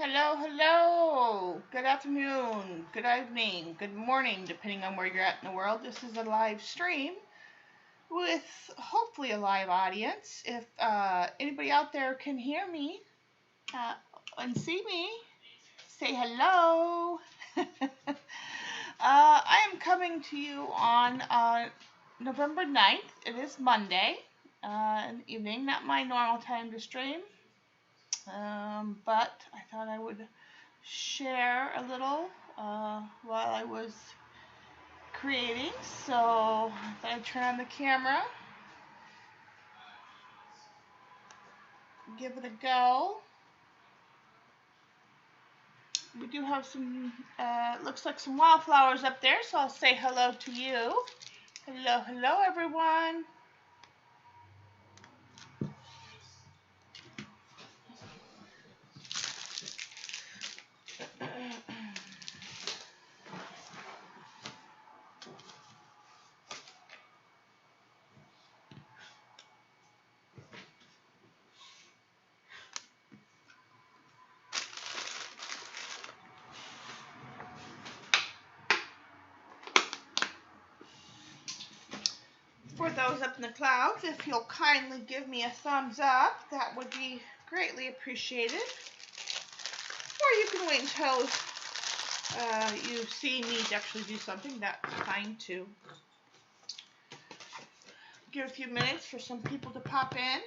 Hello, hello. Good afternoon, good evening, good morning, depending on where you're at in the world. This is a live stream with hopefully a live audience. If anybody out there can hear me and see me, say hello. I am coming to you on November 9th. It is Monday in the evening, not my normal time to stream. But I thought I would share a little while I was creating. So I thought I'd turn on the camera, give it a go. We do have some, looks like some wildflowers up there, so I'll say hello to you. Hello, hello everyone. For those up in the clouds, if you'll kindly give me a thumbs up, that would be greatly appreciated. Or you can wait until you see me actually do something. That's fine too. Give a few minutes for some people to pop in.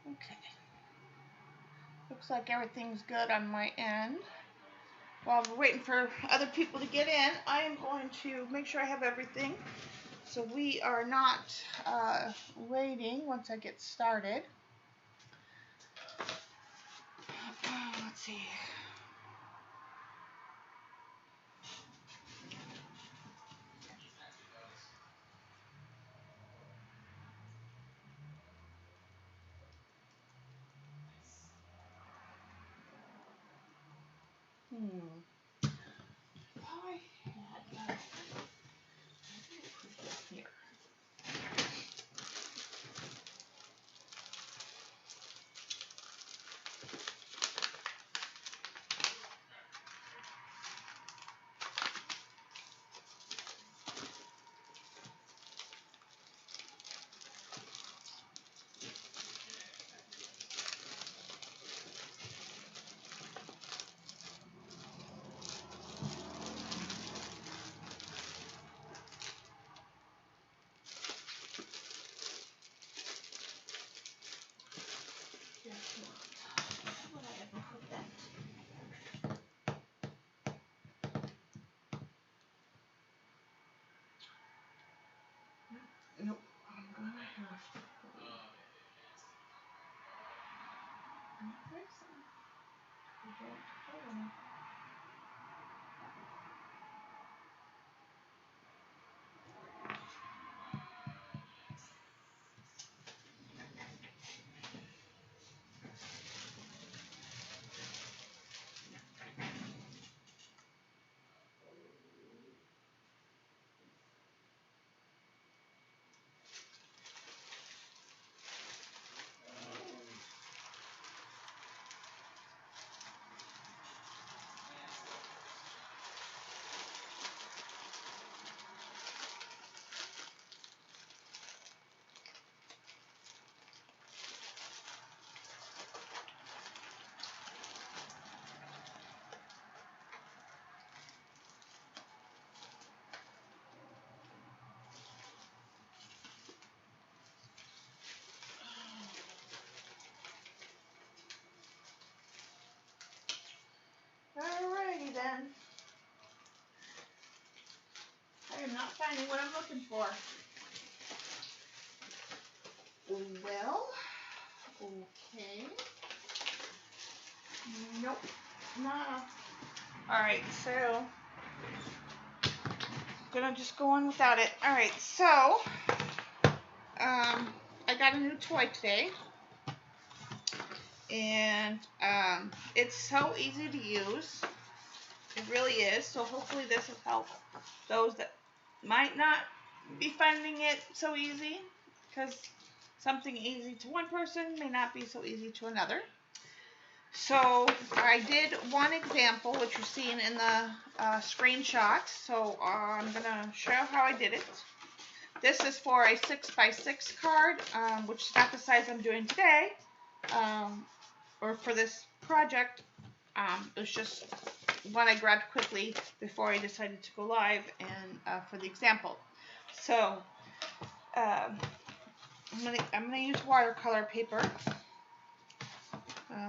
Okay. Looks like everything's good on my end. While we're waiting for other people to get in, I am going to make sure I have everything so we are not waiting once I get started. Let's see. Here. Nope, I'm gonna have to. then. I am not finding what I'm looking for. Well, okay. Nope. No. Alright, so gonna just go on without it. Alright, so I got a new toy today. And it's so easy to use. It really is. So hopefully this will help those that might not be finding it so easy, because something easy to one person may not be so easy to another. So I did one example, which you're seeing in the screenshot. So I'm going to show how I did it. This is for a 6x6 card, which is not the size I'm doing today, or for this project. It was just one I grabbed quickly before I decided to go live and for the example. So I'm gonna use watercolor paper.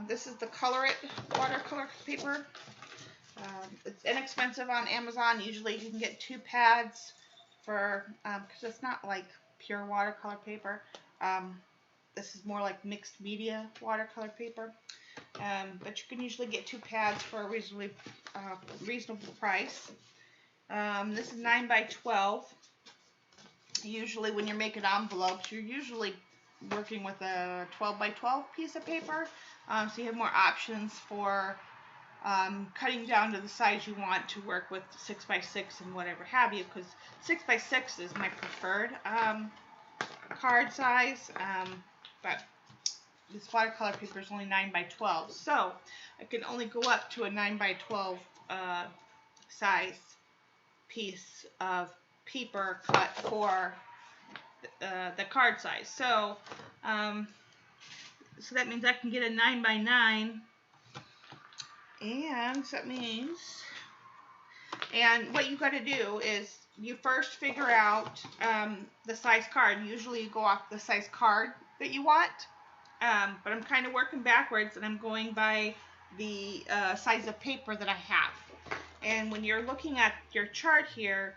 This is the Color It watercolor paper. It's inexpensive on Amazon. Usually you can get 2 pads for because it's not like pure watercolor paper. This is more like mixed media watercolor paper. But you can usually get 2 pads for a reasonable price. This is 9x12. Usually when you're making envelopes, you're usually working with a 12x12 piece of paper. So you have more options for cutting down to the size you want to work with 6x6 and whatever have you, because 6x6 is my preferred card size. But this watercolor paper is only 9x12, so I can only go up to a 9x12 size piece of paper cut for the card size. So so that means I can get a 9x9, and so that means, and what you got to do is you first figure out the size card. Usually you go off the size card that you want. But I'm kind of working backwards, and I'm going by the size of paper that I have. And when you're looking at your chart here,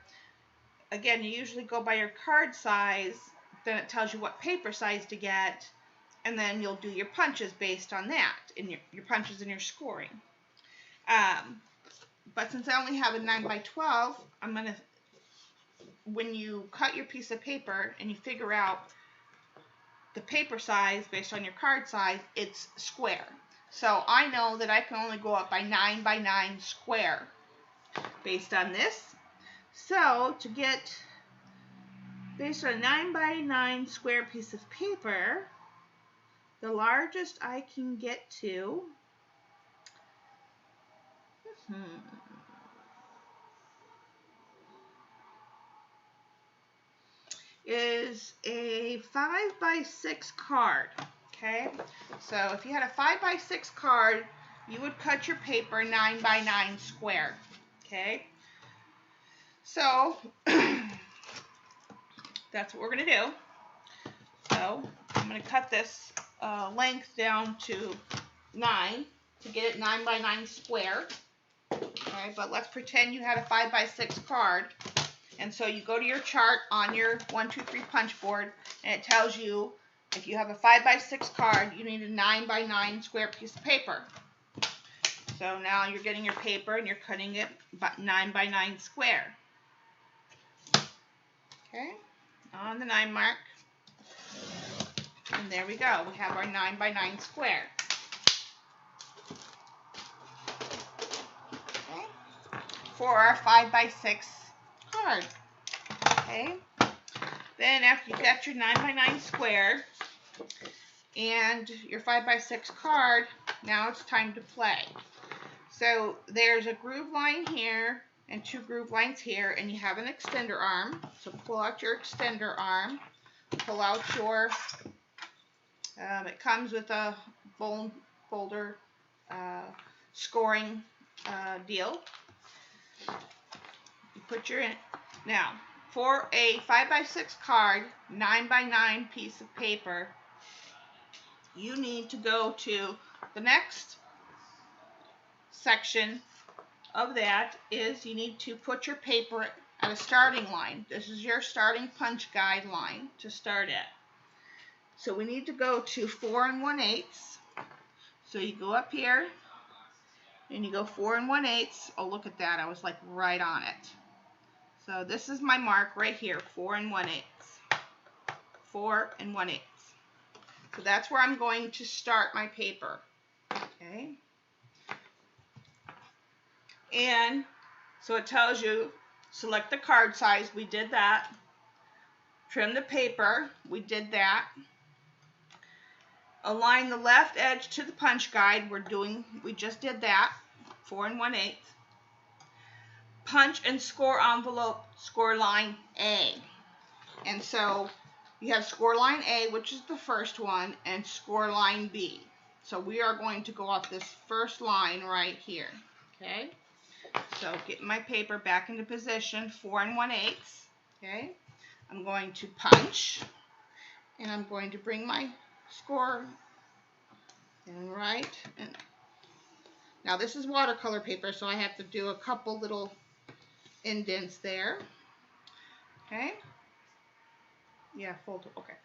again, you usually go by your card size, then it tells you what paper size to get, and then you'll do your punches based on that, in your punches and your scoring. But since I only have a 9x12, I'm going to, when you cut your piece of paper and you figure out the paper size based on your card size, it's square. So I know that I can only go up by 9x9 square based on this. So to get, based on a 9x9 square piece of paper, the largest I can get to is a 5x6 card. Okay, so if you had a 5x6 card, you would cut your paper 9x9 square. Okay, so that's what we're going to do. So I'm going to cut this length down to 9 to get it 9x9 square. Okay, but let's pretend you had a 5x6 card. And so you go to your chart on your 1, 2, 3 punch board, and it tells you if you have a 5x6 card, you need a 9x9 square piece of paper. So now you're getting your paper and you're cutting it 9x9 square. Okay, on the 9 mark. And there we go. We have our 9x9 square. Okay, for our 5x6 card. Okay, then after you got your 9x9 square and your 5x6 card, now it's time to play. So there's a groove line here and 2 groove lines here, and you have an extender arm. So pull out your extender arm, pull out your, it comes with a folder scoring deal. You put your, now for a 5x6 card, 9x9 piece of paper, you need to go to the next section of that is you need to put your paper at a starting line. This is your starting punch guide line to start at. So we need to go to 4 1/8. So you go up here and you go 4 1/8. Oh, look at that. I was like right on it. So this is my mark right here, 4 1/8. 4 1/8. So that's where I'm going to start my paper. Okay. And so it tells you, select the card size. We did that. Trim the paper. We did that. Align the left edge to the punch guide. We just did that. 4 1/8. Punch and score envelope, score line A. And so you have score line A, which is the first one, and score line B. So we are going to go off this first line right here. Okay. So get my paper back into position, 4 1/8. Okay. I'm going to punch, and I'm going to bring my score in right. And now this is watercolor paper, so I have to do a couple little indents there. Okay. Yeah, fold it. Okay.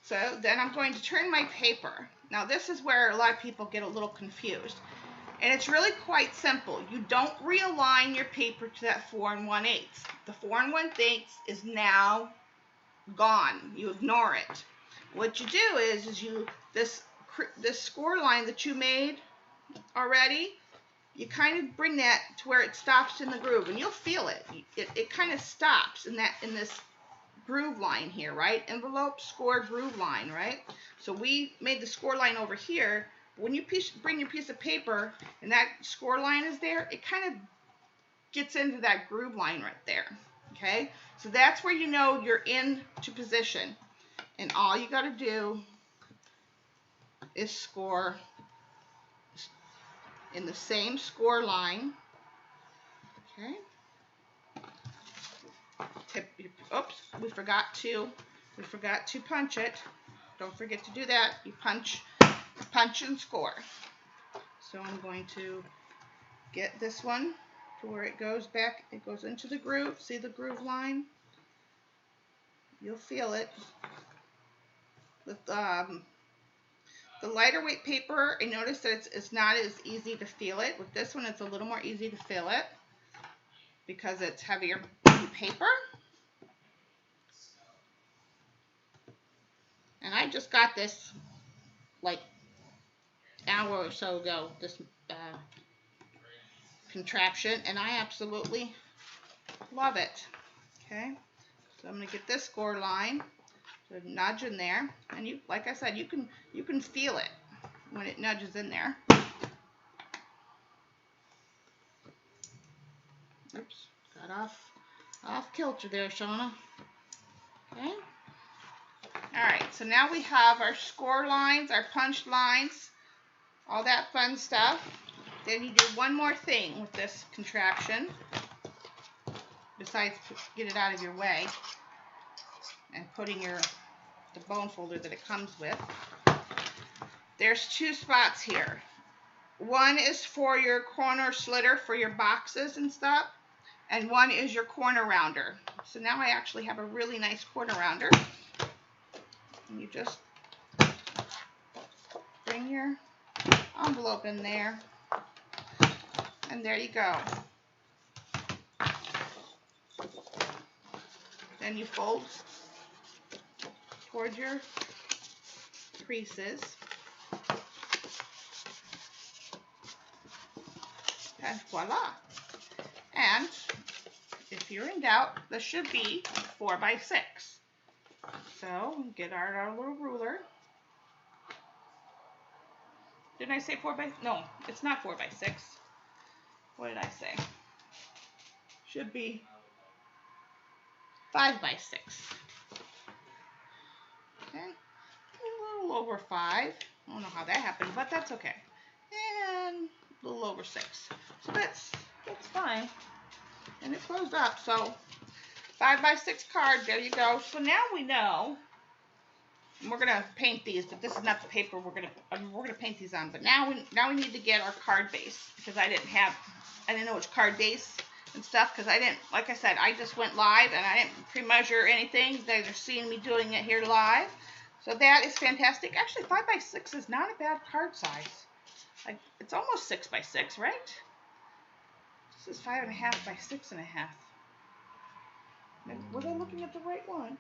So then I'm going to turn my paper. Now this is where a lot of people get a little confused. And it's really quite simple. You don't realign your paper to that 4 1/8. The 4 1/8 is now gone. You ignore it. What you do is you this score line that you made already, you kind of bring that to where it stops in the groove, and you'll feel it. It kind of stops in this groove line here, right? Envelope, score, groove line, right? So we made the score line over here. When you bring your piece of paper and that score line is there, it kind of gets into that groove line right there. Okay? So that's where you know you're into position. And all you got to do is score in the same score line. Okay? Oops, we forgot to punch it. Don't forget to do that. You punch and score. So I'm going to get this one to where it goes back. It goes into the groove. See the groove line? You'll feel it. With the lighter weight paper, I noticed that it's not as easy to feel it. With this one, it's a little more easy to feel it because it's heavier paper. And I just got this like an hour or so ago, this contraption, and I absolutely love it. Okay, so I'm going to get this score line, so nudge in there, and you, like I said, you can feel it when it nudges in there. Oops, got off kilter there, Shauna. Okay. All right, so now we have our score lines, our punch lines, all that fun stuff. Then you do one more thing with this contraption, besides get it out of your way and putting the bone folder that it comes with. There's two spots here. One is for your corner slitter for your boxes and stuff, and one is your corner rounder. So now I actually have a really nice corner rounder. And you just bring your envelope in there, and there you go. Then you fold towards your creases, and voila. And if you're in doubt, this should be 4 by 6. So get our little ruler. Didn't I say 4 by? No, it's not 4 by 6. What did I say? Should be 5 by 6. Okay, a little over 5. I don't know how that happened, but that's okay. And a little over 6. So that's fine. And it closed up. So 5 by 6 card. There you go. So now we know. And we're gonna paint these, but this is not the paper we're gonna paint these on. But now we need to get our card base, because I didn't have I didn't know which card base and stuff because I didn't, like I said, I just went live and I didn't pre-measure anything. You guys are seeing me doing it here live. So that is fantastic. Actually, 5x6 is not a bad card size. Like, it's almost 6x6, right? This is 5.5 by 6.5. Was I looking at the right one?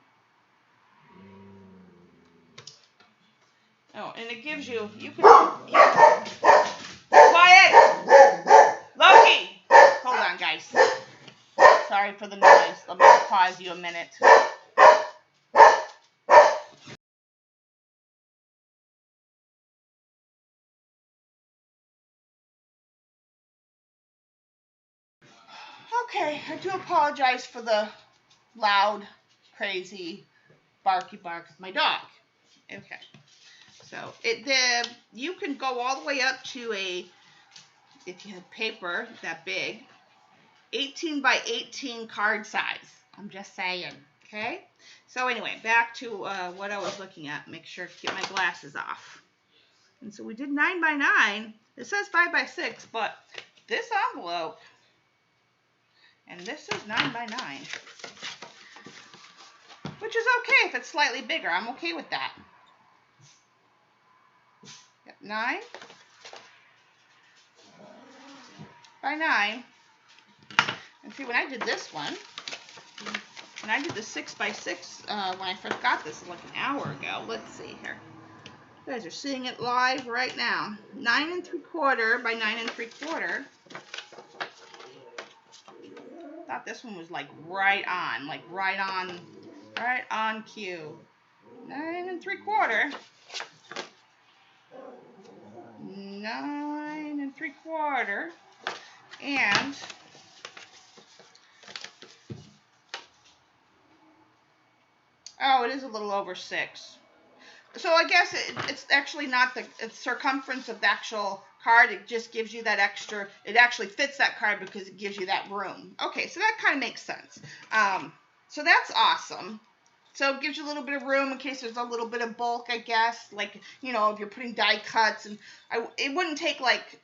Oh, and it gives you quiet! Loki! Hold on, guys. Sorry for the noise. Let me pause you a minute. Okay, I do apologize for the loud, crazy, barky bark of my dog. Okay, so you can go all the way up to if you have paper that big, 18 by 18 card size. I'm just saying, okay? So anyway, back to what I was looking at. Make sure to get my glasses off. And so we did 9 by 9. It says 5 by 6, but this envelope, and this is 9 by 9, which is okay if it's slightly bigger. I'm okay with that. Yep, 9 by 9. And see, when I did this one, when I did the 6 by 6, when I first got this like an hour ago, let's see here. You guys are seeing it live right now. 9 3/4 by 9 3/4. Thought this one was like right on cue. 9 3/4. 9 3/4. And oh, it is a little over 6. So I guess it's actually not the circumference of the actual card. It just gives you that extra. It actually fits that card because it gives you that room. Okay, so that kind of makes sense. So that's awesome. So it gives you a little bit of room in case there's a little bit of bulk, I guess. Like, you know, if you're putting die cuts, and it wouldn't take like,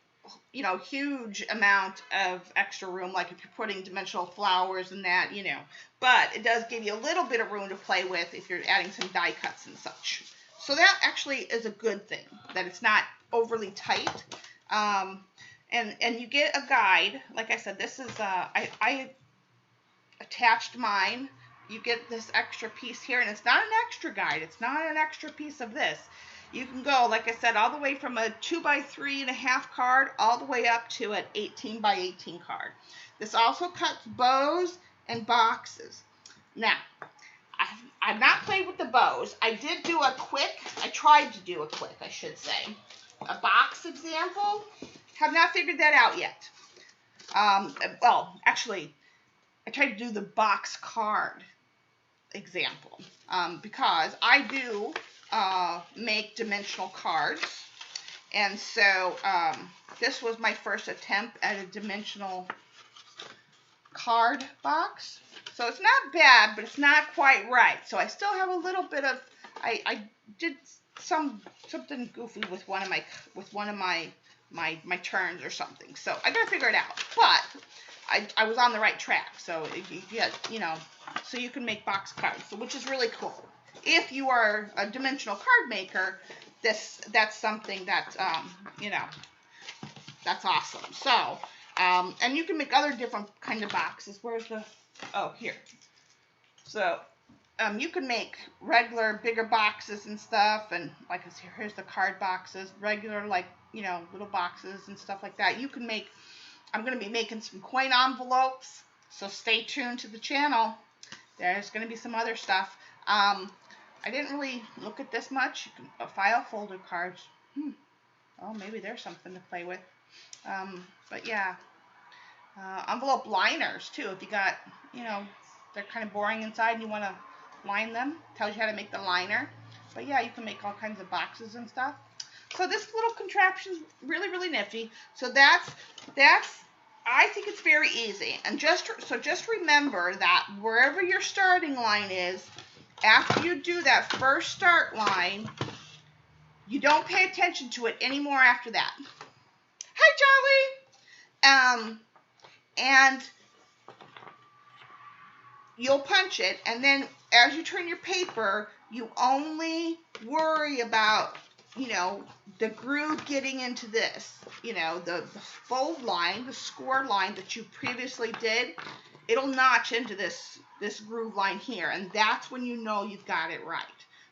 you know, huge amount of extra room, like if you're putting dimensional flowers and that, you know. But it does give you a little bit of room to play with if you're adding some die cuts and such. So that actually is a good thing, that it's not overly tight. And you get a guide. Like I said, this is, I attached mine. You get this extra piece here, and it's not an extra guide. It's not an extra piece of this. You can go, like I said, all the way from a 2 by 3.5 card all the way up to an 18 by 18 card. This also cuts bows and boxes. Now, I've not played with the bows. I tried to do a quick, I should say. A box example. Have not figured that out yet. Well, actually, I tried to do the box card example because I do make dimensional cards, and so this was my first attempt at a dimensional card box. So it's not bad, but it's not quite right. So I still have a little bit of, I did something goofy with one of my turns or something. So I gotta figure it out. But I was on the right track. So you know, so you can make box cards, which is really cool. If you are a dimensional card maker, that's something that you know, that's awesome. So and you can make other different kind of boxes. Where's the, oh, here. So you can make regular bigger boxes and stuff, and like I said, here's the card boxes, regular, like, you know, little boxes and stuff like that. You can make, I'm going to be making some coin envelopes, so stay tuned to the channel. There's going to be some other stuff. I didn't really look at this much. You can, file folder cards. Oh, maybe there's something to play with. But yeah, envelope liners too. If you got, you know, they're kind of boring inside and you want to line them, tells you how to make the liner. But yeah, you can make all kinds of boxes and stuff. So this little contraption's really, really nifty. So that's I think it's very easy. And just remember that wherever your starting line is, after you do that first start line, you don't pay attention to it anymore after that. Hi, Charlie. and you'll punch it, and then as you turn your paper, you only worry about, the groove getting into this, the fold line, the score line that you previously did, it'll notch into this groove line here, and that's when you know you've got it right.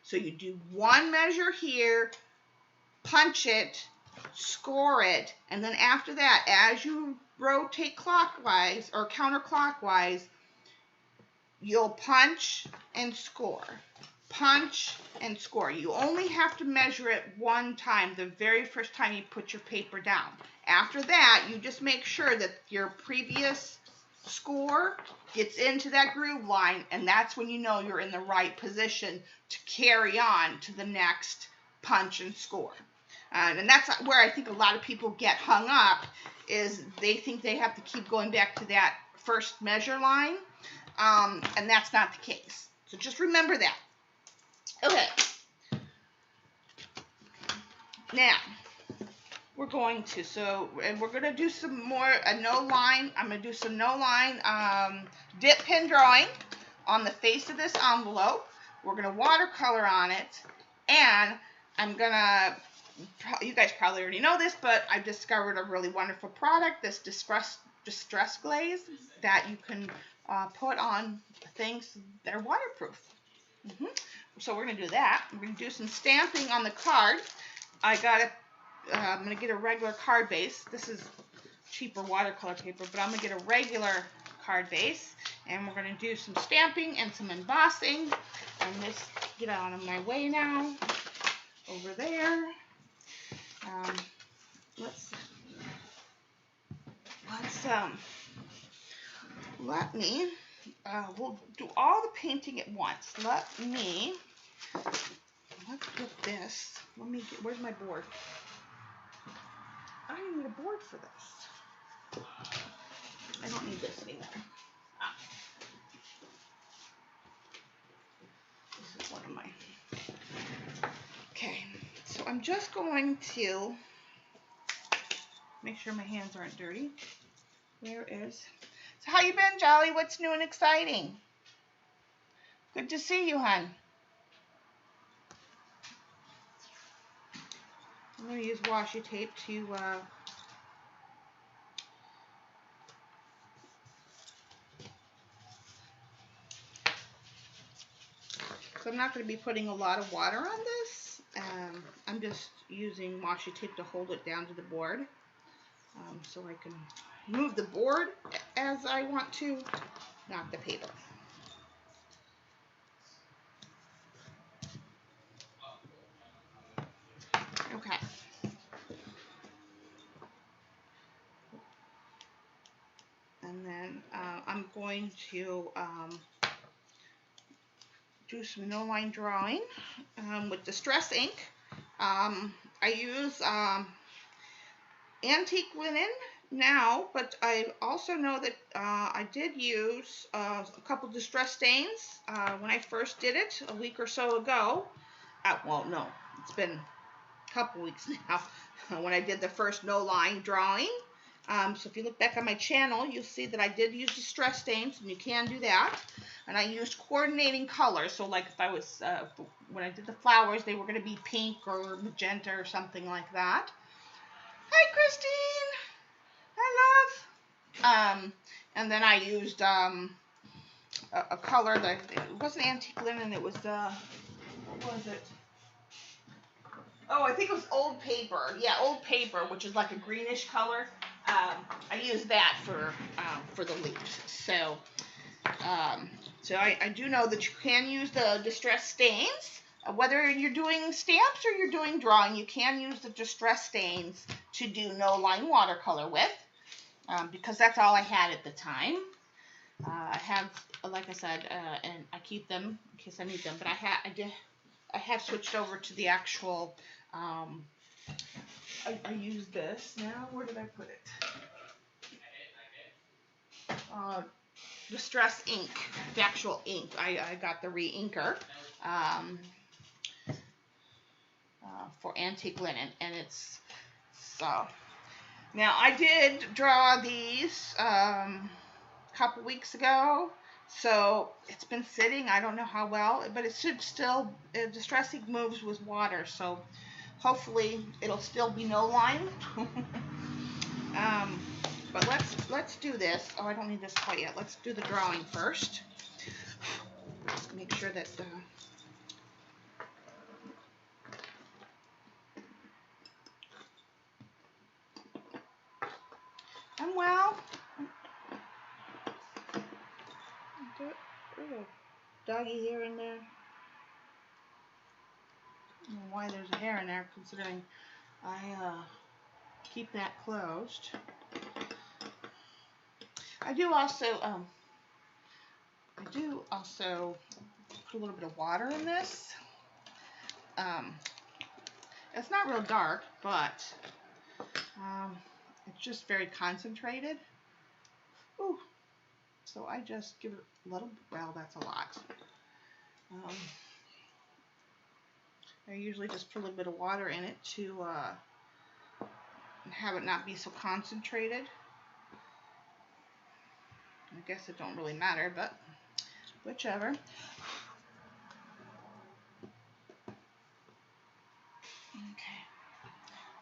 So you do one measure here, punch it, score it, and then after that, as you rotate clockwise or counterclockwise, you'll punch and score. Punch and score. You only have to measure it one time, the very first time you put your paper down. After that, you just make sure that your previous score gets into that groove line, and that's when you know you're in the right position to carry on to the next punch and score. And that's where I think a lot of people get hung up, is they think they have to keep going back to that first measure line, and that's not the case. So just remember that. Okay. Now, we're going to do some more no line. I'm going to do some no line dip pen drawing on the face of this envelope. We're going to watercolor on it, and I'm going to, you guys probably already know this, but I've discovered a really wonderful product, this distress glaze that you can put on things that are waterproof. So we're going to do that. I'm going to do some stamping on the card. I'm going to get a regular card base. This is cheaper watercolor paper, but I'm going to get a regular card base, and we're going to do some stamping and some embossing. And this, get out of my way now. Over there. We'll do all the painting at once. Let's get this. Where's my board? I need a board for this. I don't need this anymore. This is one of my. Okay, so I'm just going to make sure my hands aren't dirty. Where is? So how you been, Jolly? What's new and exciting? Good to see you, hon. I'm going to use washi tape to so I'm not going to be putting a lot of water on this. I'm just using washi tape to hold it down to the board, so I can move the board as I want to, not the paper. Okay. And then I'm going to do some no-line drawing with Distress ink. I use antique linen now, but I also know that I did use a couple Distress stains when I first did it a week or so ago. Well, no, it's been a couple weeks now when I did the first no-line drawing. So if you look back on my channel, you'll see that I did use Distress stains, and you can do that. And I used coordinating colors. So like if I was, when I did the flowers, they were going to be pink or magenta or something like that. Hi, Christine. Hi, love. And then I used a color that, it wasn't antique linen, it was, what was it? Oh, I think it was old paper. Yeah, old paper, which is like a greenish color. I use that for the leaves. So, so I do know that you can use the Distress stains. Whether you're doing stamps or you're doing drawing, you can use the Distress stains to do no-line watercolor with, because that's all I had at the time. I have, like I said, and I keep them in case I need them. But I have switched over to the actual. I use this now. Where did I put it? Distress ink, the actual ink. I got the re-inker for antique linen, and it's so. Now I did draw these a couple weeks ago, so it's been sitting. I don't know how well, but it should still. Distressing moves with water, so hopefully it'll still be no line. um, but let's do this. Oh, I don't need this quite yet. Let's do the drawing first. Make sure that. I'm well. There's a doggy hair in there. I don't know why there's a hair in there, considering I keep that closed. I do also put a little bit of water in this. It's not real dark, but it's just very concentrated. Ooh. So I just give it a little, well, that's a lot. I usually just put a little bit of water in it to have it not be so concentrated. I guess it don't really matter, but whichever. Okay,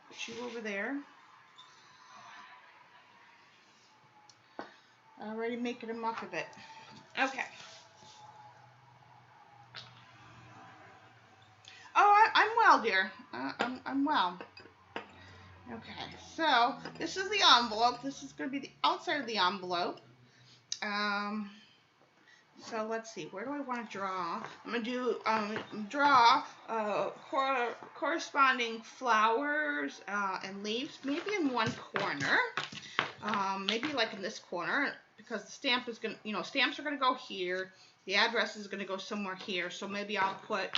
put you over there. Already making a muck of it. Okay. Oh, I'm well, dear. I'm well. Okay, so this is the envelope. This is going to be the outside of the envelope. So let's see, where do I want to draw? I'm going to do draw corresponding flowers and leaves, maybe in one corner, maybe like in this corner, because the stamp is going to, stamps are going to go here. The address is going to go somewhere here, so maybe I'll put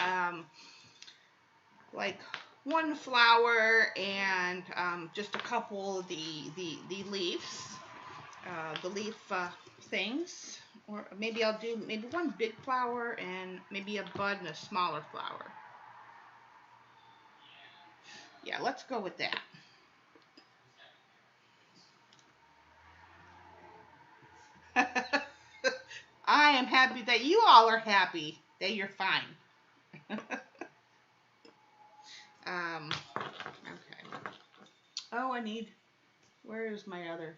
like one flower and just a couple of the leaves, the leaf things. Or maybe I'll do maybe one big flower and maybe a bud and a smaller flower. Yeah, let's go with that. I am happy that you all are happy that you're fine. Okay. Oh, where is my other,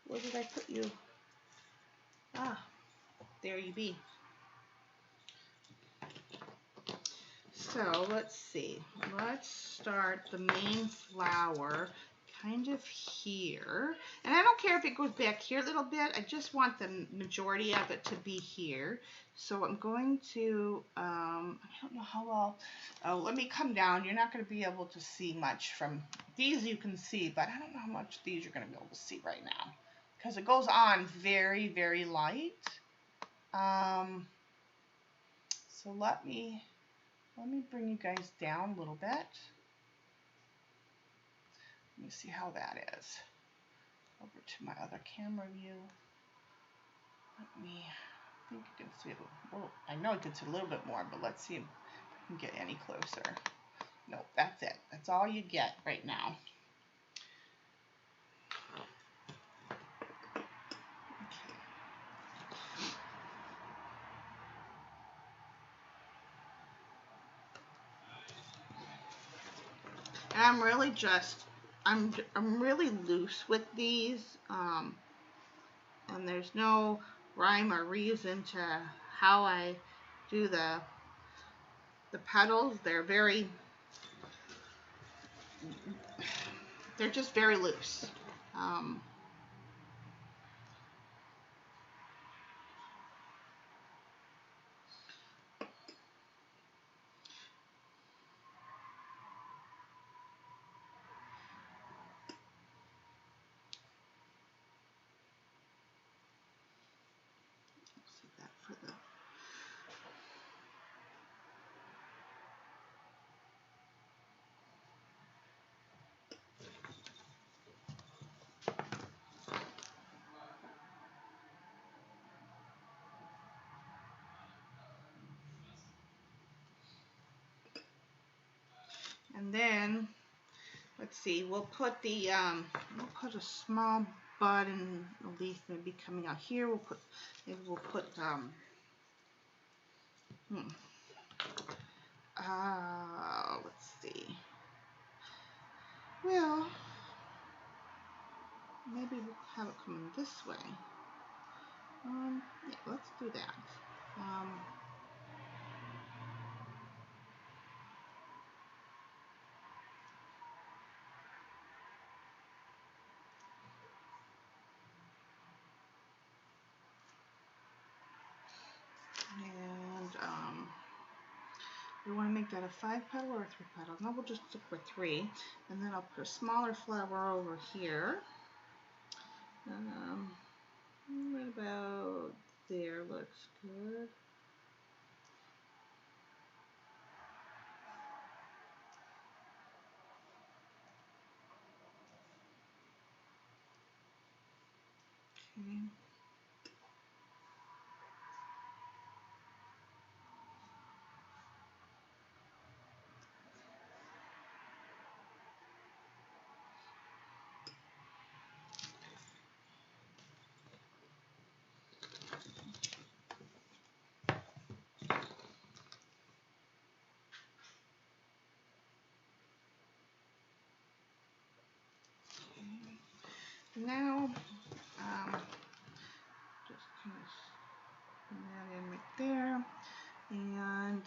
where did I put you? Ah, there you be. So let's see. Let's start the main flower kind of here. And I don't care if it goes back here a little bit. I just want the majority of it to be here. So I'm going to, I don't know how well, oh, let me come down. You're not going to be able to see much from, these you can see, but I don't know how much these you're going to be able to see right now. Because it goes on very, very light. So let me bring you guys down a little bit. Let me see how that is. Over to my other camera view. Let me, I think you can see it. Well, I know you can see a little bit more, but let's see if I can get any closer. No, that's it. That's all you get right now. And I'm really I'm really loose with these, and there's no rhyme or reason to how I do the petals. They're just very loose. That for the and then let's see, we'll put a small bud and a leaf maybe coming out here. Maybe we'll put, let's see. Well, maybe we'll have it coming this way. Yeah, let's do that. And we want to make that a 5-petal or a 3-petal. No, we'll just stick with 3. And then I'll put a smaller flower over here. Right about there looks good. Okay. Now, just kind of put that in right there, and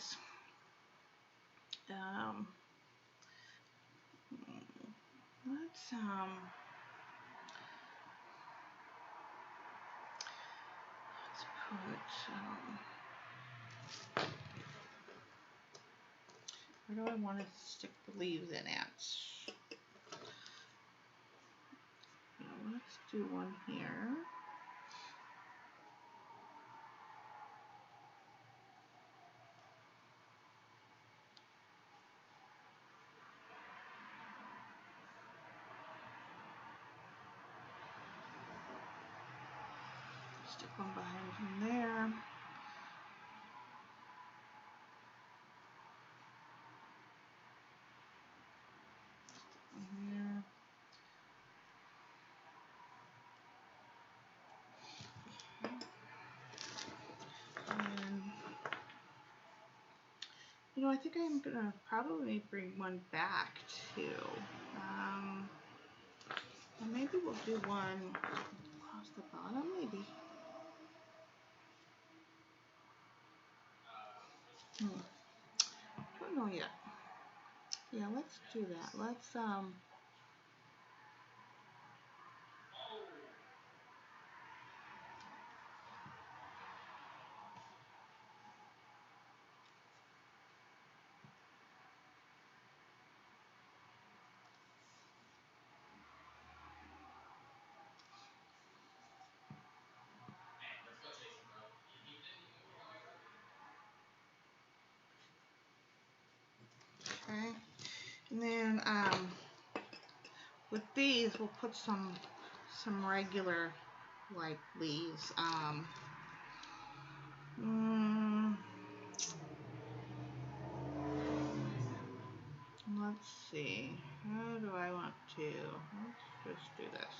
let's put where do I want to stick the leaves in at? Let's do one here. Stick one behind from there. Here. And, I think I'm gonna probably bring one back too. And maybe we'll do one across the bottom, maybe. Don't know yet. Yeah, let's do that. Let's okay. And then with these we'll put some regular like leaves. Let's see. How do I want to? Let's just do this.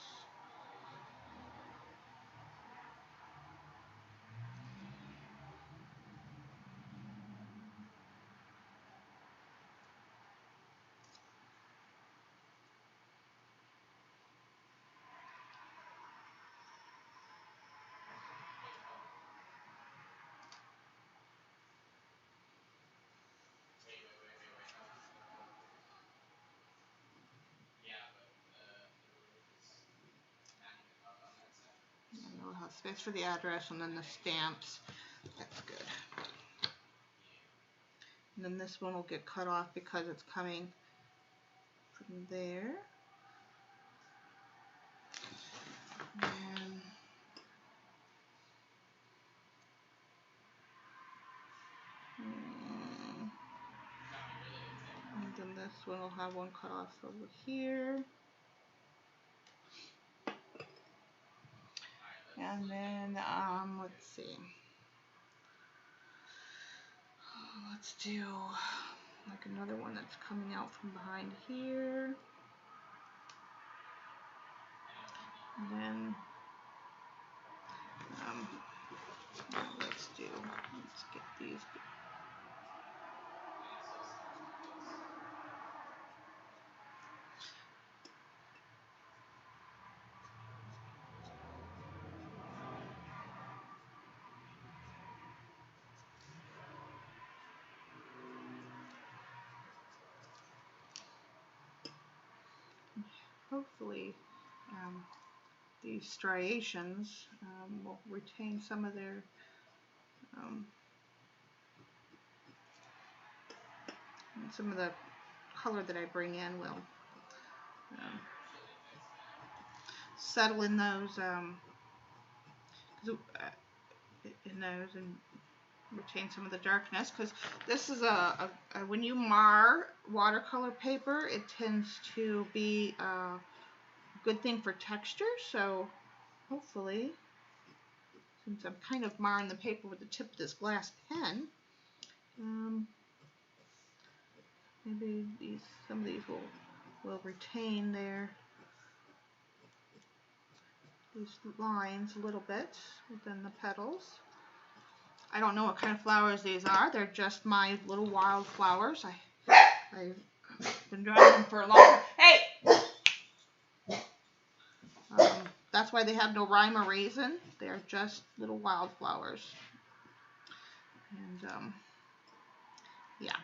We'll have space for the address and then the stamps. That's good. And then this one will get cut off because it's coming from there. And then this one will have one cut off over here. And then, let's see. Let's do like another one that's coming out from behind here. And then let's get these. Hopefully these striations will retain some of their some of the color that I bring in will settle in those and retain some of the darkness, because this is a when you mar watercolor paper, it tends to be a good thing for texture. So hopefully, since I'm kind of marring the paper with the tip of this glass pen, maybe some of these will retain these lines a little bit within the petals. I don't know what kind of flowers these are. They're just my little wild flowers. I've been drawing them for a long time. Hey! That's why they have no rhyme or reason. They're just little wildflowers. And yeah.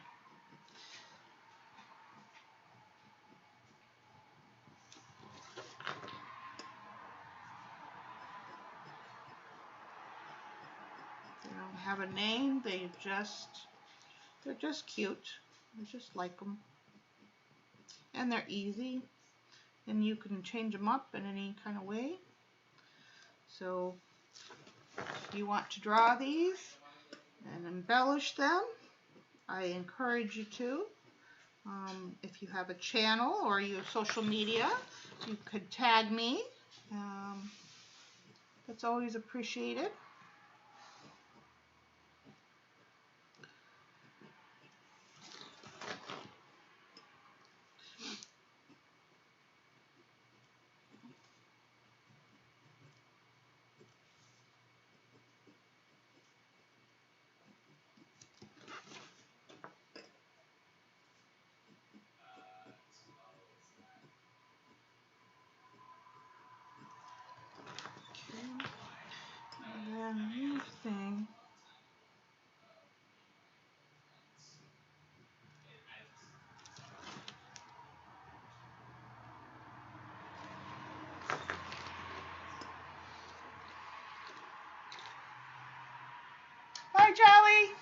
They don't have a name. They're just cute. I just like them. And they're easy. And you can change them up in any kind of way. So if you want to draw these and embellish them, I encourage you to. If you have a channel or you have social media, you could tag me. That's always appreciated. And then another thing. Bye, Charlie.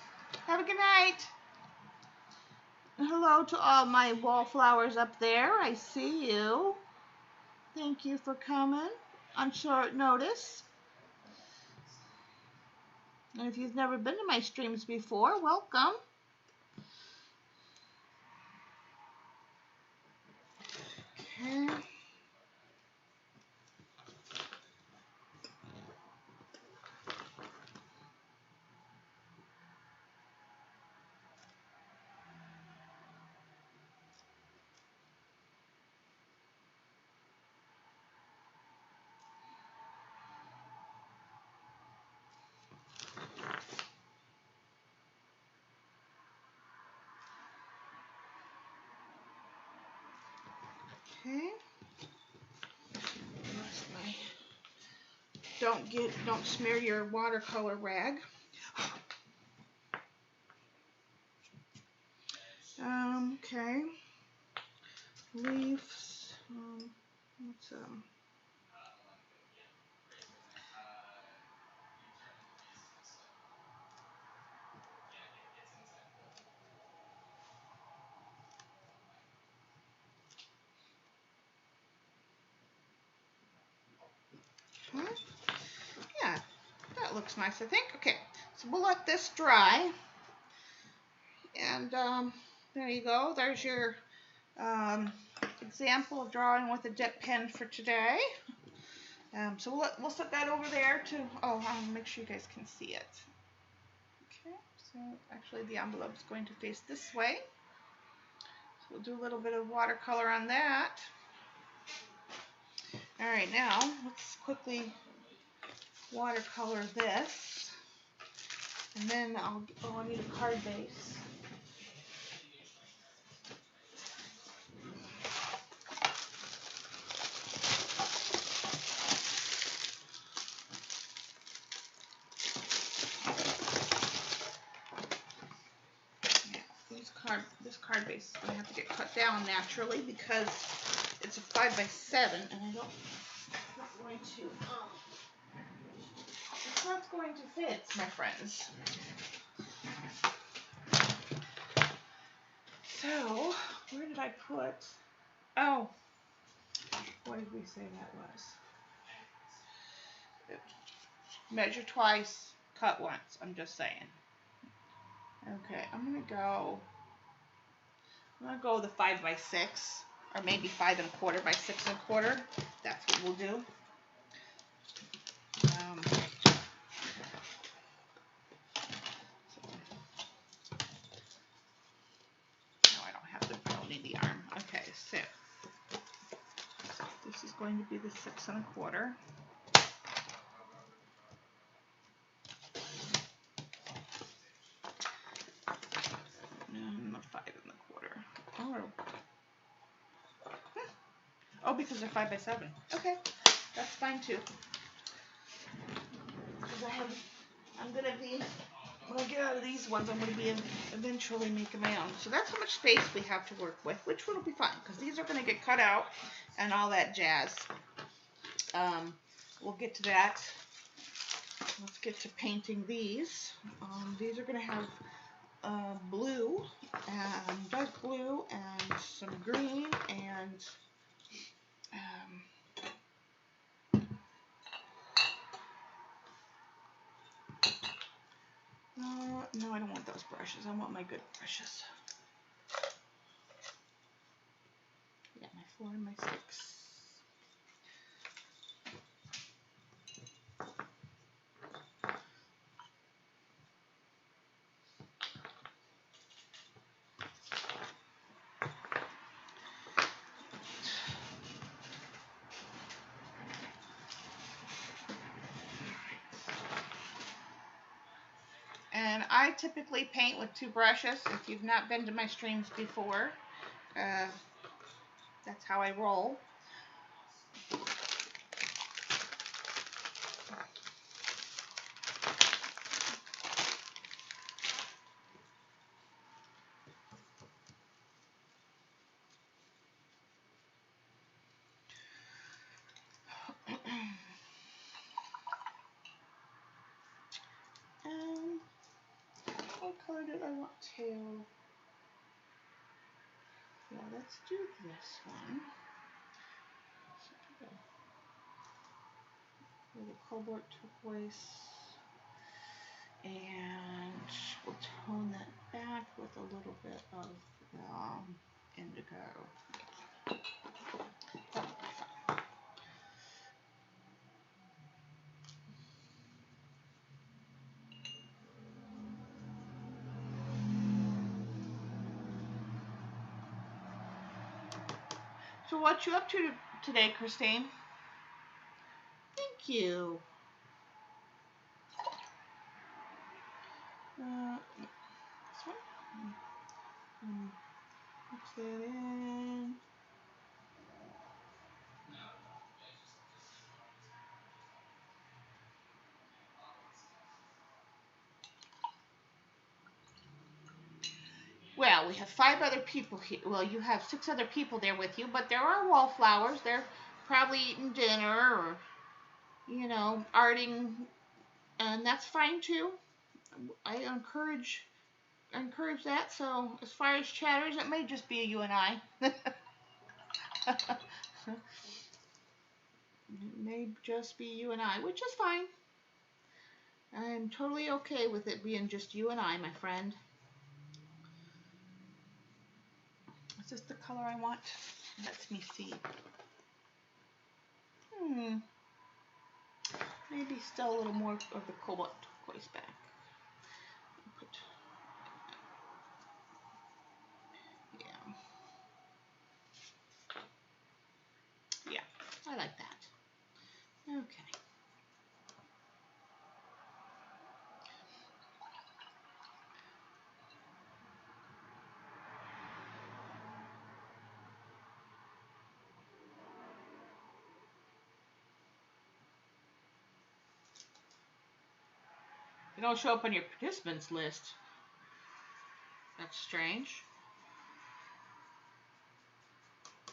Have a good night. Hello to all my wallflowers up there. I see you. Thank you for coming on short notice. And if you've never been to my streams before, welcome. Okay. Okay. Don't smear your watercolor rag. Okay. Leaves. Let's okay. Yeah, that looks nice, I think. Okay, so we'll let this dry. And there you go. There's your example of drawing with a dip pen for today. So we'll set that over there to, I'll make sure you guys can see it. Okay, so actually the envelope is going to face this way. So we'll do a little bit of watercolor on that. All right, now let's quickly watercolor this, and then I'll need a card base. This card base is going to have to get cut down naturally because it's a 5x7, and it's not going to fit, my friends. So, where did I put? Oh, what did we say that was? Measure twice, cut once. I'm just saying. Okay, I'm gonna go the 5x6, or maybe 5¼ by 6¼ That's what we'll do. No, I don't need the arm. Okay, so this is going to be the 6¼ and the 5¼ Oh, because they're 5x7. Okay, that's fine too. Because when I get out of these ones, I'm going to be eventually making my own. So that's how much space we have to work with, which will be fine because these are going to get cut out and all that jazz. We'll get to that. Let's get to painting these. These are going to have blue and dark blue and some green and no, I don't want those brushes. I want my good brushes. Yeah, my 4 and my 6. And I typically paint with 2 brushes. If you've not been to my streams before, that's how I roll. What color did I want to? Yeah, let's do this one. With a cobalt turquoise, and we'll tone that back with a little bit of indigo. So what you up to today, Christine? Thank you. This one. Mix that in. Well, we have 5 other people here. Well, you have 6 other people there with you, but there are wallflowers. They're probably eating dinner or, you know, arting, and that's fine too. I encourage that. So as far as chatters, it may just be you and I. It may just be you and I, which is fine. I'm totally okay with it being just you and I, my friend. Is this the color I want? Let me see. Maybe still a little more of the cobalt turquoise back. Yeah, I like that. don't show up on your participants list. That's strange.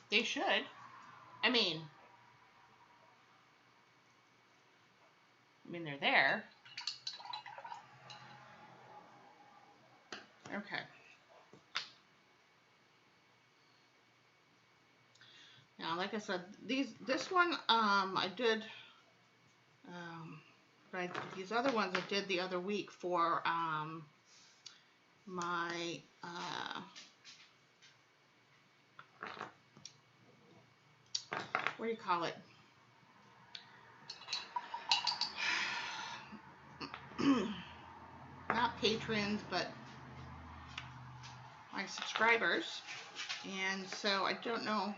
They should. I mean, they're there. Okay. Now, like I said, this one, I did, these other ones I did the other week for, my, what do you call it? Not patrons, but my subscribers. And so I don't know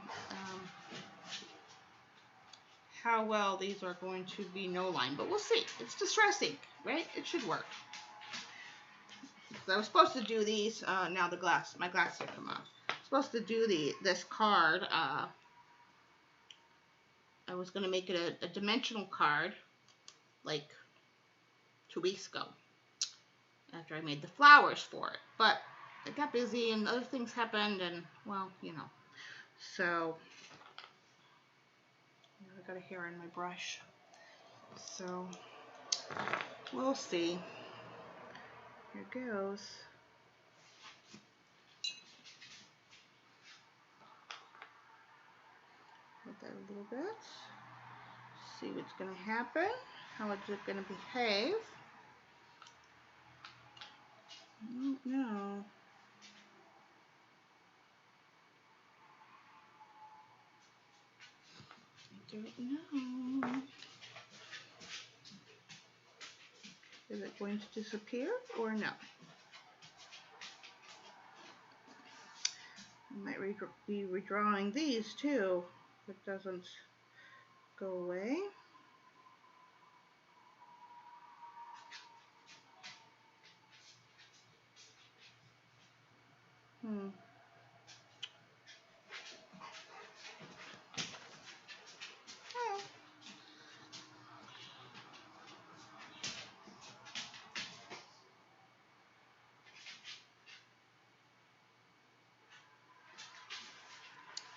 how well these are going to be no line, but we'll see. It's distress ink, right? It should work. So I was supposed to do these, now my glasses have come off. I was supposed to do this card, I was going to make it a dimensional card, like 2 weeks ago, after I made the flowers for it. But I got busy and other things happened, and, well, you know. So, I got a hair in my brush. So, we'll see. Here goes. Put that a little bit. See what's going to happen. How is it going to behave? I don't know. I don't know. Is it going to disappear or no? I might be redrawing these too if it doesn't go away.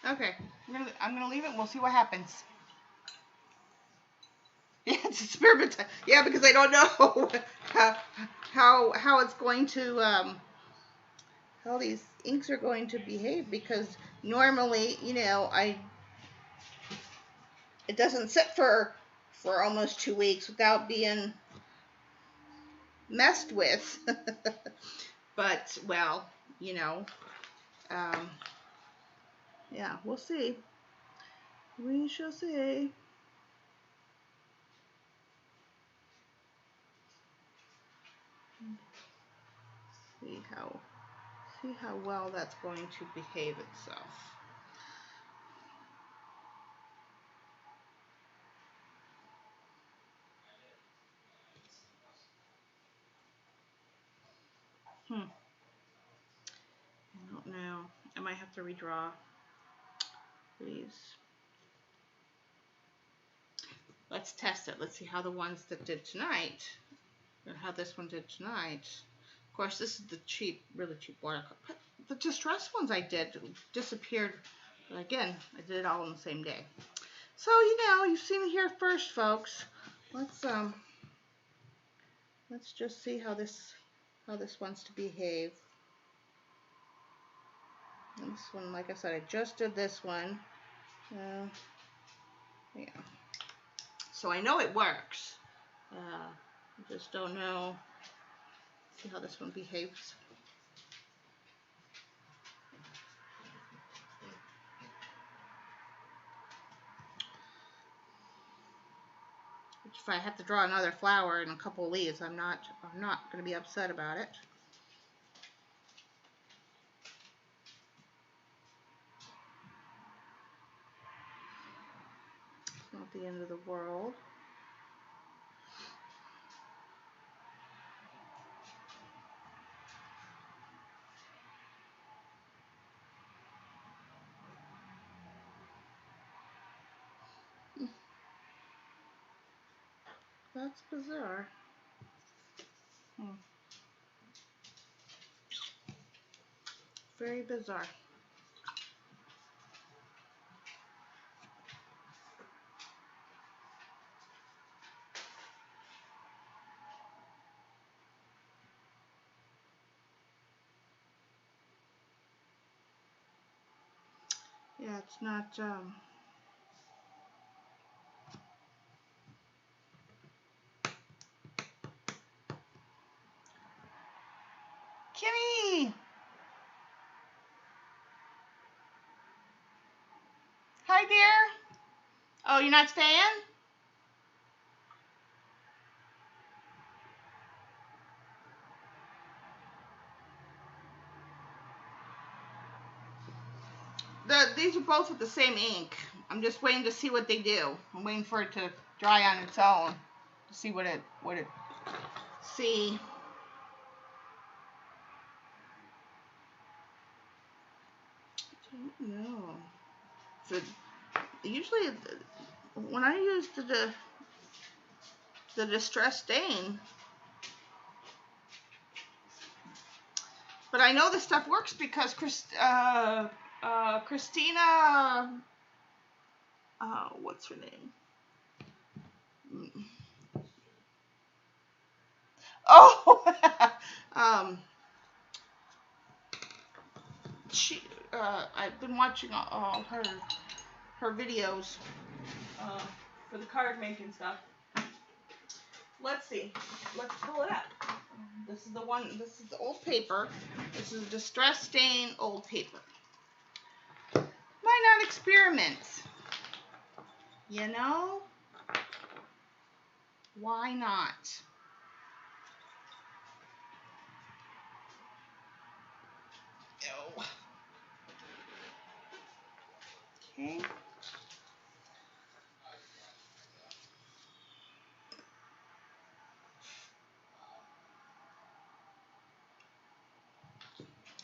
Okay, I'm gonna leave it and we'll see what happens. Yeah, it's experiment time. Yeah, because I don't know how it's going to how these inks are going to behave, because normally, you know, it doesn't sit for almost 2 weeks without being messed with. But, well, you know, yeah, we'll see. We shall see. See how well that's going to behave itself. I don't know. I might have to redraw these. Let's test it. Let's see how the ones that did tonight, or how this one did tonight. Of course, this is the cheap, really cheap watercolor. But the distress ones I did disappeared. But again, I did it all on the same day. So, you know, you've seen it here first, folks. Let's just see how this wants to behave. And this one, like I said, I just did this one. Yeah. So I know it works. I just don't know. See how this one behaves. If I have to draw another flower and a couple of leaves, I'm not going to be upset about it. It's not the end of the world. That's bizarre. Very bizarre. Yeah, it's not, Kimmy! Hi, dear. Oh, you're not staying? These are both with the same ink. I'm just waiting to see what they do. I'm waiting for it to dry on its own to see what it see. I don't know. So usually when I use the distress stain, but I know this stuff works because Christina, what's her name? Oh, she, I've been watching all her videos for the card making stuff. Let's see. Let's pull it up. This is the one. This is the old paper. This is distress stain old paper. Why not experiment? You know? Why not? Oh. Okay.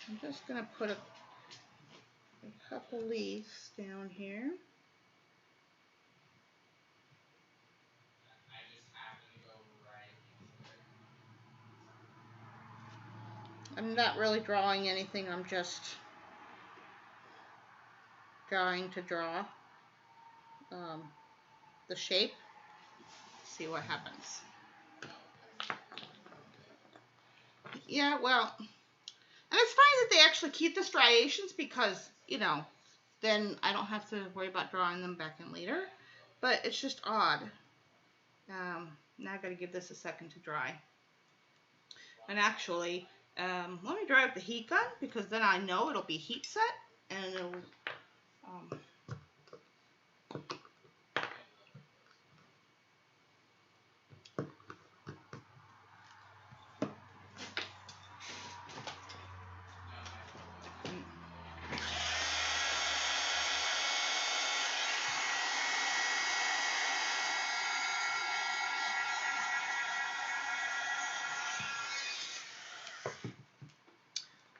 I'm just going to put a couple leaves down here. I'm not really drawing anything, I'm just drawing to draw the shape. See what happens. Yeah, well, and it's fine that they actually keep the striations because, you know, then I don't have to worry about drawing them back in later. But it's just odd. Now I've got to give this a second to dry. And actually, let me dry with the heat gun because then I know it'll be heat set and it'll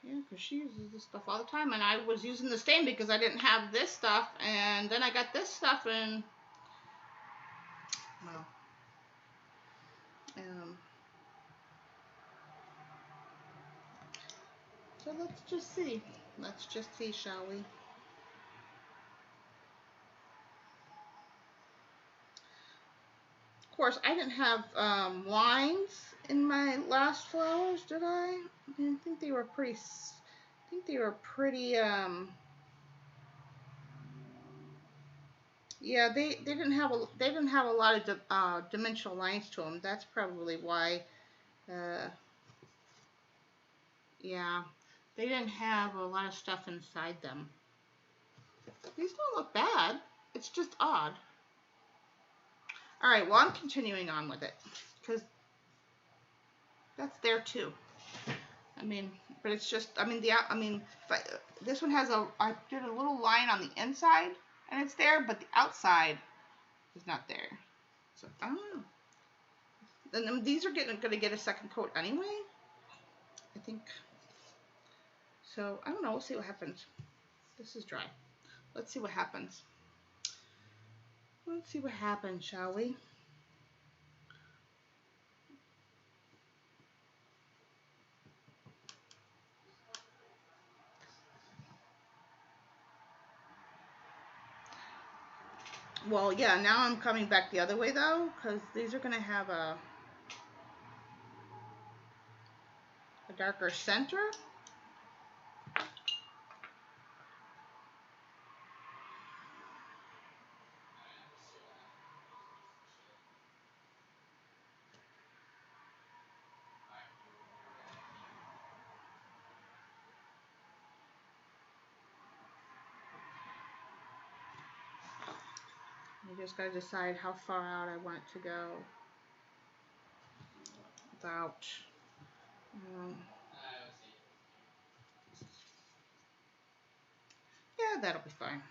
yeah, because she uses this stuff all the time, and I was using the stain because I didn't have this stuff, and then I got this stuff, and well, so let's just see. Let's just see, shall we? Of course, I didn't have lines in my last flowers, did I? I think they were pretty. I think they were pretty. Yeah, they didn't have a lot of dimensional lines to them. That's probably why. Yeah, they didn't have a lot of stuff inside them. These don't look bad. It's just odd. All right, well, I'm continuing on with it because that's there too. I mean, but it's just, I mean, this one has I did a little line on the inside and it's there, but the outside is not there. So I don't know. And these are going to get a second coat anyway, I think. So I don't know. We'll see what happens. This is dry. Let's see what happens. Let's see what happens, shall we? Well, yeah, now I'm coming back the other way though, because these are going to have a darker center. You just got to decide how far out I want it to go without, yeah, that'll be fine.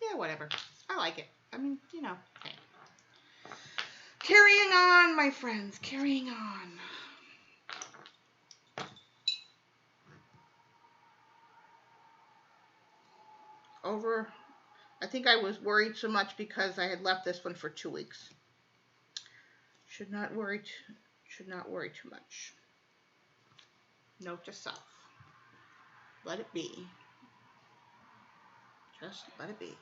Yeah, whatever. I like it. I mean, you know. Hey. Carrying on, my friends. Carrying on. I think I was worried so much because I had left this one for 2 weeks. Should not worry too much. Note to self. Let it be. Just let it be.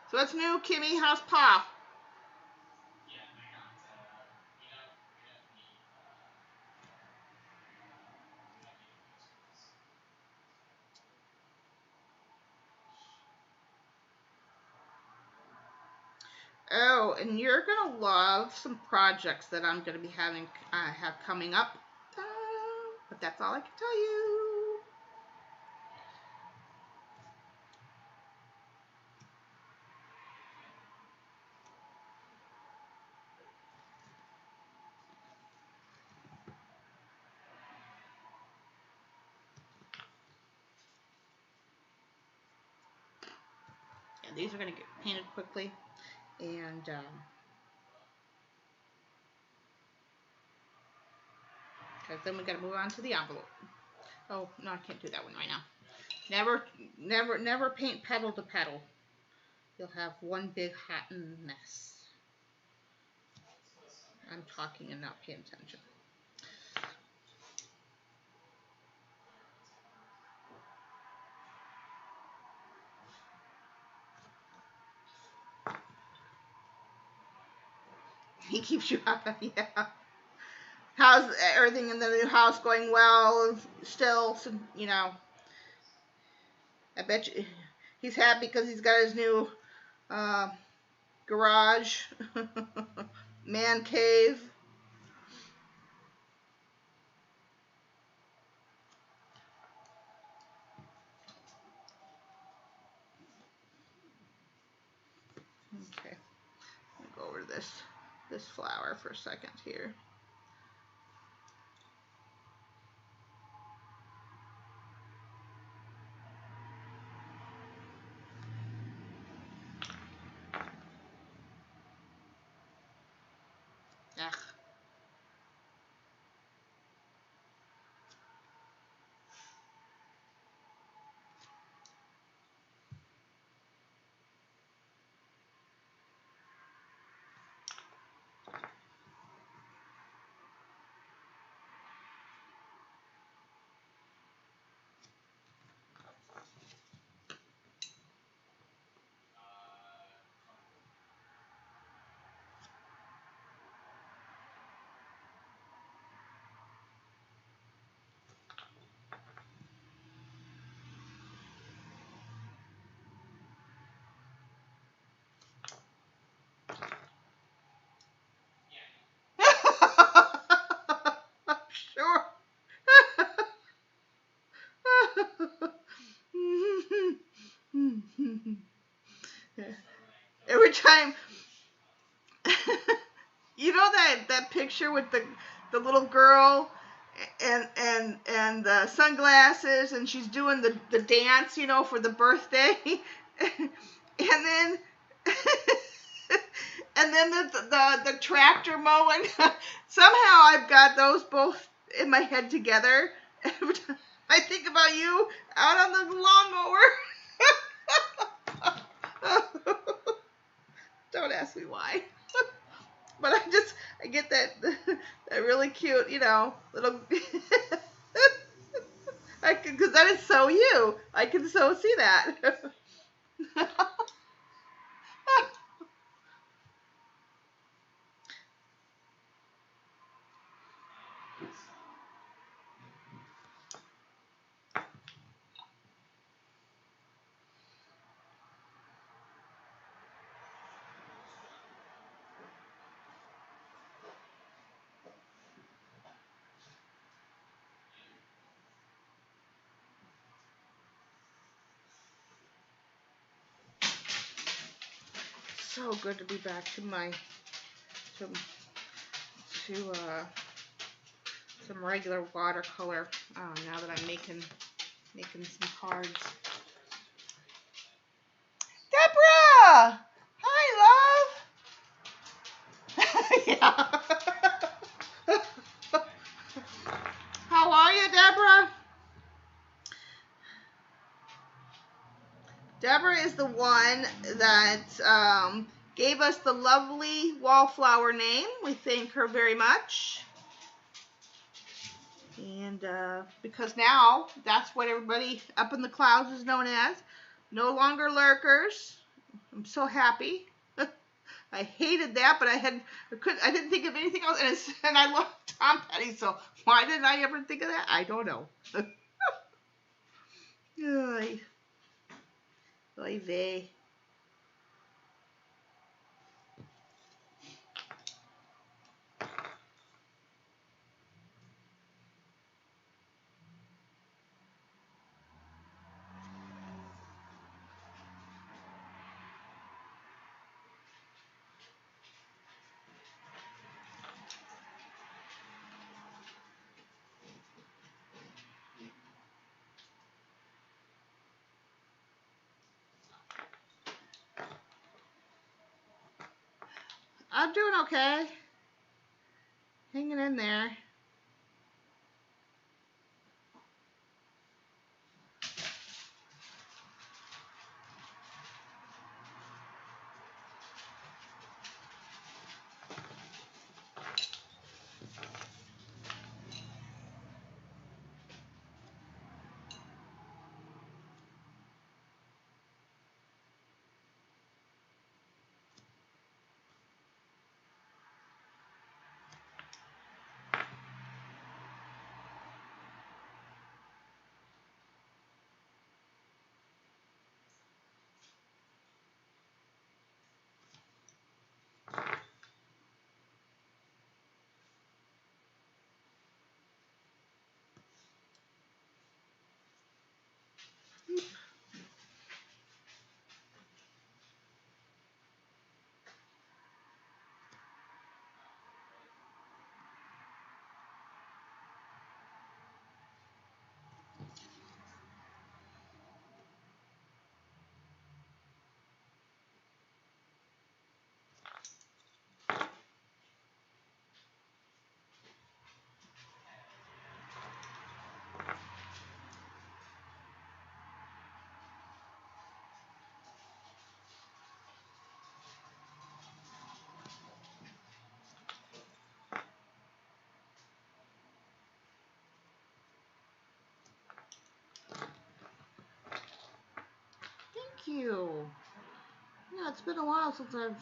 So what's new, Kimmy? How's Pa? Oh, and you're gonna love some projects that I'm gonna be have coming up. But that's all I can tell you. Yeah, these are gonna get painted quickly, and because then we gotta move on to the envelope. Oh no, I can't do that one right now. Never paint petal to petal. You'll have one big hot mess. I'm talking and not paying attention. He keeps you up, yeah. How's everything in the new house going? Well, still, you know. I bet you he's happy because he's got his new garage, man cave. Okay, let me go over this flower for a second here. Ugh. Sure. Every time, you know that picture with the little girl and the sunglasses, and she's doing the dance, you know, for the birthday, and then and then the tractor mowing. Somehow I've got those both in my head together. Every time I think about you out on the lawnmower. Don't ask me why. But I get that really cute, you know, little. Because that is so you. I can so see that. So good to be back to my to to some regular watercolor. Now that I'm making some cards. Deborah! Hi, love! Yeah. How are you, Deborah? Deborah is the one that gave us the lovely wallflower name. We thank her very much. And because now that's what everybody up in the clouds is known as. No longer lurkers. I'm so happy. I hated that, but I didn't think of anything else, and I love Tom Petty, so why didn't I ever think of that? I don't know. Oy. Oy vey. I'm doing okay. Hanging in there. Thank you. Yeah, it's been a while since I have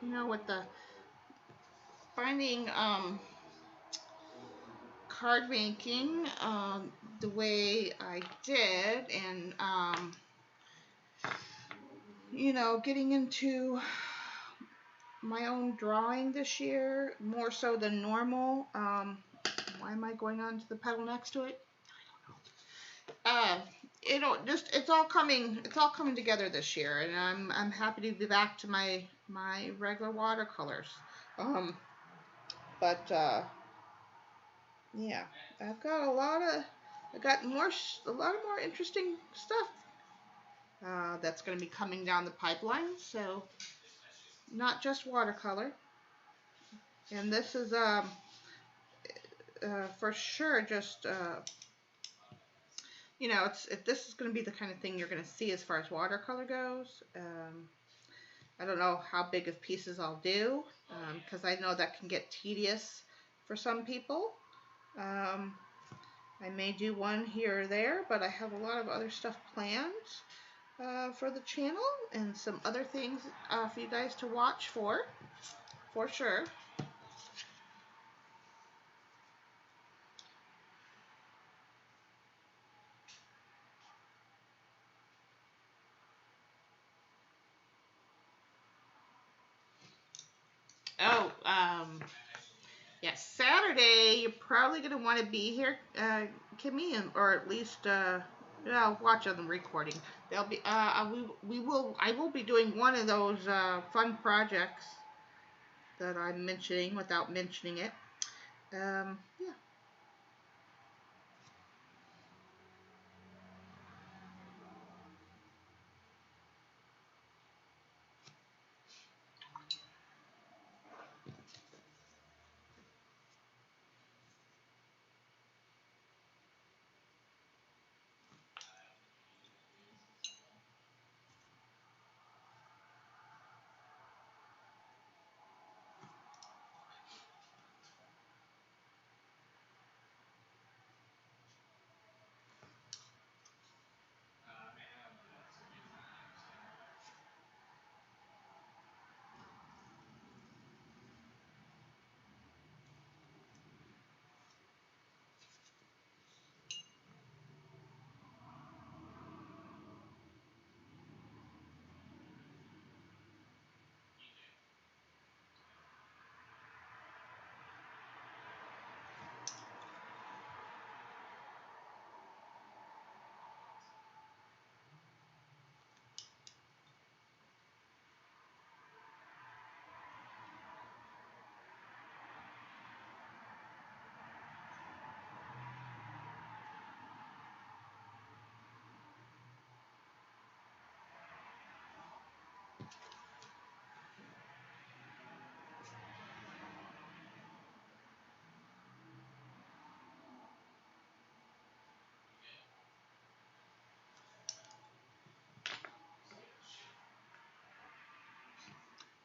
you know, with the finding card making the way I did, and you know, getting into my own drawing this year more so than normal. Why am I going on to the pedal next to it? It's all coming together this year, and I'm happy to be back to my regular watercolors. But yeah, I've got a lot of more interesting stuff that's going to be coming down the pipeline. So not just watercolor, and this is for sure just you know, this is going to be the kind of thing you're going to see as far as watercolor goes. I don't know how big of pieces I'll do, because I know that can get tedious for some people. I may do one here or there, but I have a lot of other stuff planned for the channel and some other things for you guys to watch for sure. Oh, yes, Saturday you're probably gonna want to be here, Kimmy, or at least yeah, watch on the recording. There'll be I will be doing one of those fun projects that I'm mentioning without mentioning it. Yeah.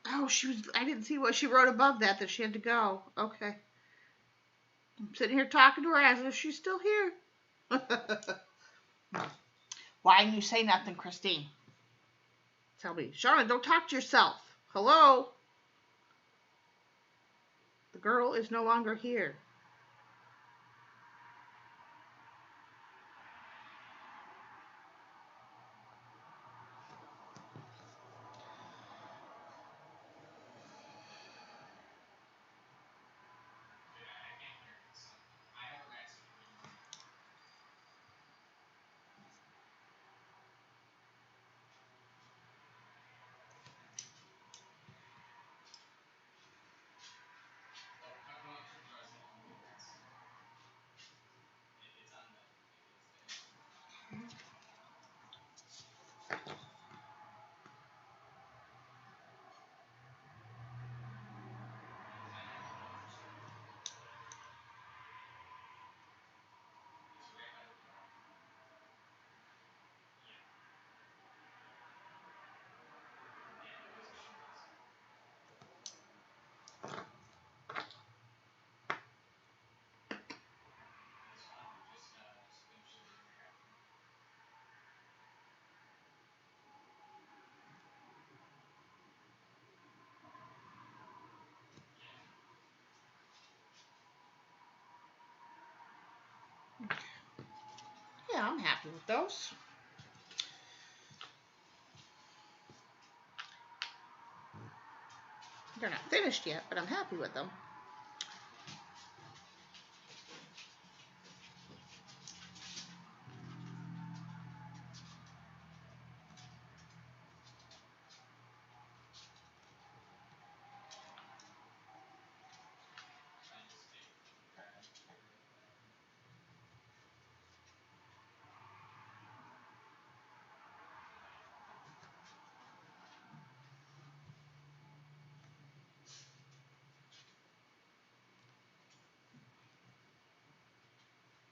Oh, I didn't see what she wrote above that she had to go. Okay. I'm sitting here talking to her as if she's still here. Why didn't you say nothing, Christine? Tell me. Shauna, don't talk to yourself. Hello? The girl is no longer here. Yeah, I'm happy with those. They're not finished yet, but I'm happy with them.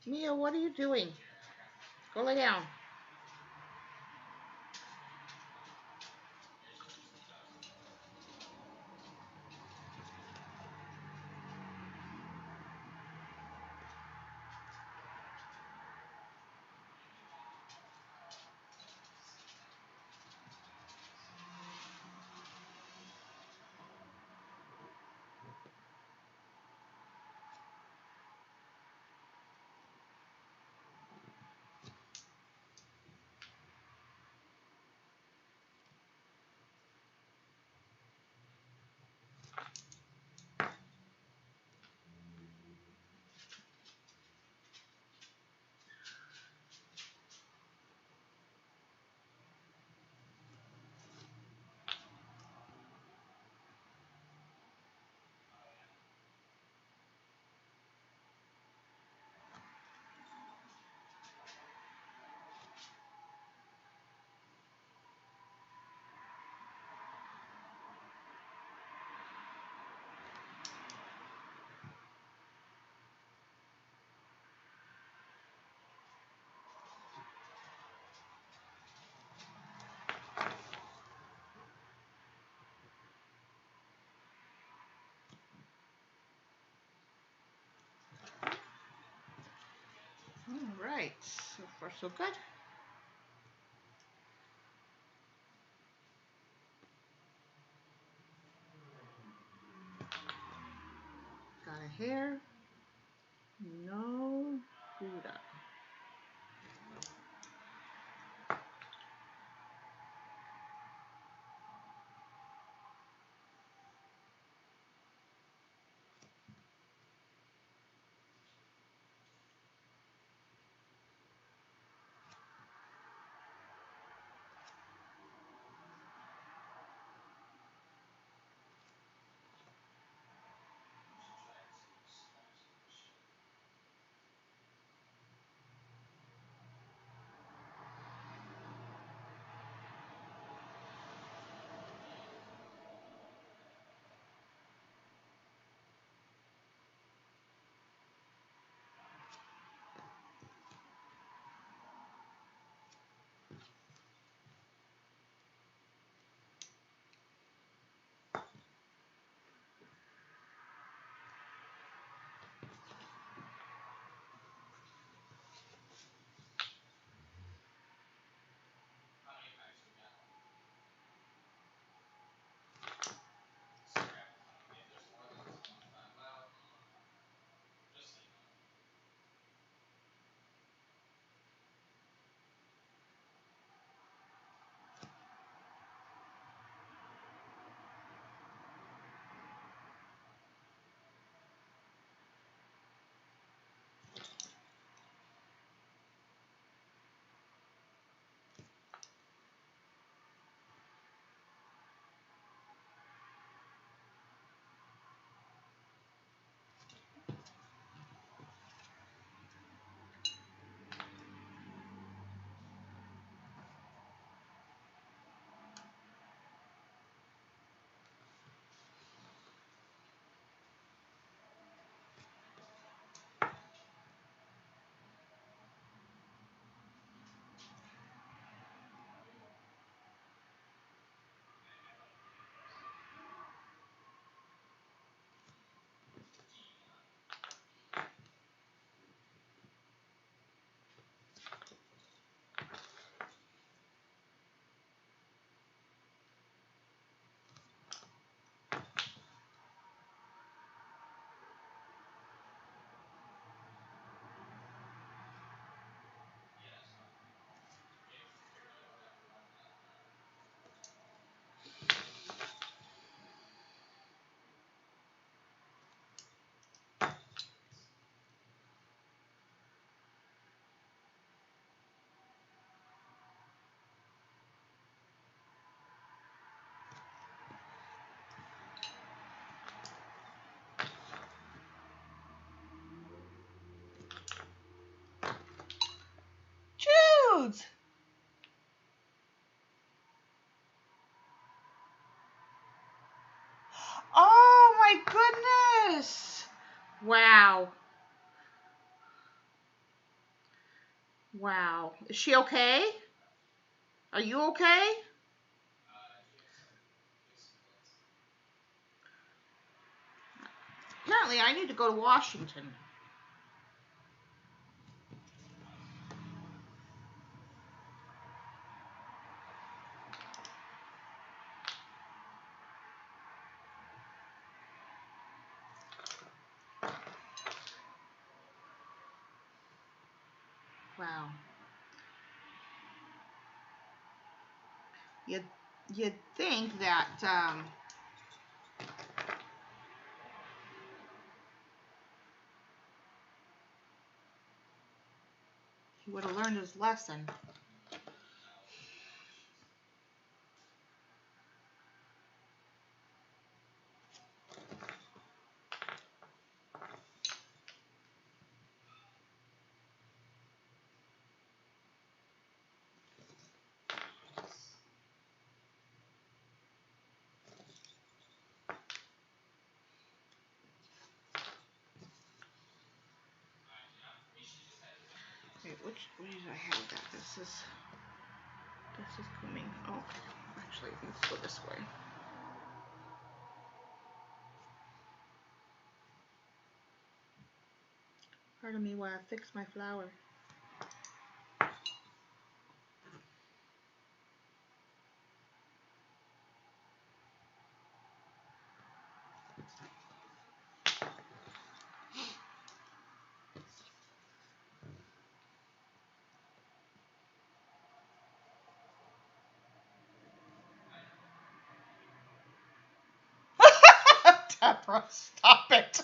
Mia, what are you doing? Go lay down. All right, so far so good. Got a hair, no Buddha. Jude! Oh my goodness! Wow. Wow. Is she okay? Are you okay? Apparently, I need to go to Washington. Wow. You'd think that he would have learned his lesson. Wait, which do I have that? This is coming. Oh, actually, let's go this way. Pardon me while I fix my flower. Deborah, stop it.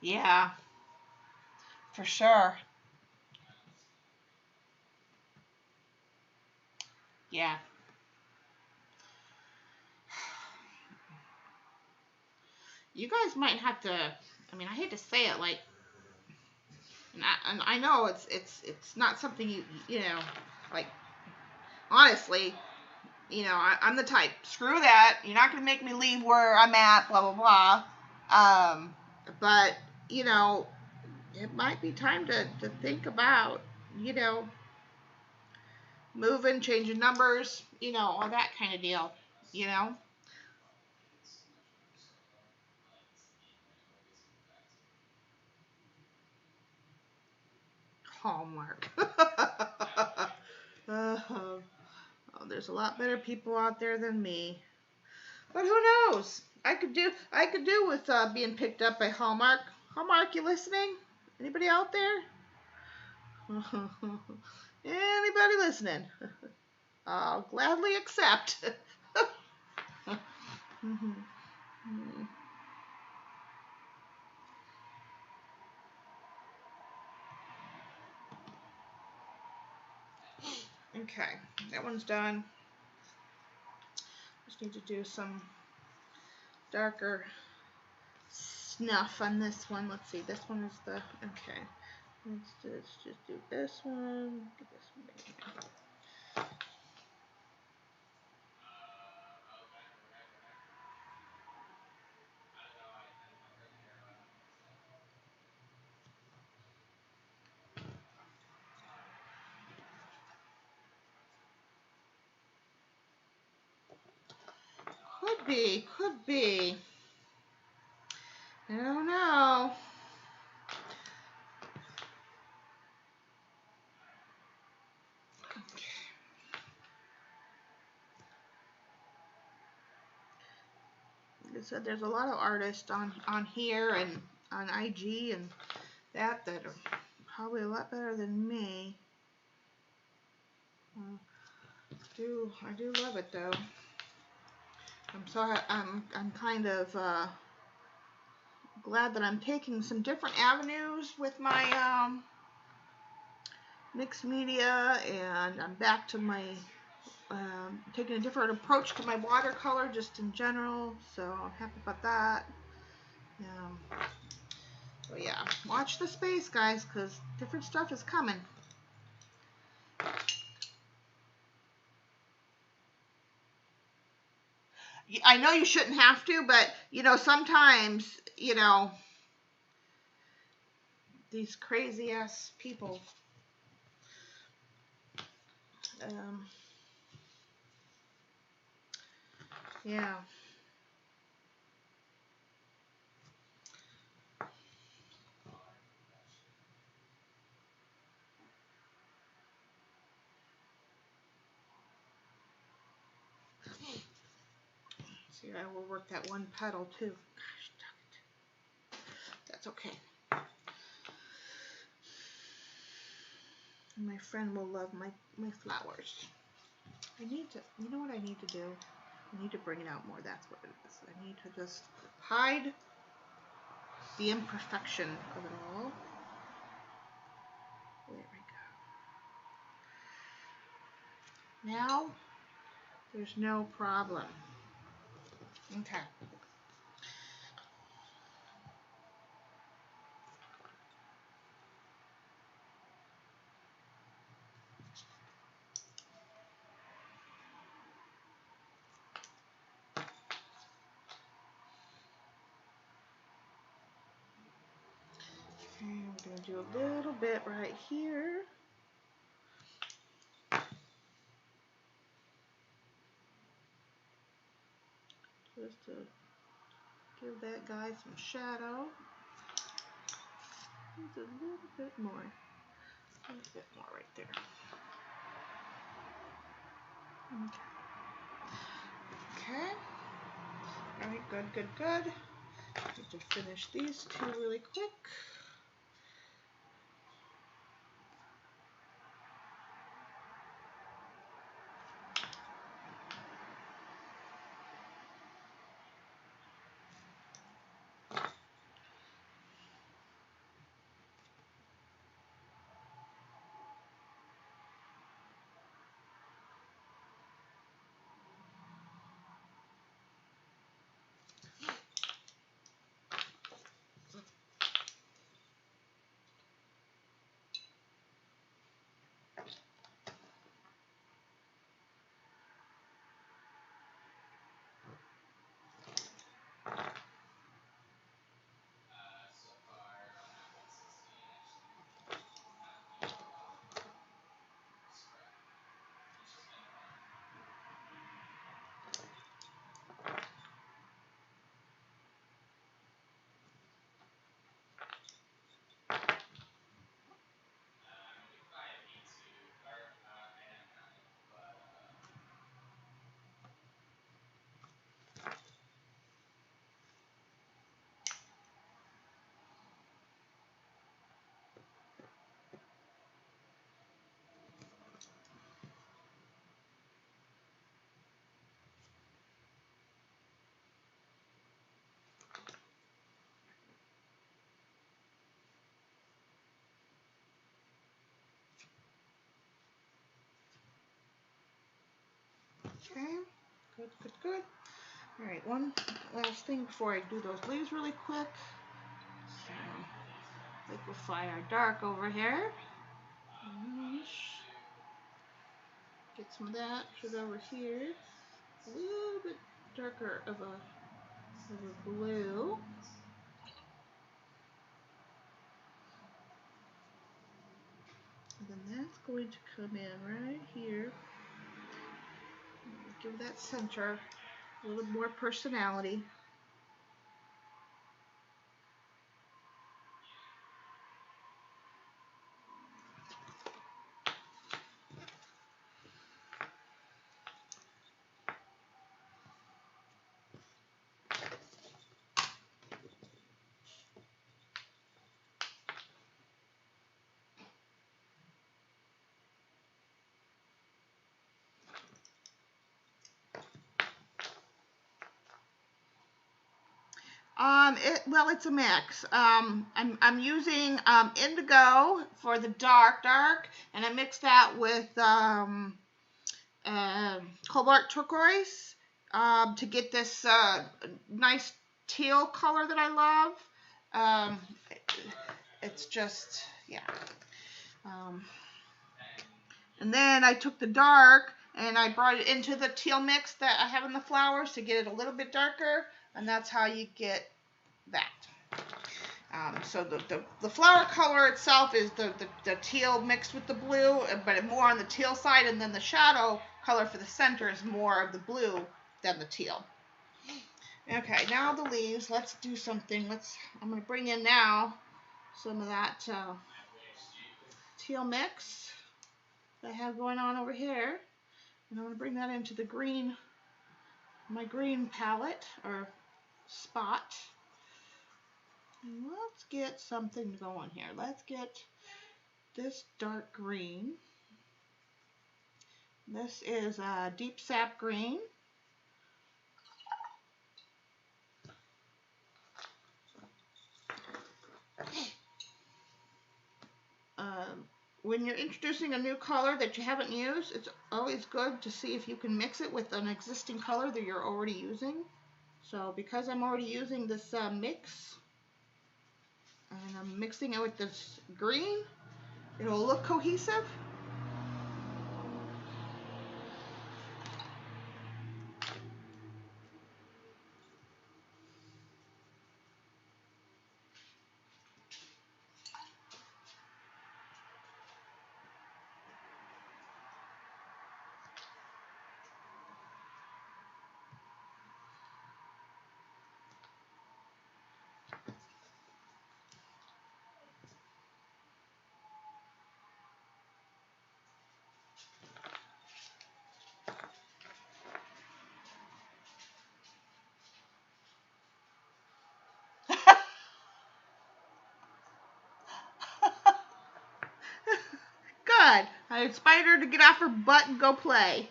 Yeah, for sure. Yeah. You guys might have to, I mean, I hate to say it, like, and I know it's not something you know, like, honestly, you know, I'm the type, screw that, you're not going to make me leave where I'm at, blah, blah, blah. But, you know, it might be time to think about, you know, moving, changing numbers, you know, all that kind of deal, you know. Hallmark. Oh, there's a lot better people out there than me. But who knows? I could do with being picked up by Hallmark. Hallmark, you listening? Anybody out there? Anybody listening? I'll gladly accept. Okay, that one's done. Just need to do some darker snuff on this one. Let's see, this one is the, okay. Let's just do this one. Get this one in. Could be. I don't know. Like I said, there's a lot of artists on here and on IG and that are probably a lot better than me. I do love it though. I'm kind of glad that I'm taking some different avenues with my mixed media, and I'm back to my taking a different approach to my watercolor just in general, so I'm happy about that. So yeah, watch the space, guys, because different stuff is coming. I know you shouldn't have to, but, you know, sometimes, you know, these crazy ass people, yeah. See, I will work that one petal too. Gosh, darn it. That's okay. My friend will love my flowers. I need to, you know what I need to do? I need to bring it out more. That's what it is. I need to just hide the imperfection of it all. There we go. Now, there's no problem. Okay. And we're going to do a little bit right here. Just to give that guy some shadow. Just a little bit more. A little bit more right there. Okay. Okay. All right, good, good, good. Need to finish these two really quick. Okay, good, good, good. All right, one last thing before I do those leaves really quick. So, liquefy our dark over here. Get some of that, put it over here. A little bit darker of a blue. And then that's going to come in right here. Give that center a little more personality. Well, it's a mix. I'm using indigo for the dark, and I mix that with cobalt turquoise to get this nice teal color that I love. It's just, yeah. And then I took the dark And I brought it into the teal mix that I have in the flowers to get it a little bit darker, and that's how you get that. So the flower color itself is the teal mixed with the blue, but more on the teal side, and then the shadow color for the center is more of the blue than the teal. Okay, now the leaves. Let's do something. I'm going to bring in now some of that teal mix that I have going on over here, and I'm going to bring that into the green, my green palette or spot. And let's get something going here. Let's get this dark green. This is a deep sap green. When you're introducing a new color that you haven't used, it's always good to see if you can mix it with an existing color that you're already using. So because I'm already using this mix, and I'm mixing it with this green, it'll look cohesive. Good. I inspired her to get off her butt and go play.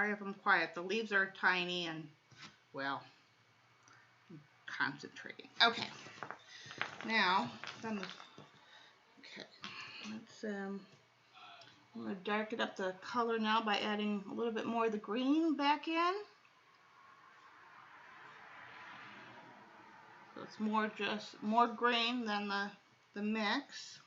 Sorry if I'm quiet. The leaves are tiny and, well, I'm concentrating. Okay. Now, okay, let's, I'm going to darken up the color now by adding a little bit more of the green back in. So it's more green than the mix.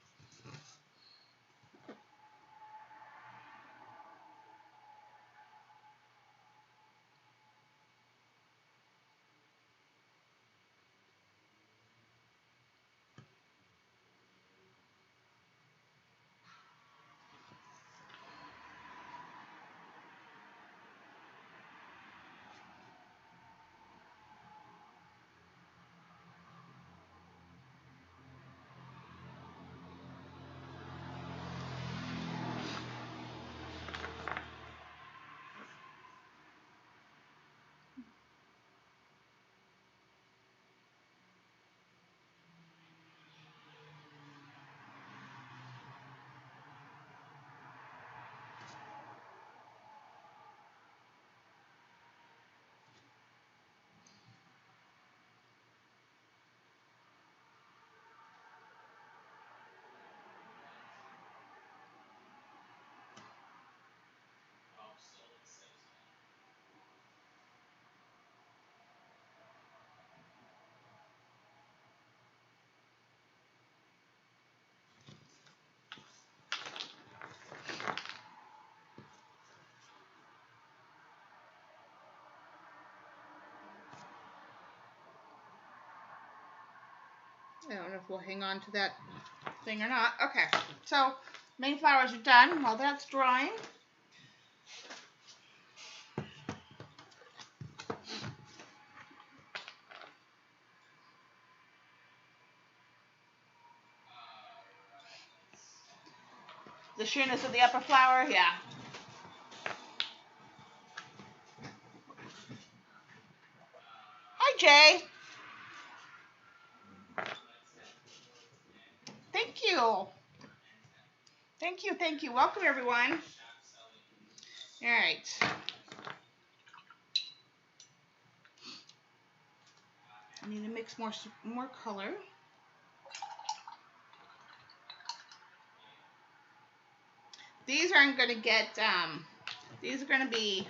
I don't know if we'll hang on to that thing or not. Okay, so main flowers are done. While that's drying, the sheerness of the upper flower, yeah. Hi, Jay. Thank you. Thank you, thank you. Welcome, everyone. All right. I need to mix more color. These aren't going to get, these are going to be,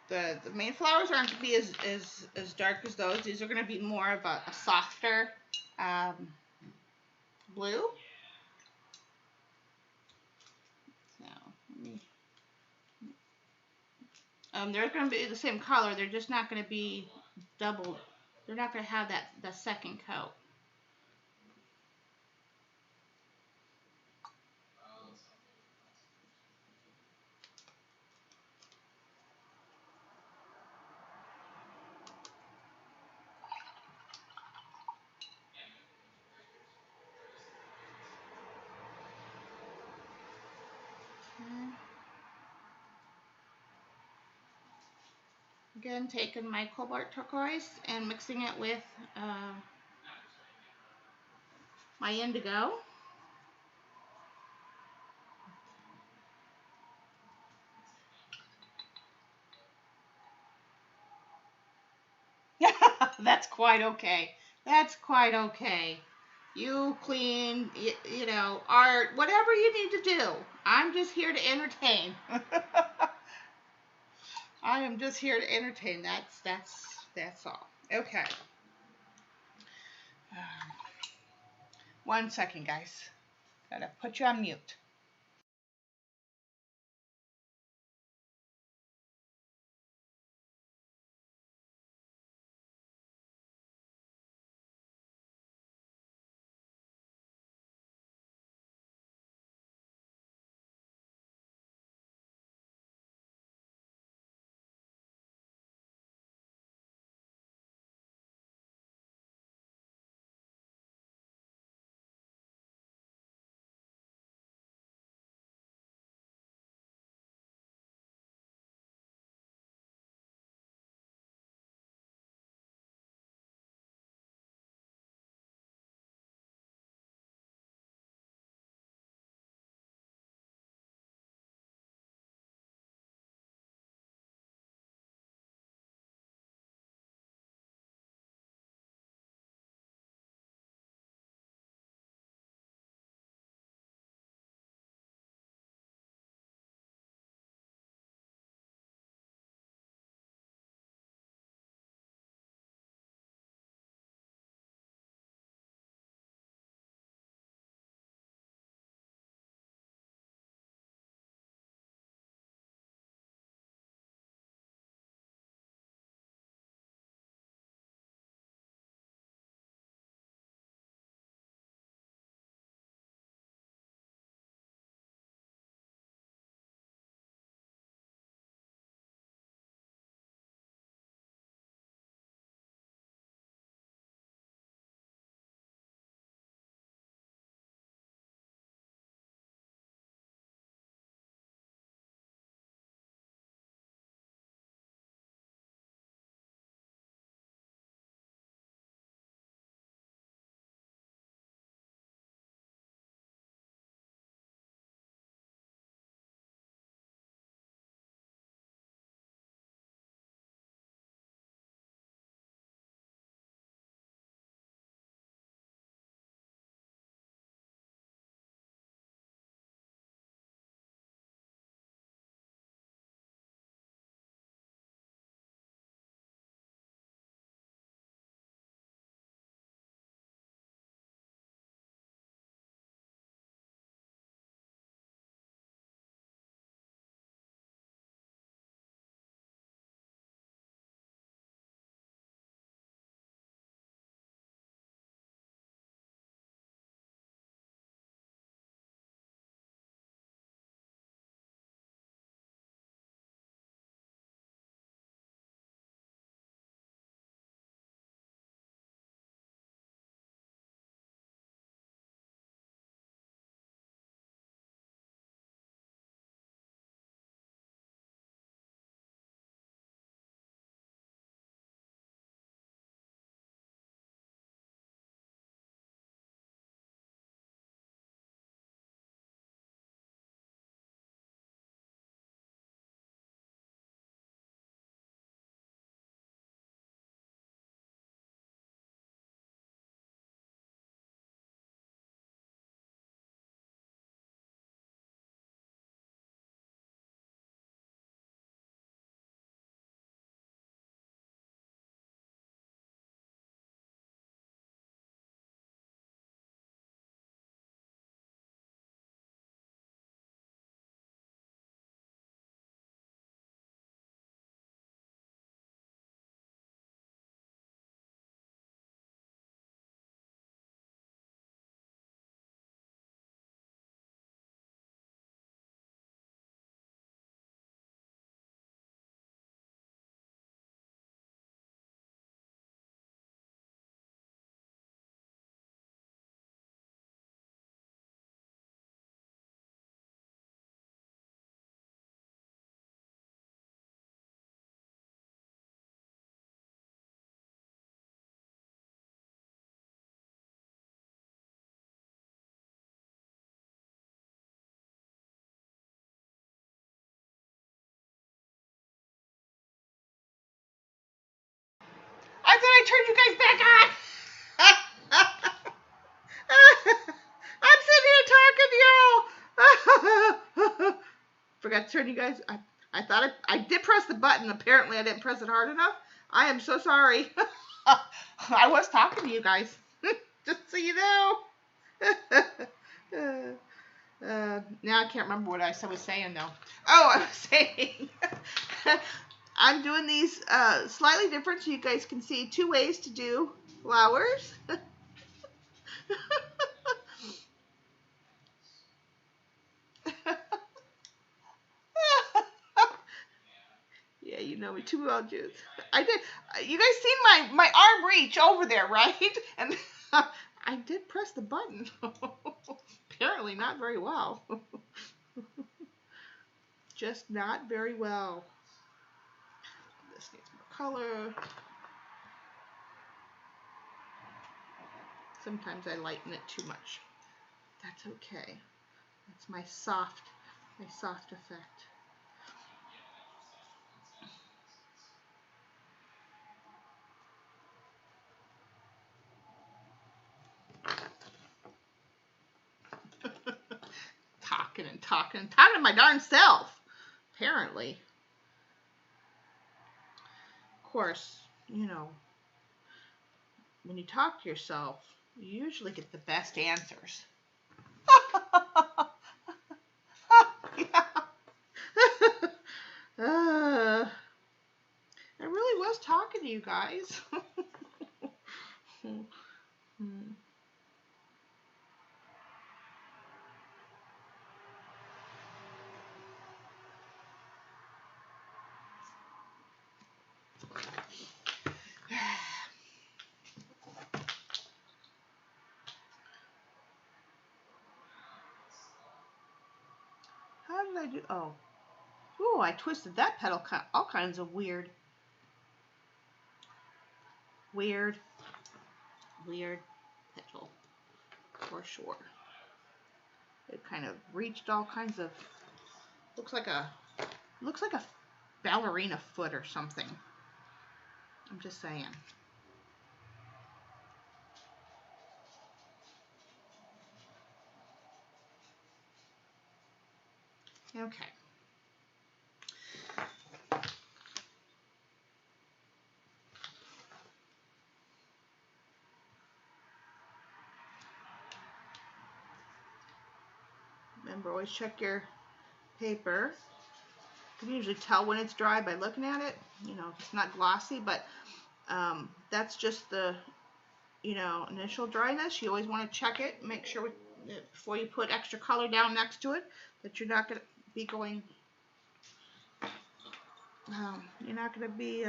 the main flowers aren't going to be as dark as those. These are going to be more of a softer blue. So, they're going to be the same color. They're just not going to be doubled. They're not going to have that second coat. Again, taking my cobalt turquoise and mixing it with my indigo. That's quite okay. That's quite okay. You clean, you know, art, whatever you need to do. I'm just here to entertain. I am just here to entertain. That's all. Okay. 1 second, guys. Gotta put you on mute. I turned you guys back on. I'm sitting here talking to y'all. Forgot to turn you guys. I thought I did press the button. Apparently, I didn't press it hard enough. I am so sorry. I was talking to you guys, just so you know. Now I can't remember what I was saying though. Oh, I was saying I'm doing these slightly different so you guys can see two ways to do flowers. Yeah, you know me too well, Jude. I did. You guys seen my arm reach over there, right? And I did press the button. Apparently not very well. Just not very well. This needs more color. Sometimes I lighten it too much. That's okay. That's my soft effect. talking to my darn self, apparently. Of course, you know, when you talk to yourself, you usually get the best answers. Yeah. I really was talking to you guys. How did I do? Oh, I twisted that petal all kinds of weird petal for sure. It kind of reached all kinds of. Looks like a ballerina foot or something. I'm just saying. Okay. Remember, always check your paper. You can usually tell when it's dry by looking at it. You know, it's not glossy, but that's just the, you know, initial dryness. You always want to check it, make sure before you put extra color down next to it that you're not going to be going. You're not going to be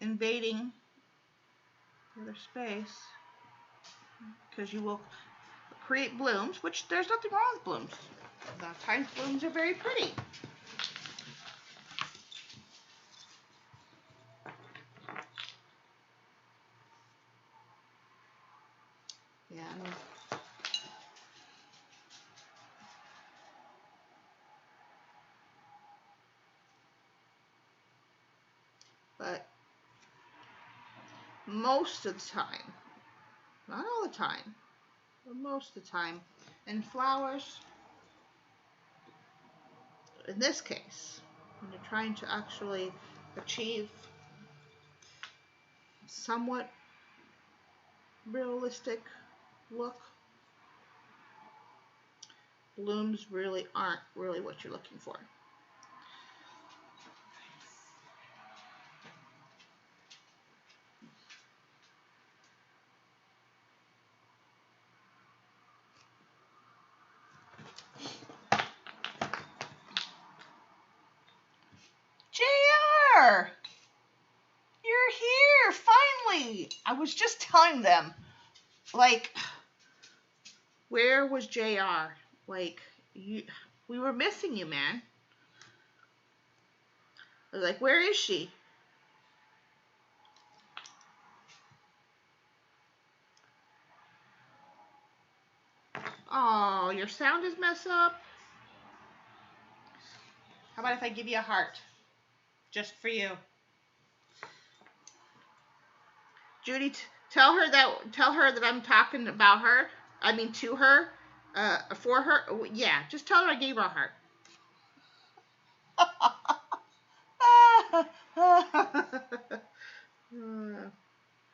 invading the other space, because you will create blooms, which there's nothing wrong with blooms. Sometimes blooms are very pretty. Yeah. But most of the time, not all the time, but most of the time, in flowers, in this case, when you're trying to actually achieve somewhat realistic look, blooms really aren't really what you're looking for. JR! You're here, finally! I was just telling them, like, where was JR? Like, we were missing you, man. I was like, where is she? Oh, your sound is messed up. How about if I give you a heart? Just for you. Judy, tell her that I'm talking about her. I mean to her. For her. Yeah, just tell her I gave her a heart.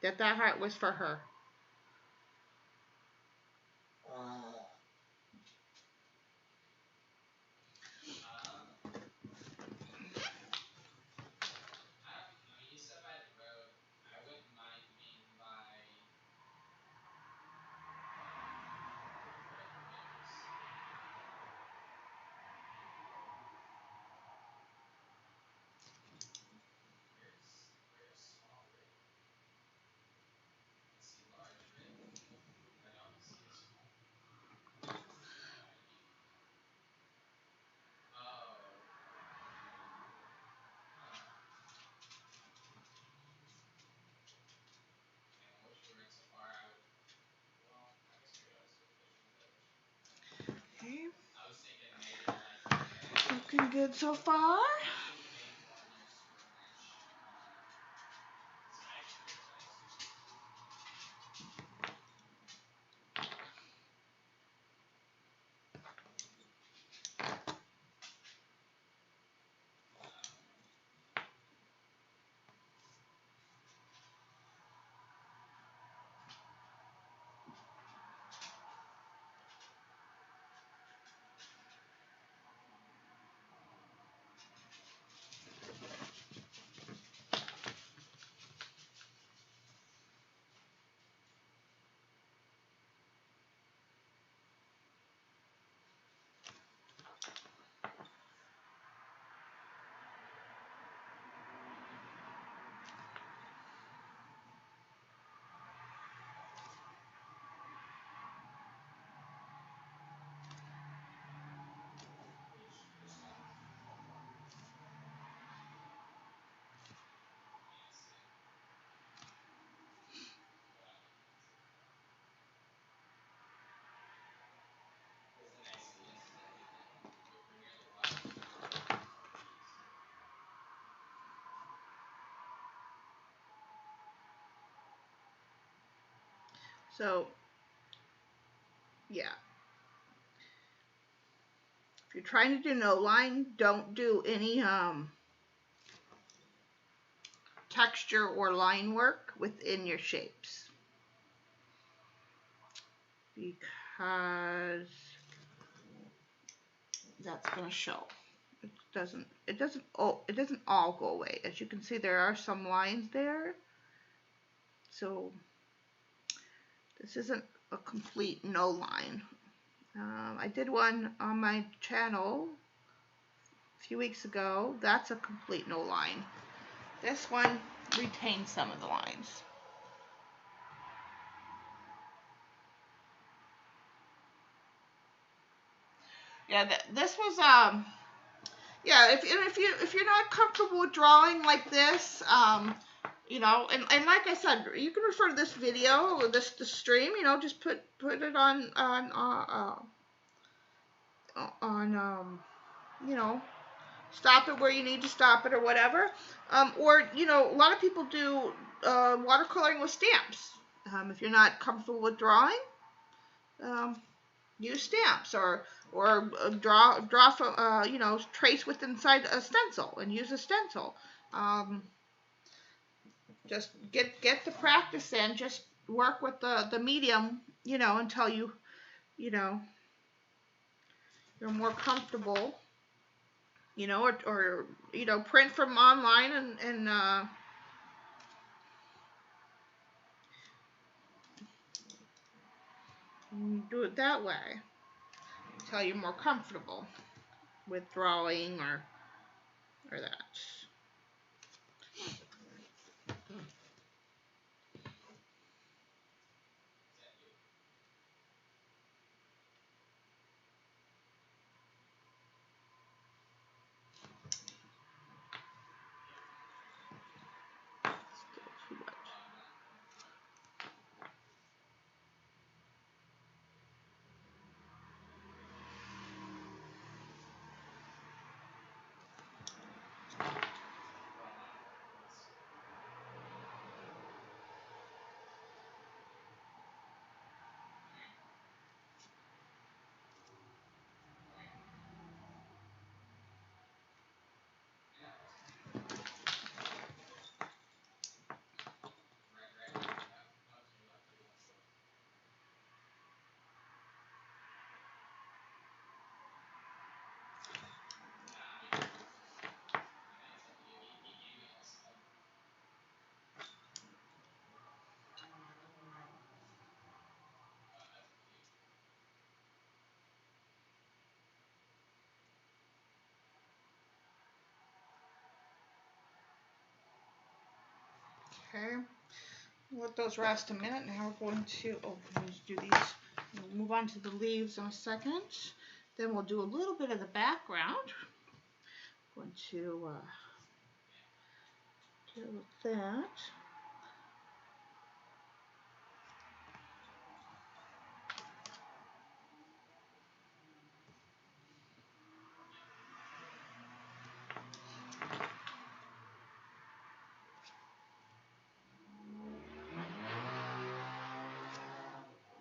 That heart was for her. Okay. Looking good so far. So, yeah. If you're trying to do no line, don't do any texture or line work within your shapes, because that's going to show. It doesn't all go away. As you can see, there are some lines there. So this isn't a complete no line. I did one on my channel a few weeks ago. That's a complete no line. This one retains some of the lines. Yeah, this was yeah. If you're not comfortable with drawing like this, you know, and like I said, you can refer to this video or this stream. You know, just put it on you know, stop it where you need to stop it or whatever. Or, you know, a lot of people do watercoloring with stamps. If you're not comfortable with drawing, use stamps, or draw from you know, trace with inside a stencil and use a stencil. Just get the practice in. Just work with the medium, you know, until you know, you're more comfortable. You know, or you know, print from online and do it that way until you're more comfortable with drawing or that. Okay, let those rest a minute. Now we're going to, let me do these. We'll move on to the leaves in a second. Then we'll do a little bit of the background. I'm going to deal with that.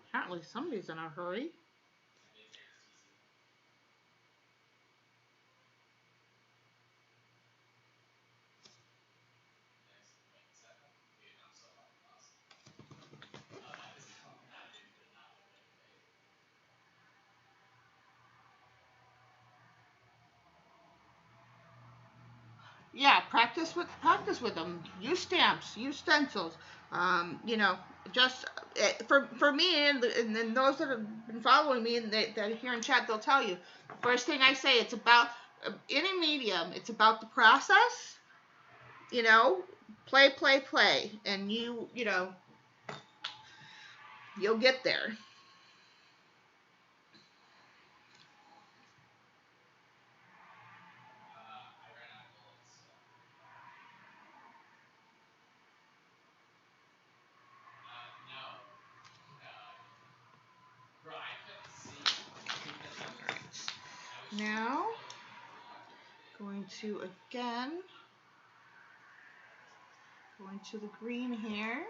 Apparently somebody's in a hurry. Yeah, practice with them. Use stamps, use stencils. You know, just for me and those that have been following me and that are here in chat, they'll tell you. First thing I say, it's about any medium. It's about the process. You know, play, play, play, and you know, you'll get there. Now, going to again, going to the green here.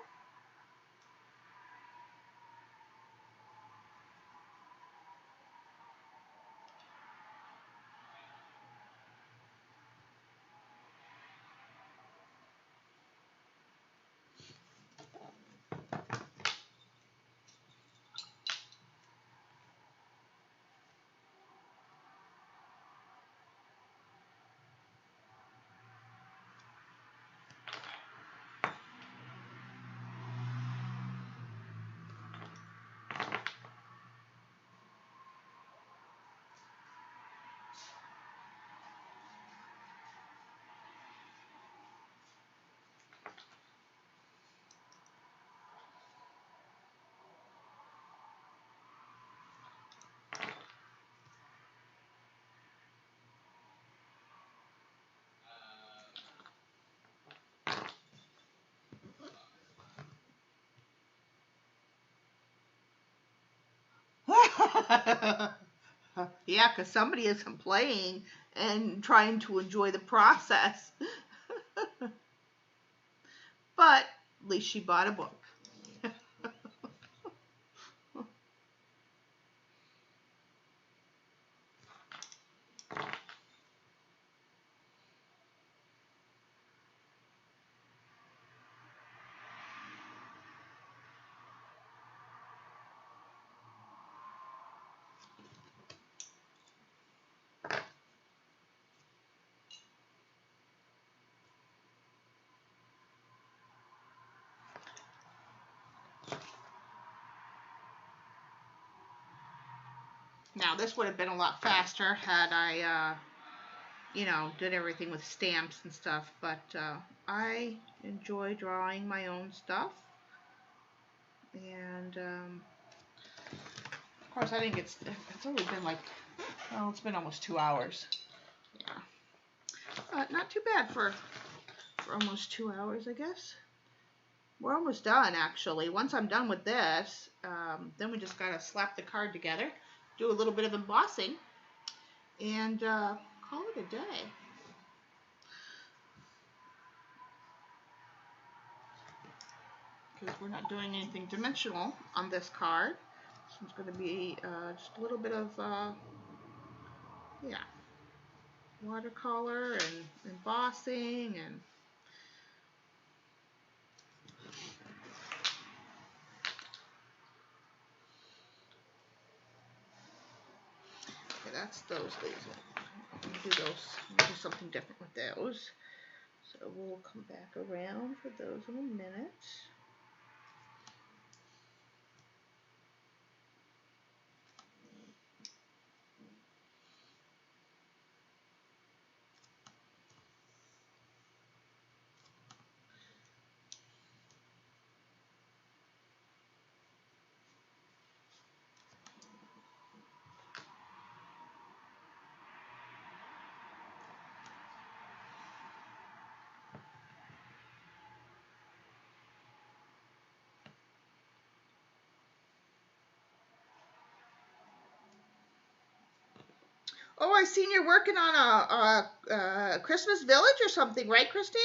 Yeah, because somebody isn't playing and trying to enjoy the process. But at least she bought a book. Now, this would have been a lot faster had I, you know, did everything with stamps and stuff, but I enjoy drawing my own stuff. And, of course, I think it's only been like, well, it's been almost 2 hours. Yeah. Not too bad for almost 2 hours, I guess. We're almost done, actually. Once I'm done with this, then we just gotta slap the card together, do a little bit of embossing, and call it a day. Because we're not doing anything dimensional on this card. So it's going to be just a little bit of, yeah, watercolor and embossing and okay, that's those leaves. I'm going to do those. I'm going to do something different with those. So we'll come back around for those in a minute. Oh, I seen you're working on a Christmas village or something, right, Christine?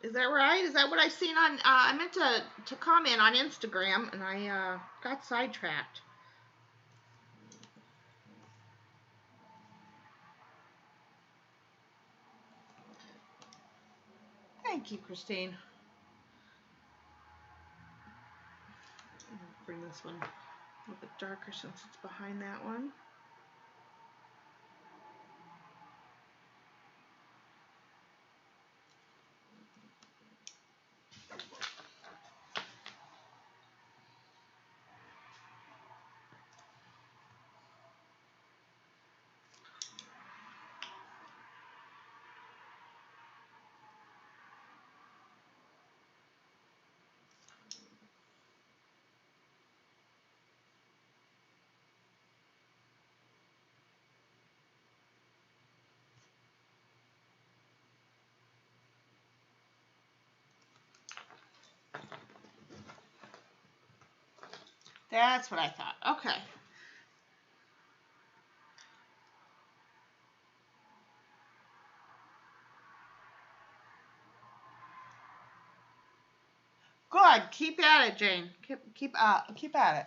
Is that right? Is that what I seen on? I meant to comment on Instagram, and I got sidetracked. Thank you, Christine. Bring this one a little bit darker since it's behind that one. That's what I thought. Okay. Good. Keep at it, Jane. Keep at it.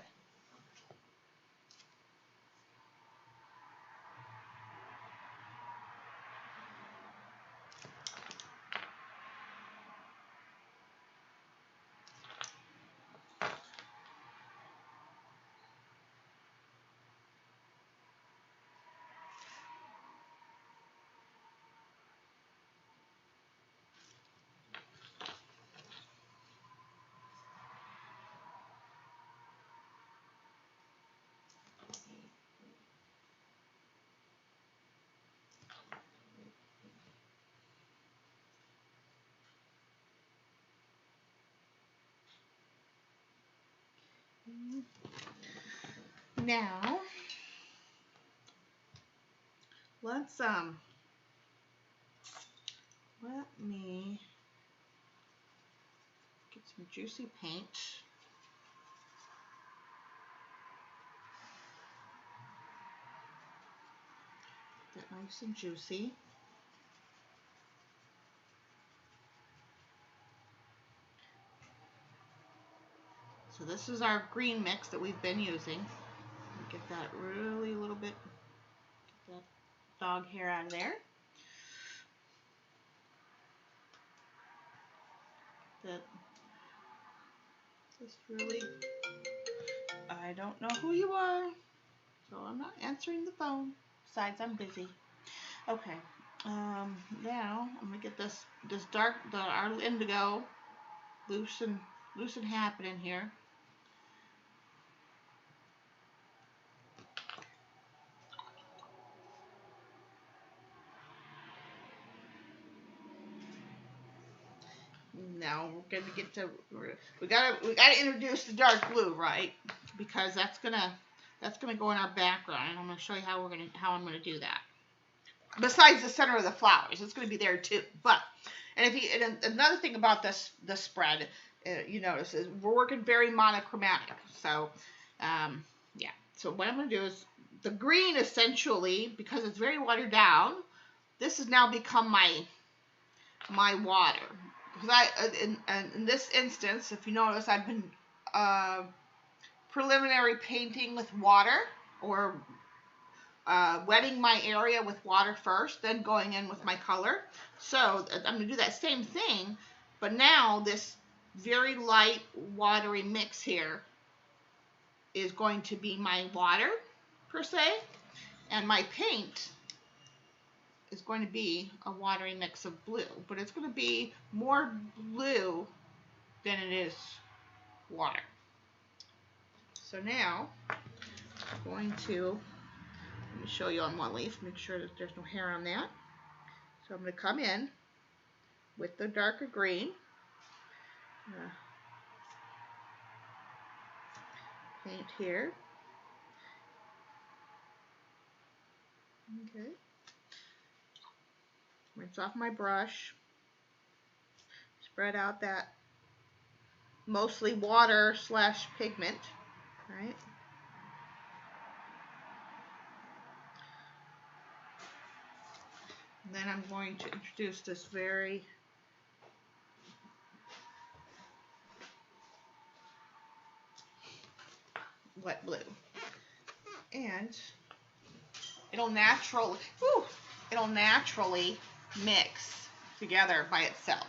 Now, let's let me get some juicy paint. Get nice and juicy. So this is our green mix that we've been using. Get that really little bit, get that dog hair out of there. That just really, I don't know who you are, so I'm not answering the phone. Besides, I'm busy. Okay. Now I'm gonna get this dark, our indigo, loose and happening here. Now we're gonna get to, we gotta introduce the dark blue, right? Because that's gonna go in our background, and I'm gonna show you how I'm gonna do that. Besides the center of the flowers, it's gonna be there too. But and another thing about this spread, you notice is we're working very monochromatic. So yeah. So what I'm gonna do is the green, essentially, because it's very watered down, this has now become my water. Because in this instance, if you notice, I've been preliminary painting with water, or wetting my area with water first, then going in with my color. So I'm going to do that same thing, but now this very light watery mix here is going to be my water, per se, and my paint is going to be a watery mix of blue, but it's going to be more blue than it is water. So now I'm going to, let me show you on one leaf, make sure that there's no hair on that. So I'm going to come in with the darker green, paint here. Okay. Rinse off my brush, spread out that mostly water slash pigment, right? And then I'm going to introduce this very wet blue. And it'll naturally, it'll naturally mix together by itself.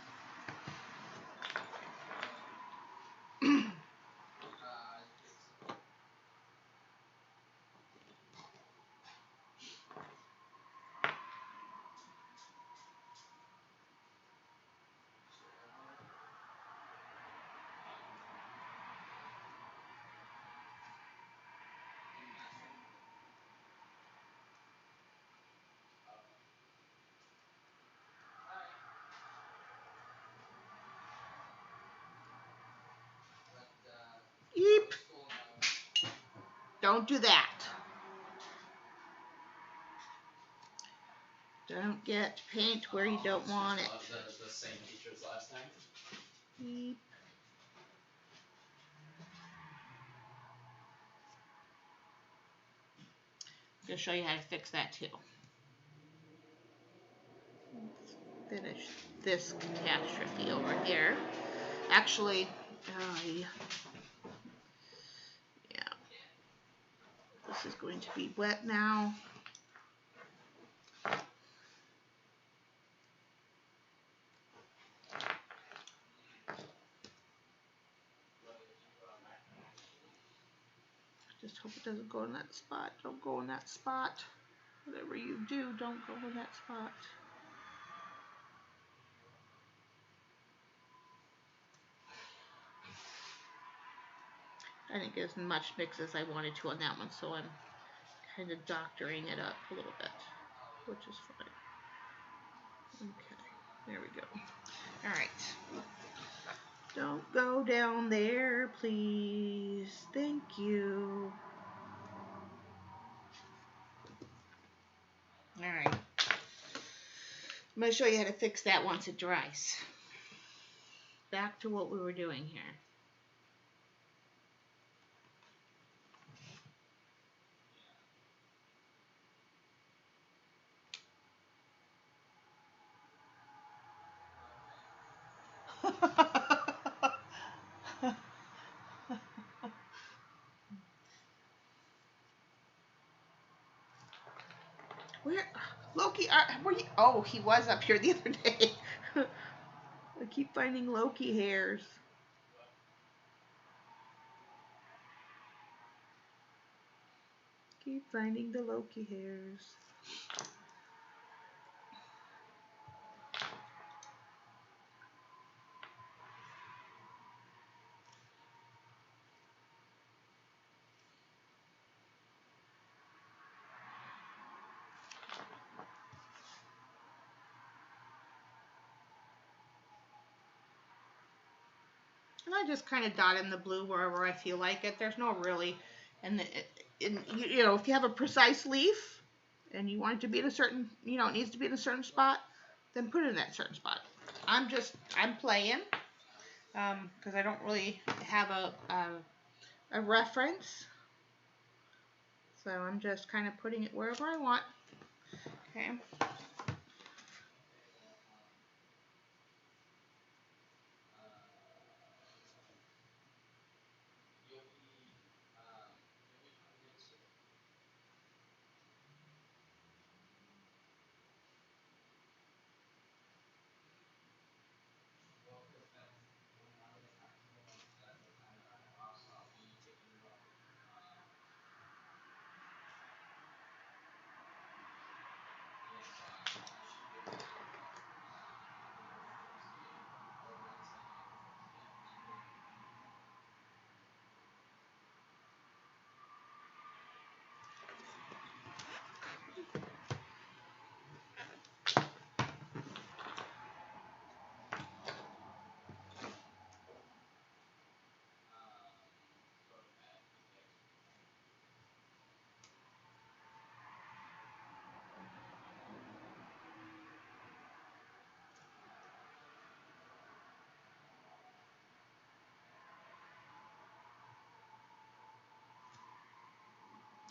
Eep. Don't do that. Don't get paint where you don't want it. The same teachers last time. Eep. I'm going to show you how to fix that too. Let's finish this catastrophe over here. Actually, yeah. This is going to be wet now. Just hope it doesn't go in that spot. Don't go in that spot. Whatever you do, don't go in that spot. I didn't get as much mix as I wanted to on that one, so I'm kind of doctoring it up a little bit, which is fine. Okay, there we go. All right. Don't go down there, please. Thank you. All right. I'm going to show you how to fix that once it dries. Back to what we were doing here. Where, Loki? Were you? Oh, he was up here the other day. I keep finding Loki hairs. Keep finding the Loki hairs. And I just kind of dot in the blue wherever I feel like it. There's no really, and you know, if you have a precise leaf and you want it to be in a certain, you know, it needs to be in a certain spot, then put it in that certain spot. I'm playing, because I don't really have a reference. So I'm just kind of putting it wherever I want. Okay.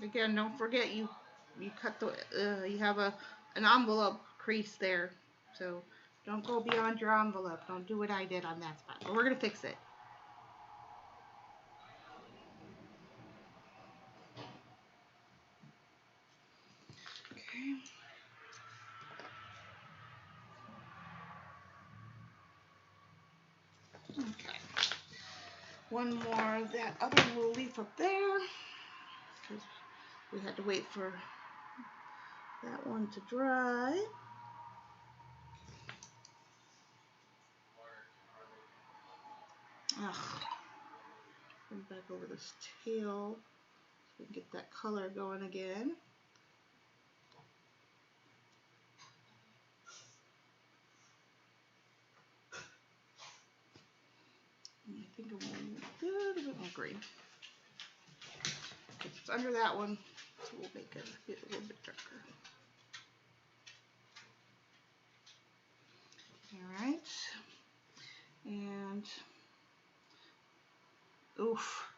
Again, don't forget you cut the you have an envelope crease there, so don't go beyond your envelope. Don't do what I did on that spot. But we're gonna fix it. Okay. Okay. One more of that other little leaf up there, because we had to wait for that one to dry. Ugh. Come back over this tail so we can get that color going again. And I think I want a little bit more green. If it's under that one, so we'll make it a little bit darker. All right. And oof.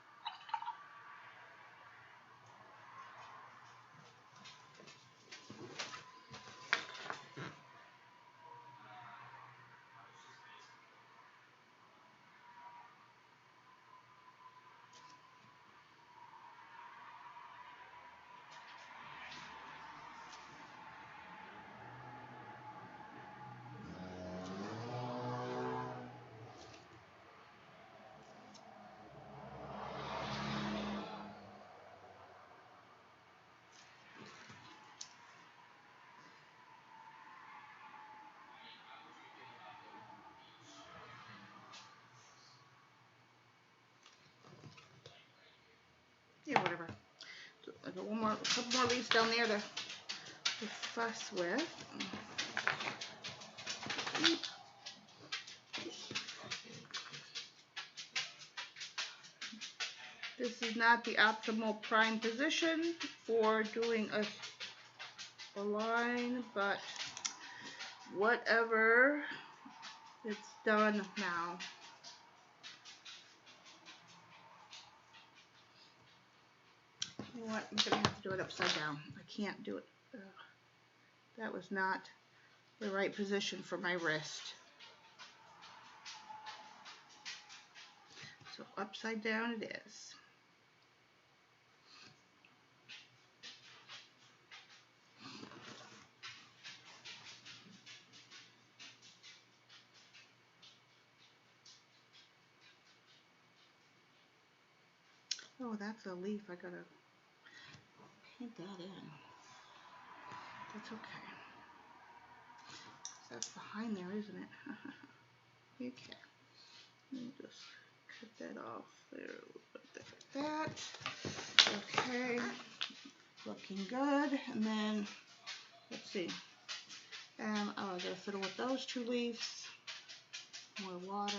Yeah, whatever. So I got a couple more leaves down there to fuss with. This is not the optimal prime position for doing a line, but whatever, it's done now. You know what, I'm gonna have to do it upside down. I can't do it. That was not the right position for my wrist. So upside down it is. Oh, that's a leaf. I gotta paint that in. That's okay. That's behind there, isn't it? Okay. Let me just cut that off there, like that. Okay. Looking good. And then, let's see. Oh, I gotta fiddle with those two leaves. More water.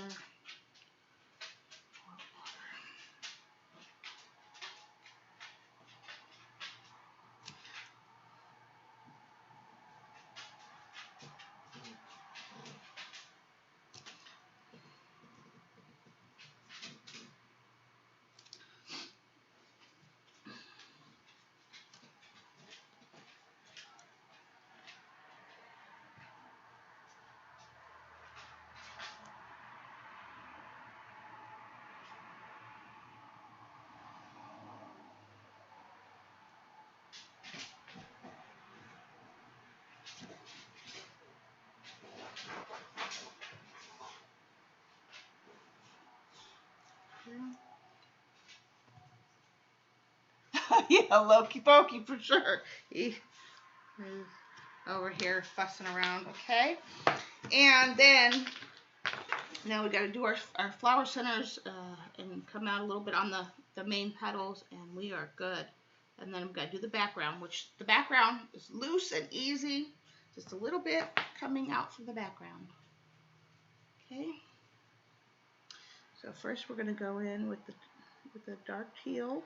Yeah, Loki Pokey for sure. He is over here fussing around, okay? And then, now we gotta do our flower centers and come out a little bit on the main petals, and we are good. And then we gotta do the background, which the background is loose and easy. Just a little bit coming out from the background. Okay? So first we're gonna go in with the dark teal.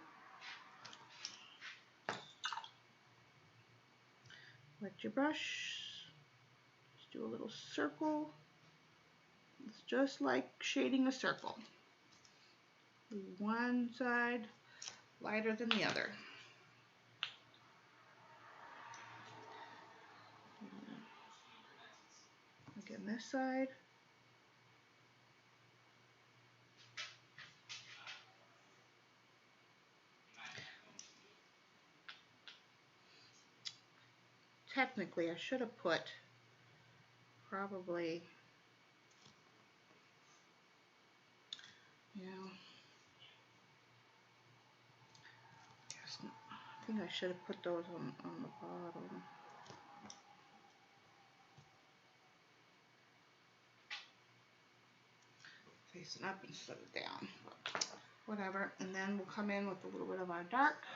Wet your brush. Just do a little circle. It's just like shading a circle. One side lighter than the other. Again, this side. Technically, I should have put probably, I think I should have put those on the bottom. Facing up instead of down. Whatever. And then we'll come in with a little bit of our dark.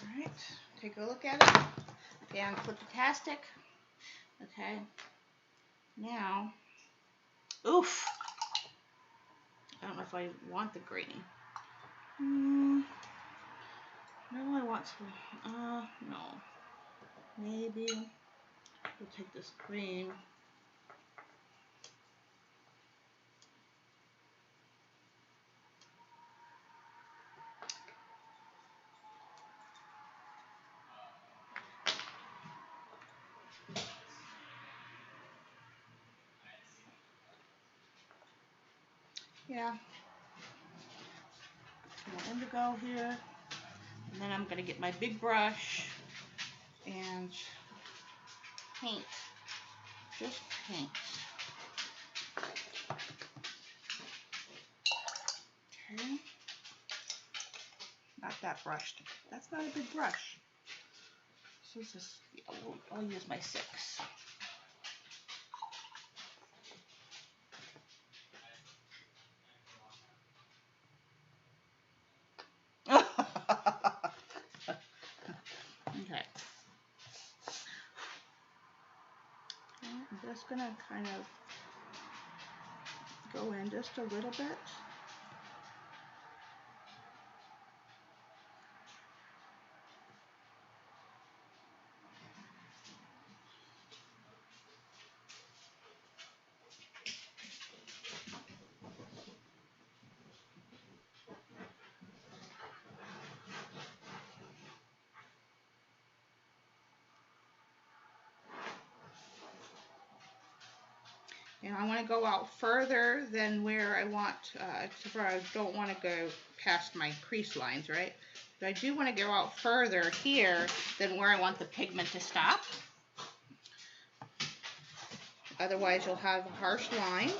Alright, take a look at it. And put the tastic. Okay. Now, oof. I don't know if I want the green. No, I want some. No. Maybe we'll take this green. Yeah. Some more indigo here. And then I'm going to get my big brush and paint. Just paint. Okay. Not that brush. That's not a big brush. So this is, yeah, I'll use my 6. Okay. I'm just going to kind of go in just a little bit. And I want to go out further than where I want, except for I don't want to go past my crease lines, right? But I do want to go out further here than where I want the pigment to stop. Otherwise, you'll have a harsh line.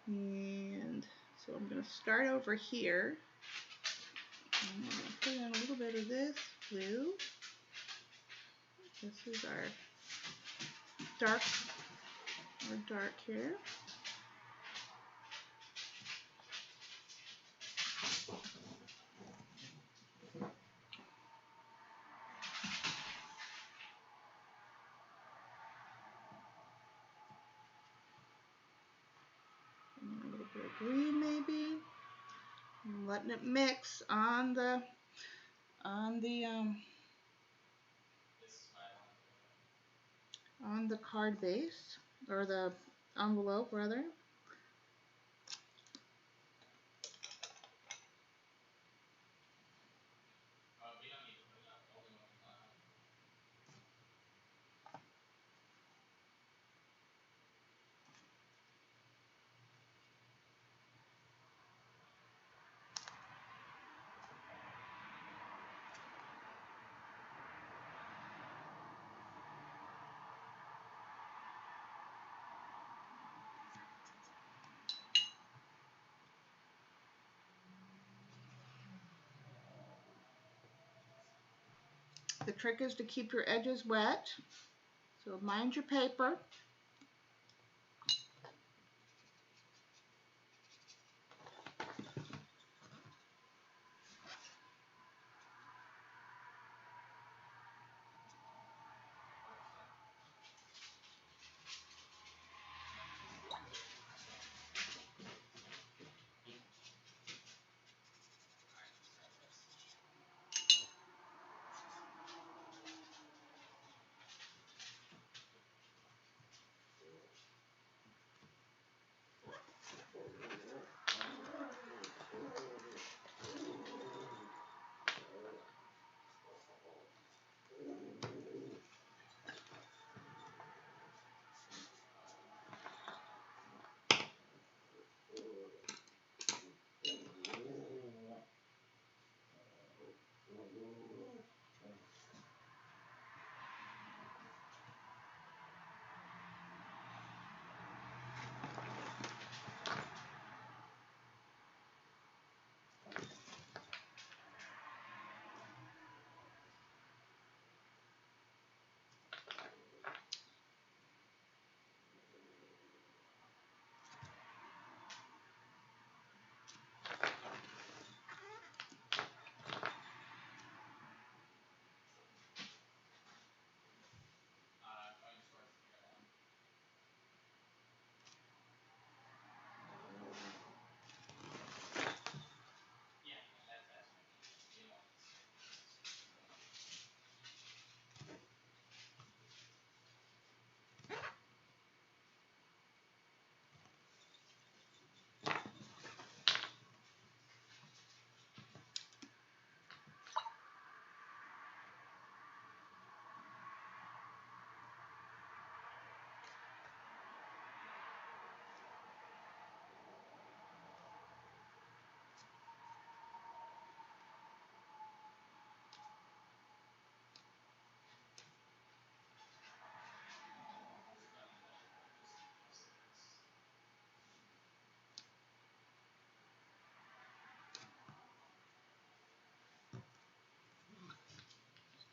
And so I'm going to start over here. And I'm going to put in a little bit of this blue. This is our dark here. And a little bit of green maybe. And letting it mix on the card base, or the envelope rather. The trick is to keep your edges wet. So mind your paper.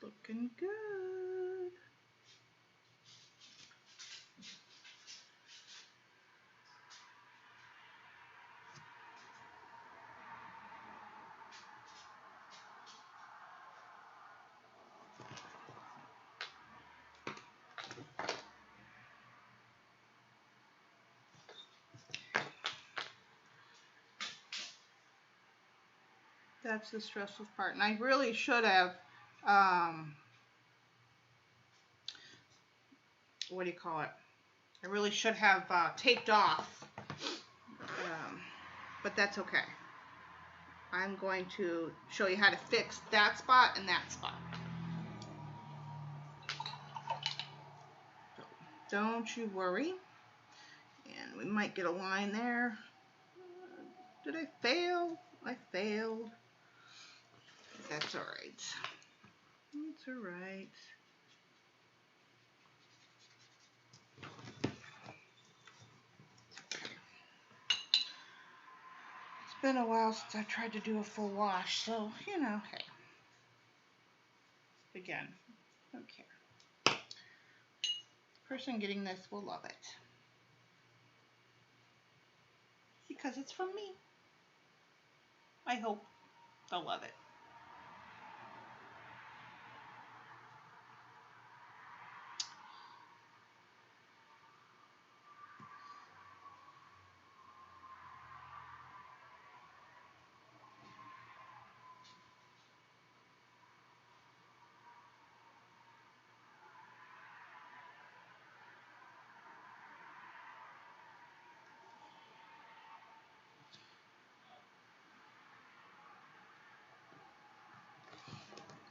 Looking good. That's the stressful part. And I really should have, what do you call it? I really should have taped off, but that's okay. I'm going to show you how to fix that spot and that spot. So don't you worry. And we might get a line there. Did I fail? I failed. That's all right. It's all right. It's been a while since I tried to do a full wash, so, you know, hey. Again, don't care. The person getting this will love it. Because it's from me. I hope they'll love it.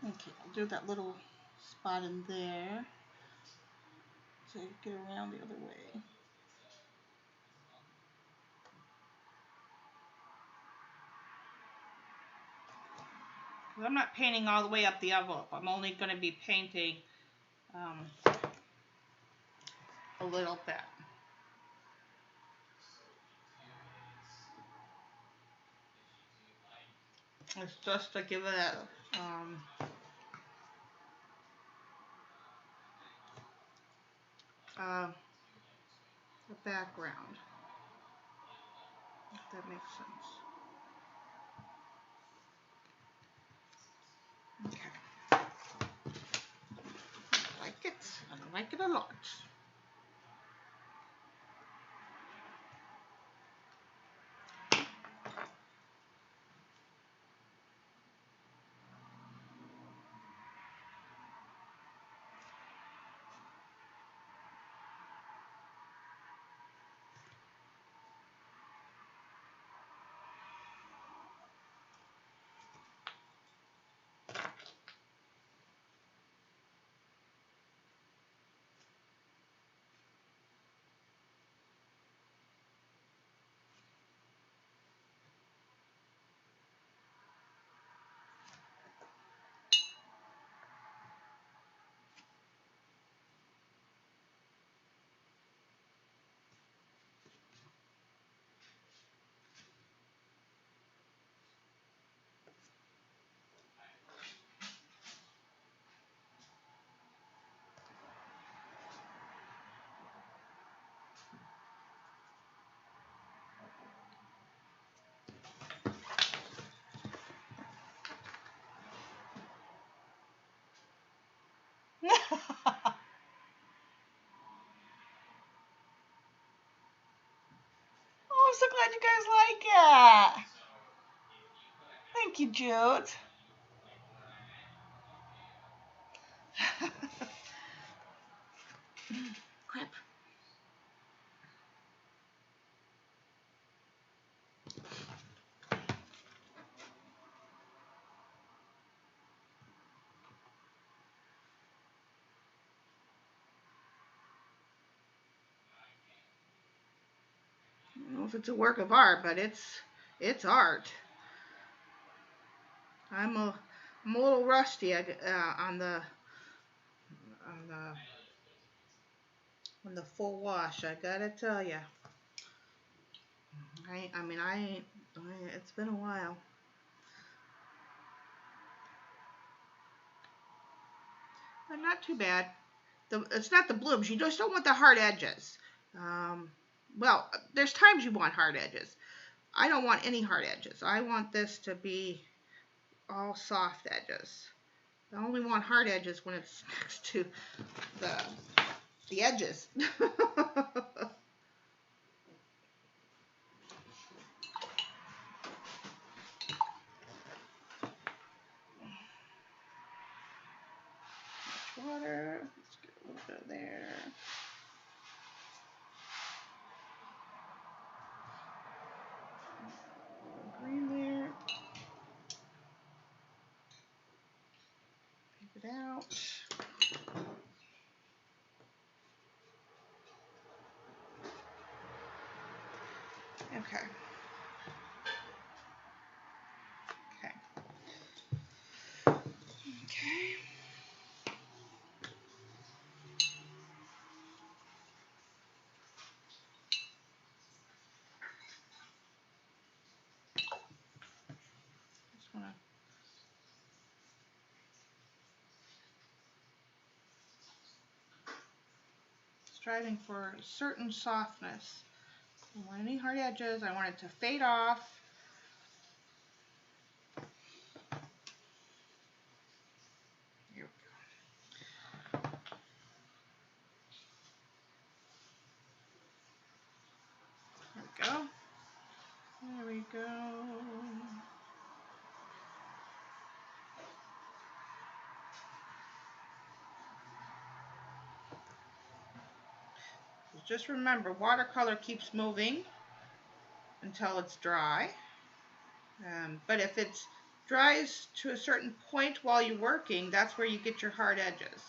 Okay, I'll do that little spot in there. So you get around the other way. I'm not painting all the way up the envelope. I'm only going to be painting a little bit. It's just to give it a the background, if that makes sense. Okay. I like it. I like it a lot. Oh, I'm so glad you guys like it. Thank you, Jude. Crap. I don't know if it's a work of art, but it's art. I'm a little rusty on the full wash. I gotta tell you. It's been a while. But not too bad. It's not the blooms. You just don't want the hard edges. Well, there's times you want hard edges. I don't want any hard edges. I want this to be all soft edges. I only want hard edges when it's next to the edges. Water. Let's get a little bit of there. Green there. Pick it out. Okay. Okay. Okay. Just want to striving for a certain softness. I don't want any hard edges. I want it to fade off. Here we go. There we go. Just remember, watercolor keeps moving until it's dry. But if it dries to a certain point while you're working, that's where you get your hard edges.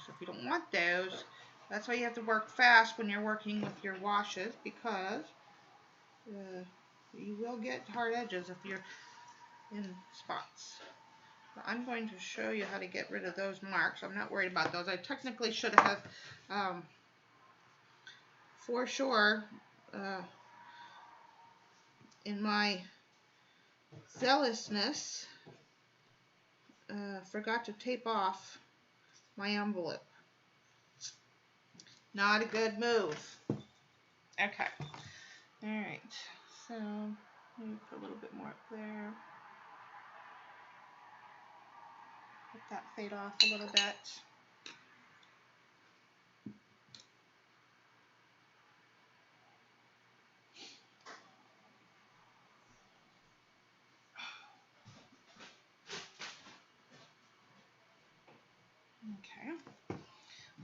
So if you don't want those, that's why you have to work fast when you're working with your washes, because you will get hard edges if you're in spots. So I'm going to show you how to get rid of those marks. I'm not worried about those. I technically should have, for sure, in my zealousness, forgot to tape off my envelope. Not a good move. Okay. Alright. So, let me put a little bit more up there. Let that fade off a little bit. Okay,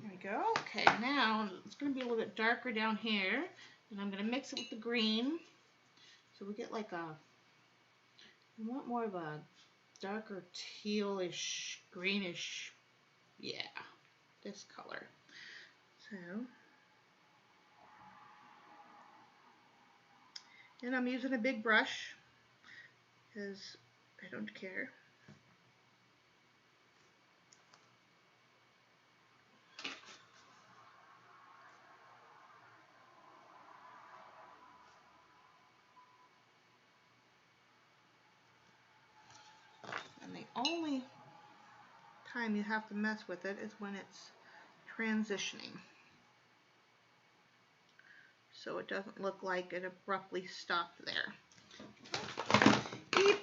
there we go. Okay, now it's going to be a little bit darker down here, and I'm going to mix it with the green. So we get like a, I want more of a darker tealish, greenish, yeah, this color. So, and I'm using a big brush because I don't care. And the only time you have to mess with it is when it's transitioning. So it doesn't look like it abruptly stopped there. Beep.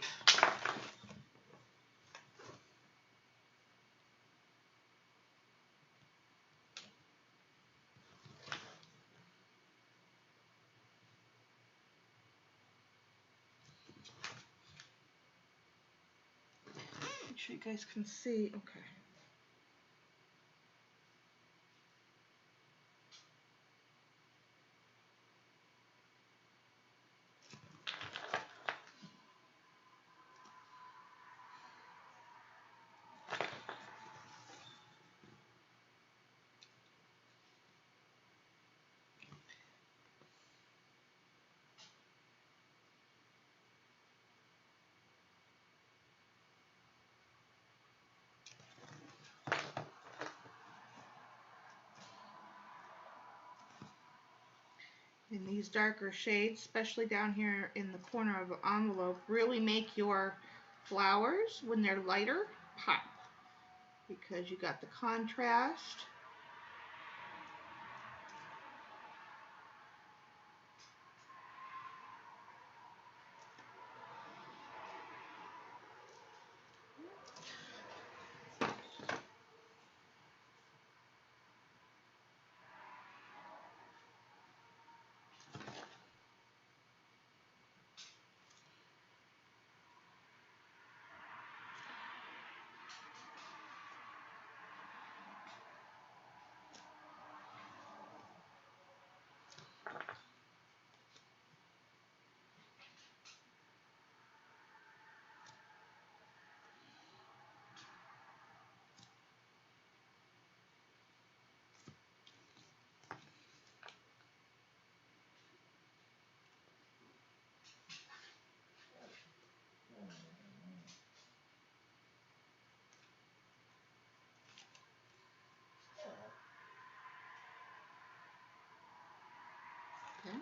Make sure you guys can see. Okay. And these darker shades, especially down here in the corner of the envelope, really make your flowers, when they're lighter, pop. Because you got the contrast. Okay.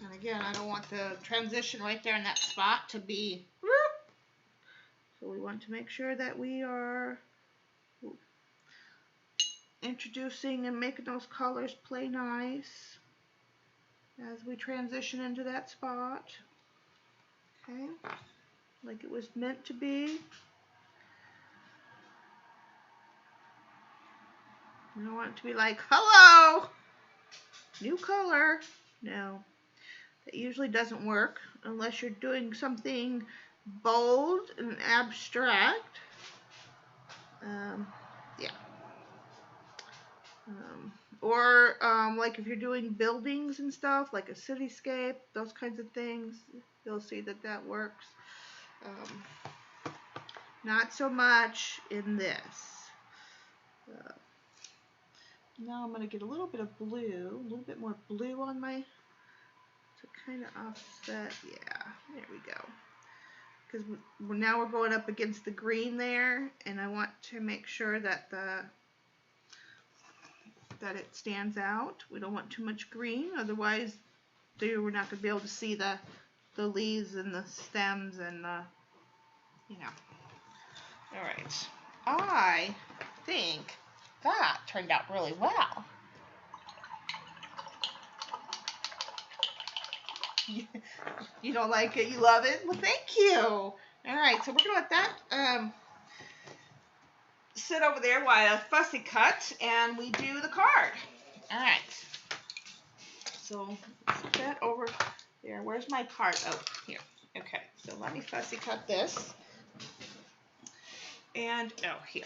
And again, I don't want the transition right there in that spot to be, so we want to make sure that we are introducing and making those colors play nice as we transition into that spot. Okay, like it was meant to be. I don't want it to be like, hello, new color. No, that usually doesn't work unless you're doing something bold and abstract. Yeah. Or like if you're doing buildings and stuff, like a cityscape, those kinds of things, you'll see that that works. Not so much in this. Now I'm going to get a little bit of blue, a little bit more blue on my, to kind of offset. Yeah, there we go. Because now we're going up against the green there, and I want to make sure that the that it stands out. We don't want too much green, otherwise we're not going to be able to see the leaves and the stems and the, you know. All right. I think that turned out really well. You don't like it? You love it? Well, thank you. All right, so we're going to let that sit over there while I fussy cut and we do the card. All right. So put that over there. Where's my card? Oh, here. Okay, so let me fussy cut this. And, oh, here.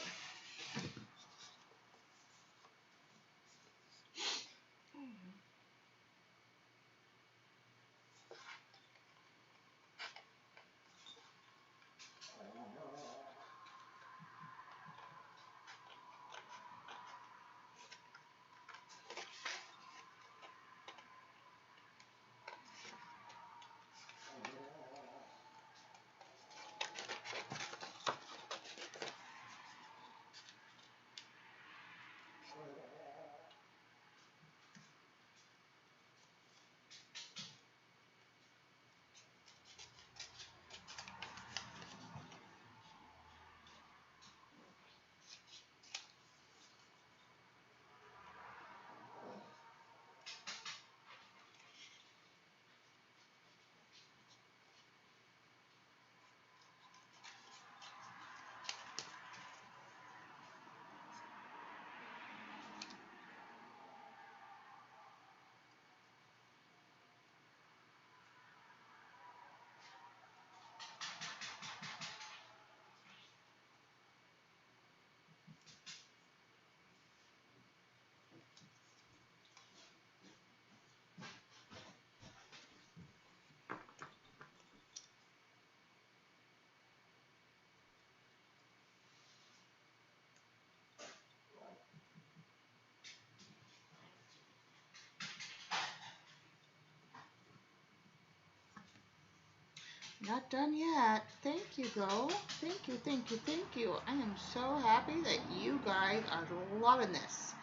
Not done yet. Thank you, though. Thank you, thank you, thank you. I am so happy that you guys are loving this.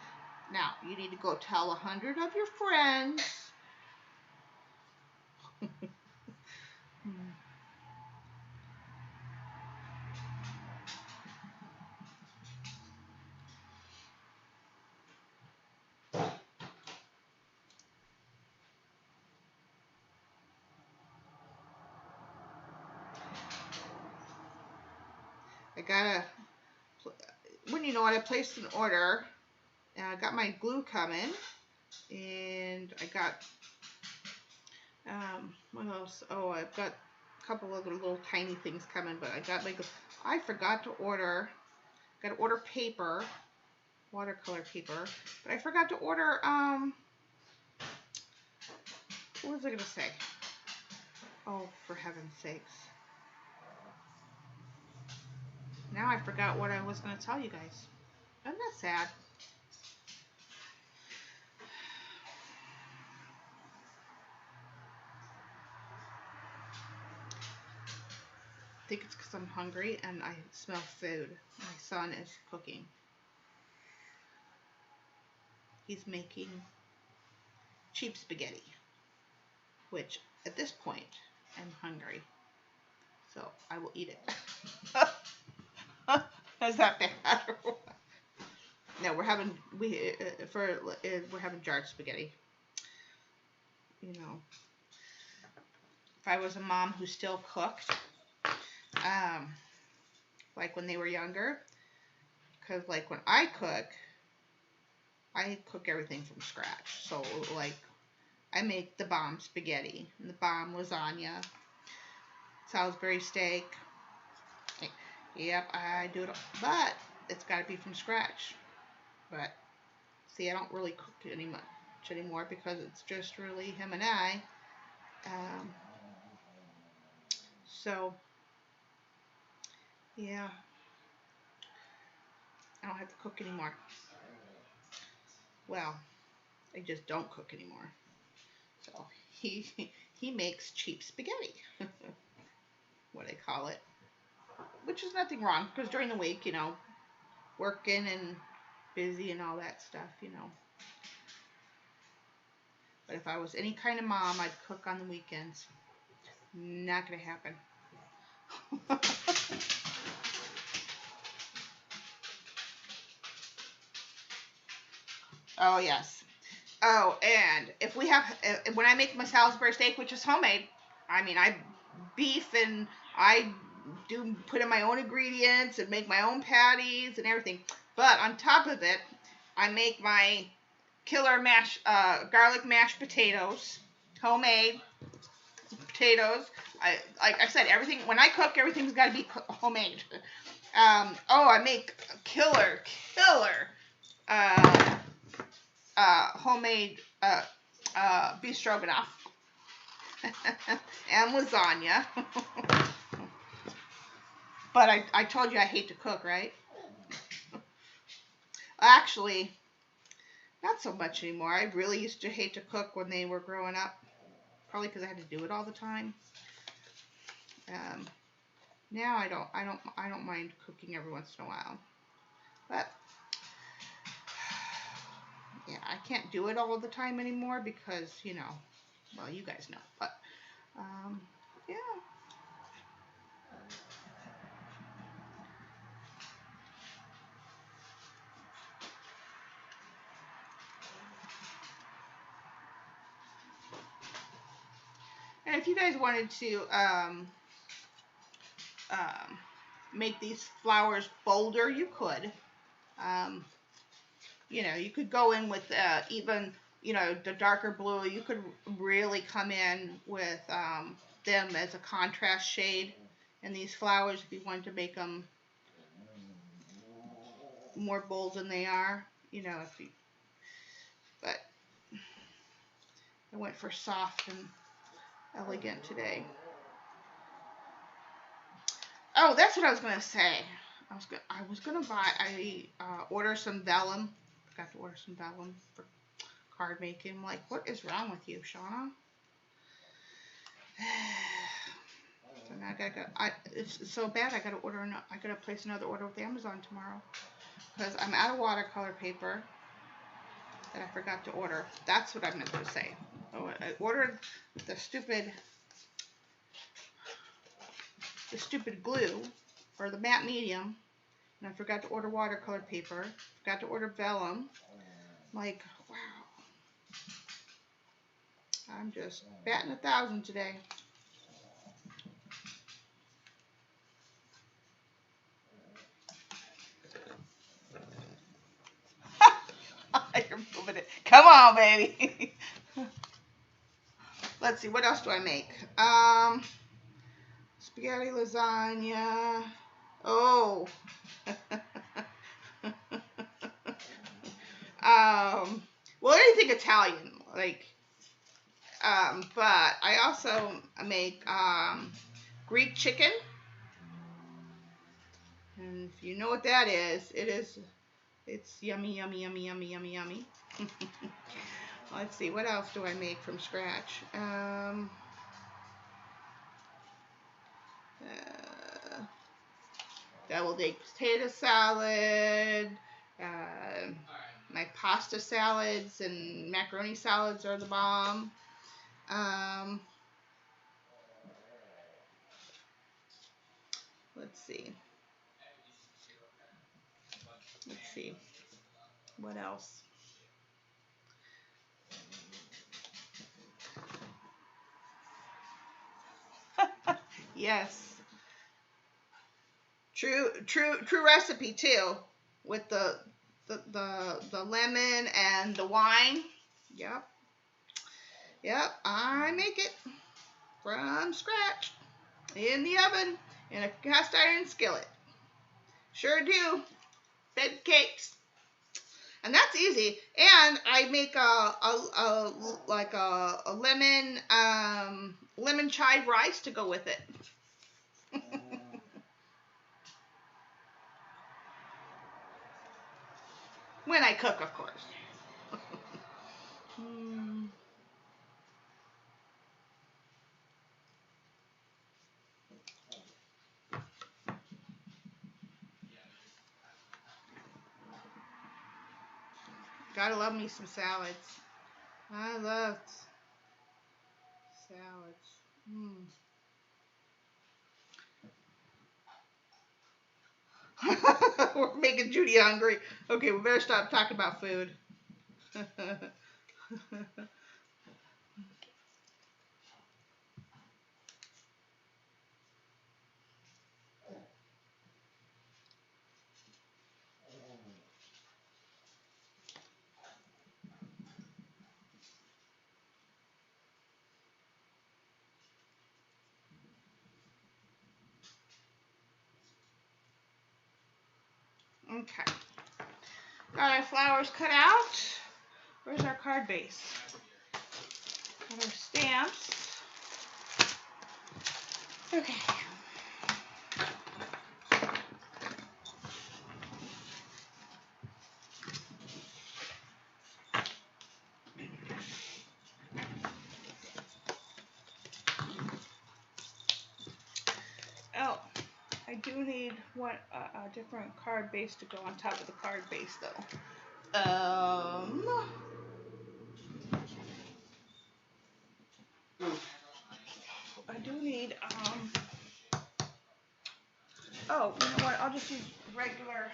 Now, you need to go tell 100 of your friends. I gotta, when you know what, I placed an order, and I got my glue coming, and I got, what else? Oh, I've got a couple other little tiny things coming, but I got my, I forgot to order, gotta order paper, watercolor paper, but I forgot to order, what was I gonna say? Oh, for heaven's sakes. Now I forgot what I was gonna tell you guys. Isn't that sad? I think it's because I'm hungry and I smell food. My son is cooking. He's making cheap spaghetti, which at this point I'm hungry, so I will eat it. Is that bad? No, we're having we're having jarred spaghetti. You know, if I was a mom who still cooked, like when they were younger, because like when I cook everything from scratch. So like I make the bomb spaghetti, and the bomb lasagna, Salisbury steak. Yep, I do it, but it's got to be from scratch. But see, I don't really cook any much anymore because it's just really him and I. So yeah, I don't have to cook anymore. Well, I just don't cook anymore. So he makes cheap spaghetti, what I call it, which is nothing wrong because during the week, you know, working and busy and all that stuff, you know. But if I was any kind of mom, I'd cook on the weekends. Not gonna happen. Oh yes. Oh, and if we have, when I make my Salisbury steak, which is homemade, I mean, I beef and I do put in my own ingredients and make my own patties and everything. But on top of it, I make my killer garlic mashed potatoes, homemade potatoes. Like I said, everything when I cook, everything's got to be homemade. I make killer uh, homemade beef stroganoff and lasagna. But I told you I hate to cook, right? Actually, not so much anymore. I really used to hate to cook when they were growing up, probably because I had to do it all the time. Now I don't mind cooking every once in a while, but yeah, I can't do it all the time anymore because well, you guys know, but yeah. And if you guys wanted to um, make these flowers bolder, you could. Um, you could go in with even, the darker blue. You could really come in with them as a contrast shade in these flowers if you wanted to make them more bold than they are. But I went for soft and elegant today. Oh, that's what I was gonna say. I order some vellum. Forgot to order some vellum for card making. I'm like, what is wrong with you, Shauna? So now it's so bad. I gotta place another order with Amazon tomorrow because I'm out of watercolor paper that I forgot to order. That's what I meant to say. Oh, I ordered the stupid glue or the matte medium, and I forgot to order watercolor paper. Forgot to order vellum. I'm like, wow. I'm just batting 1,000 today. You're moving it. Come on, baby. Let's see, what else do I make? Spaghetti, lasagna. Oh. Well, anything Italian, like, but I also make Greek chicken. And if you know what that is, it's yummy, yummy, yummy, yummy, yummy, yummy. Let's see, what else do I make from scratch? Deviled egg potato salad. My pasta salads and macaroni salads are the bomb. Let's see. What else? Yes. True recipe too, with the lemon and the wine. Yep. I make it from scratch in the oven in a cast iron skillet. Sure do. Bed cakes. And that's easy. And I make a lemon chive rice to go with it. When I cook, of course. Gotta love me some salads. I love salads. We're making Judy hungry. Okay, we better stop talking about food. Okay. Got our flowers cut out. Where's our card base? Got our stamps. Okay. Oh, I do need a different card base to go on top of the card base though. I do need oh, you know what? I'll just use regular.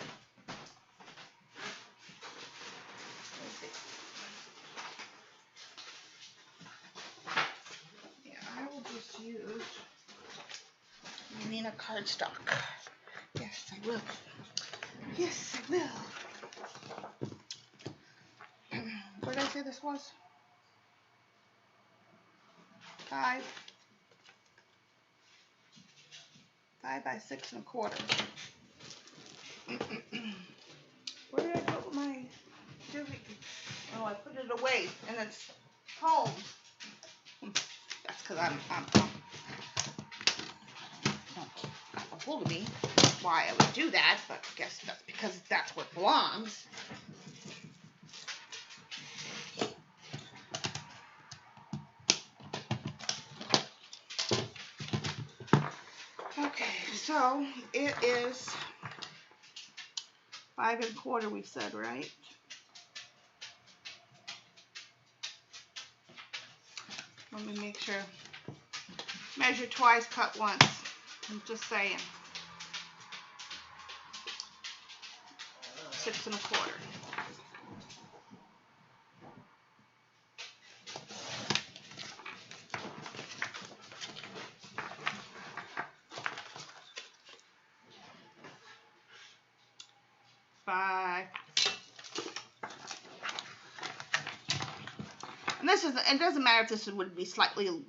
Yeah, I will just use Nina cardstock. Yes, I will. Yes, I will. What did I say this was? 5 by 6 1/4. Where did I put my doodling? Oh, I put it away, and it's home. That's because I'm got a hold of me. Why I would do that, but I guess that's because that's where it belongs. Okay, so it is 5 1/4. We said, right? Let me make sure. Measure twice, cut once. I'm just saying. 6 1/4. And this is, it doesn't matter if this would be slightly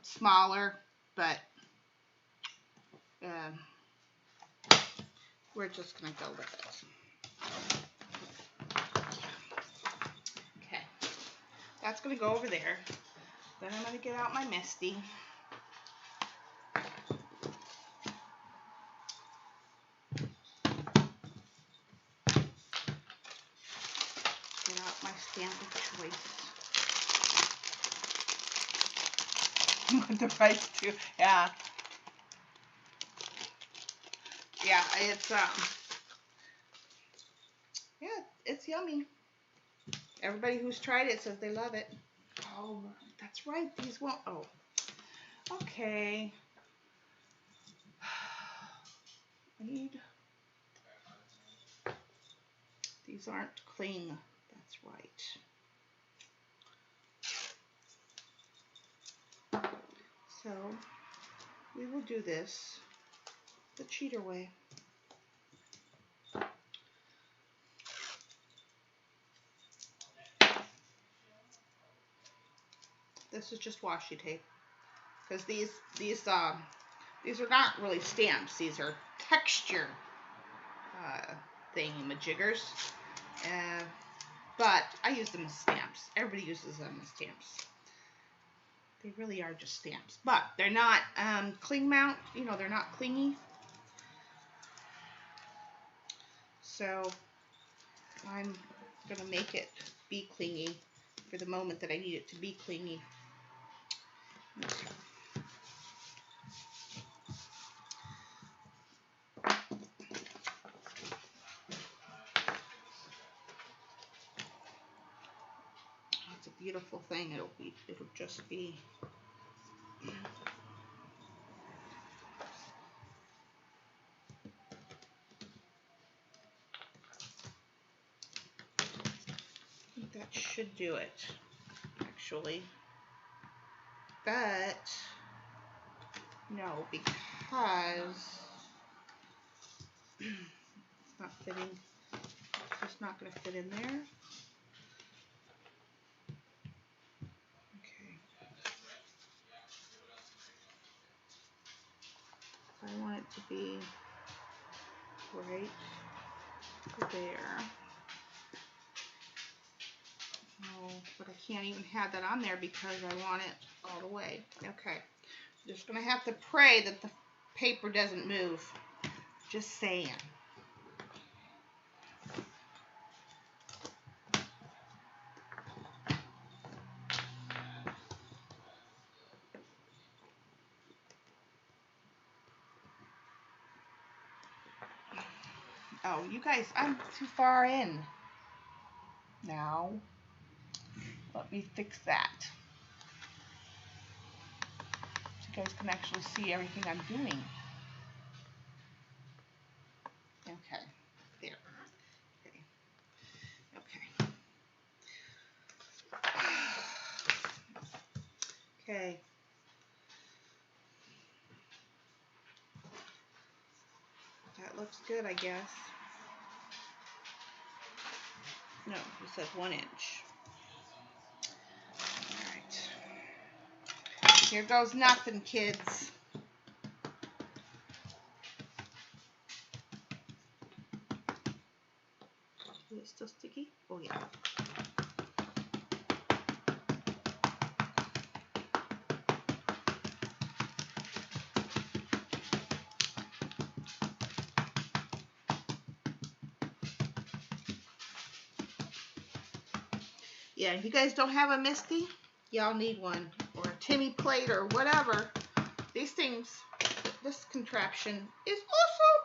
smaller, but we're just going to go with it. Okay, that's going to go over there. Then I'm going to get out my Misty. Get out my stamp of choice. The price too, yeah. Yeah, it's yummy. Everybody who's tried it says they love it. Oh, that's right. These won't. Oh, okay. I need. These aren't cling. That's right. So we will do this the cheater way. This is just washi tape, because these are not really stamps. These are texture thingy-majiggers. But I use them as stamps. Everybody uses them as stamps. They really are just stamps, but they're not cling mount. You know, they're not clingy. So I'm gonna make it be clingy for the moment that I need it to be clingy. beautiful thing. It'll just be. I think that should do it, actually. But no, because it's not fitting. It's just not going to fit in there. Okay. I want it to be right there. Oh, but I can't even have that on there because I want it all the way. Okay. Just going to have to pray that the paper doesn't move. Just saying. Oh, you guys, I'm too far in. Now, let me fix that. So you guys can actually see everything I'm doing. Okay, there. Okay. Okay. That looks good, I guess. No, you said 1 inch. Alright. Here goes nothing, kids. Is it still sticky? Oh, yeah. Yeah, if you guys don't have a Misty, y'all need one. Or a Timmy plate or whatever. These things, this contraption is awesome.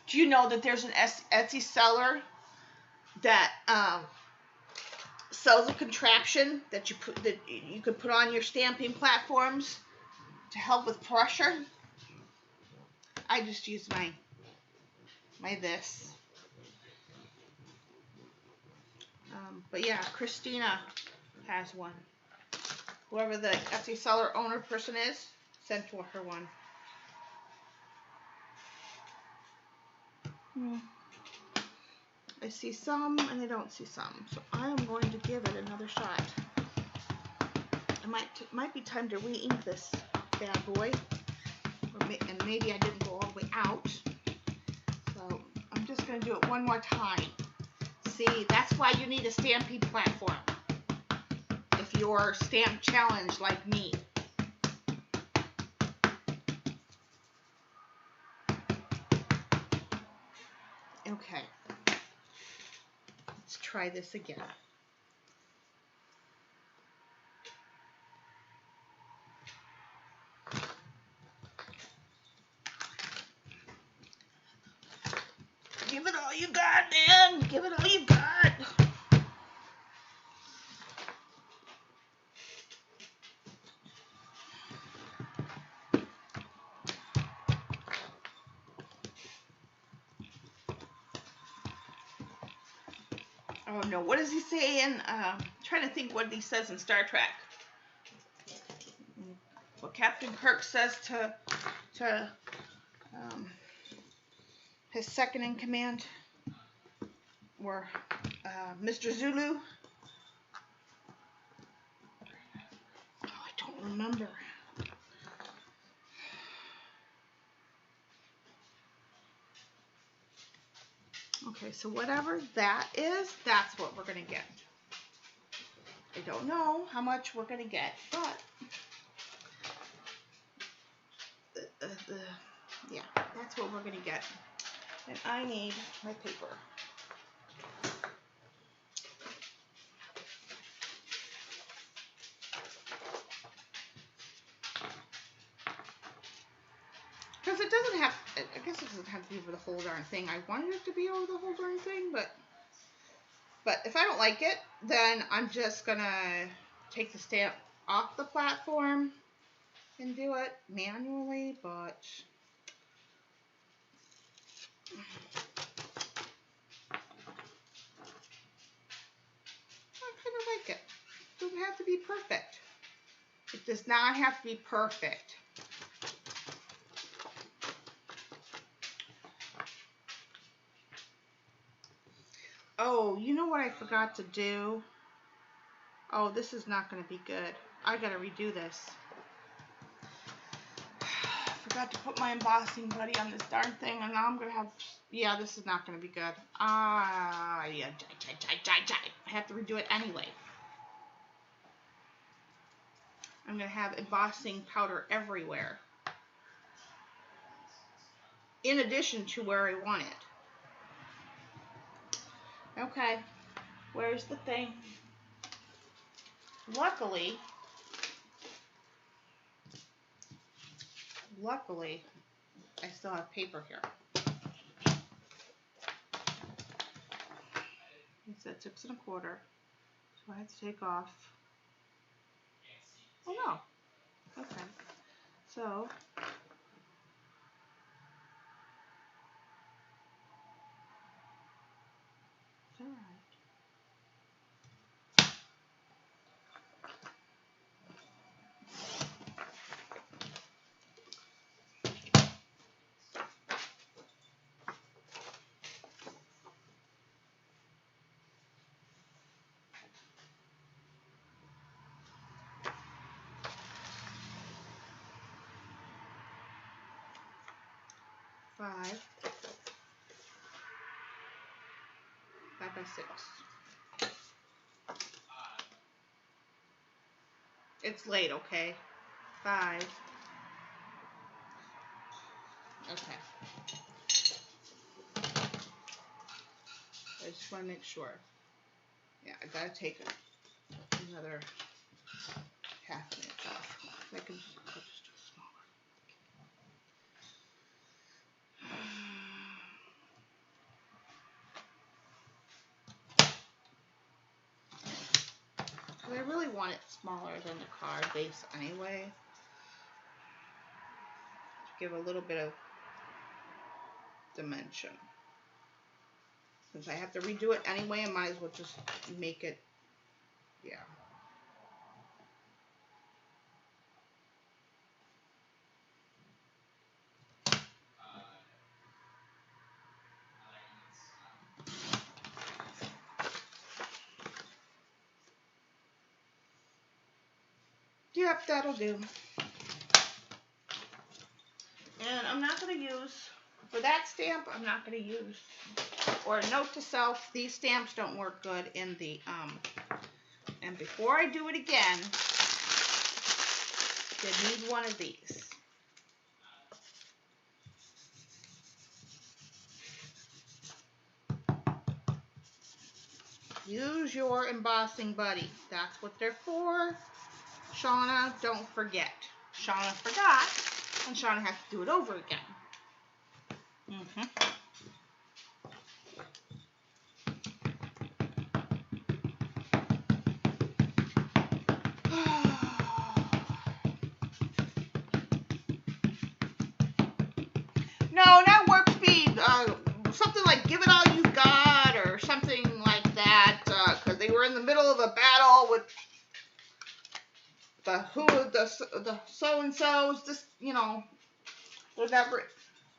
Do you know that there's an Etsy seller that sells a contraption that you could put on your stamping platforms to help with pressure? I just use my this. But yeah, Christina has one. Whoever the Etsy seller owner person is, sent to her one. I see some and I don't see some, so I am going to give it another shot. It might be time to re-ink this bad boy, and maybe I didn't go all the way out. So I'm just going to do it one more time. See, that's why you need a stamping platform if you're stamp challenged like me. Okay, let's try this again. Give it all you got, man. Give it all you got. Oh no, what does he say in, trying to think what he says in Star Trek. What Captain Kirk says to his second in command, or Mr. Zulu. Oh, I don't remember. Okay, so whatever that is, that's what we're going to get. I don't know how much we're going to get, but yeah, that's what we're going to get. And I need my paper. doesn't have, I guess it doesn't have to be over the whole darn thing. I wanted it to be over the whole darn thing, but if I don't like it, then I'm just gonna take the stamp off the platform and do it manually, but I kind of like it. It doesn't have to be perfect. It does not have to be perfect. Oh, you know what I forgot to do? Oh, this is not going to be good. I got to redo this. I forgot to put my embossing buddy on this darn thing, and now I'm going to have, yeah, this is not going to be good. Yeah, I have to redo it anyway. I'm going to have embossing powder everywhere, in addition to where I want it. Okay, where's the thing? Luckily, I still have paper here. It's at 6 1/4, so I have to take off. Oh no. Okay. So it's all right. Five by 6. It's late, okay? 5. Okay. I just want to make sure. Yeah, I gotta take another half minute off. I can just do it smaller. I really want it smaller than the card base anyway. To give a little bit of dimension. Since I have to redo it anyway, I might as well just make it, yeah. Yep, that'll do. And I'm not going to use, for that stamp, I'm not going to use, or note to self, these stamps don't work good in the, and before I do it again, you need one of these. Use your embossing buddy. That's what they're for. Shauna, don't forget. Shauna forgot, and Shauna has to do it over again. No, not warp speed. Something like give it all you've got, or something like that. Because they were in the middle of a battle with the so and so's. Just whatever.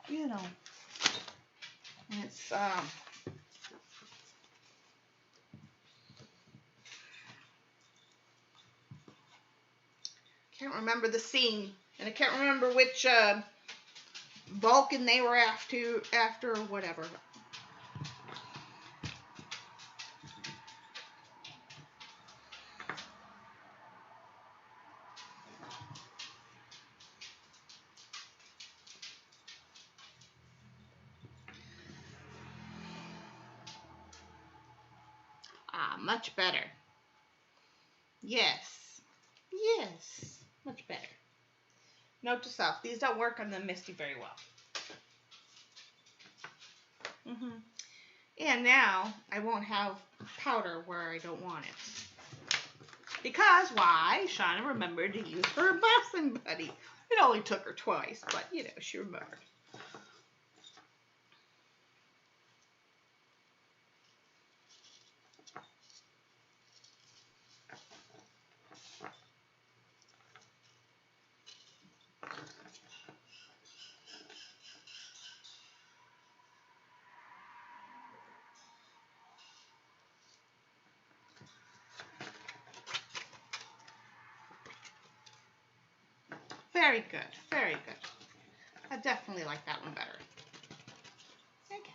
And it's can't remember the scene, and I can't remember which Vulcan they were after whatever. Much better. Yes, much better. Note to self, these don't work on the Misty very well. And now I won't have powder where I don't want it. Because why? Shauna remembered to use her embossing buddy. It only took her twice, but you know, she remembered. Very good, very good. I definitely like that one better. Okay,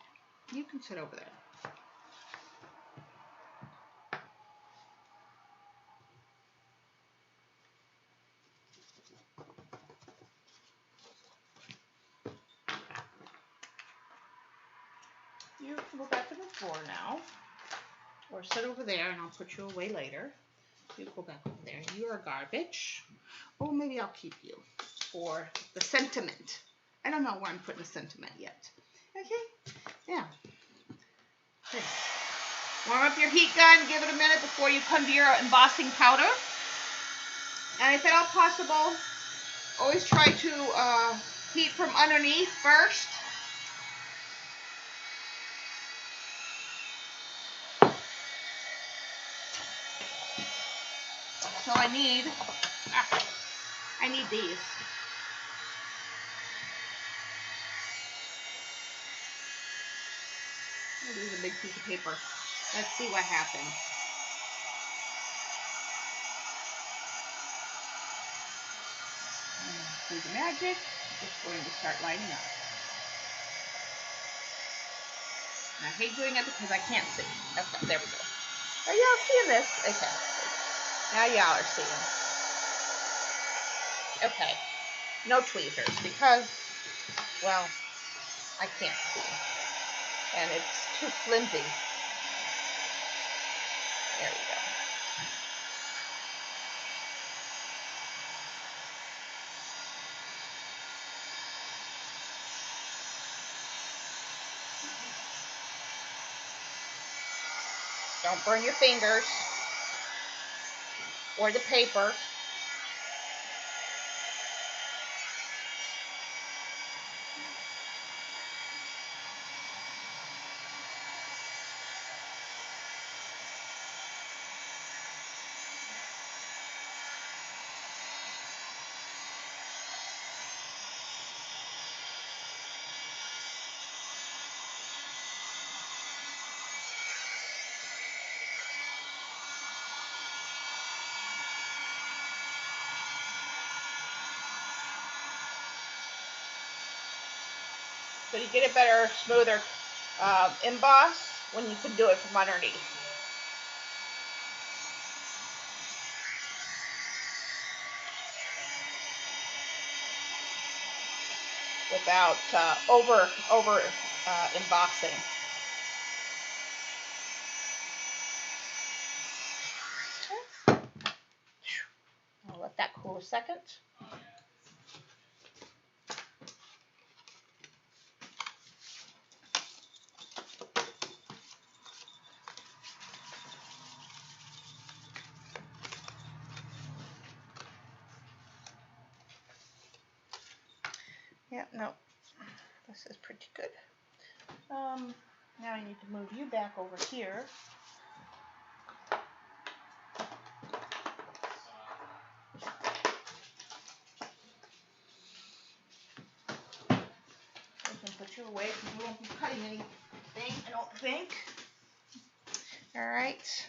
you can sit over there. You can go back to the floor now, or sit over there and I'll put you away later. You go back over there. You are garbage. Oh, maybe I'll keep you for the sentiment. I don't know where I'm putting the sentiment yet. Okay, yeah. Okay. Warm up your heat gun. Give it a minute before you come to your embossing powder. And if at all possible, always try to heat from underneath first. So I need these. I'll use a big piece of paper. Let's see what happens. Do the magic. It's going to start lining up. And I hate doing it because I can't see. Okay, there we go. Are y'all seeing this? Okay. Now y'all are seeing. Okay. No tweezers because, well, I can't see. And it's too flimsy. There we go. Don't burn your fingers or the paper. So you get a better, smoother emboss when you can do it from underneath. Without over embossing. I'll let that cool a second. Yep, no, this is pretty good. Now I need to move you back over here. I can put you away because you won't be cutting anything, I don't think. All right,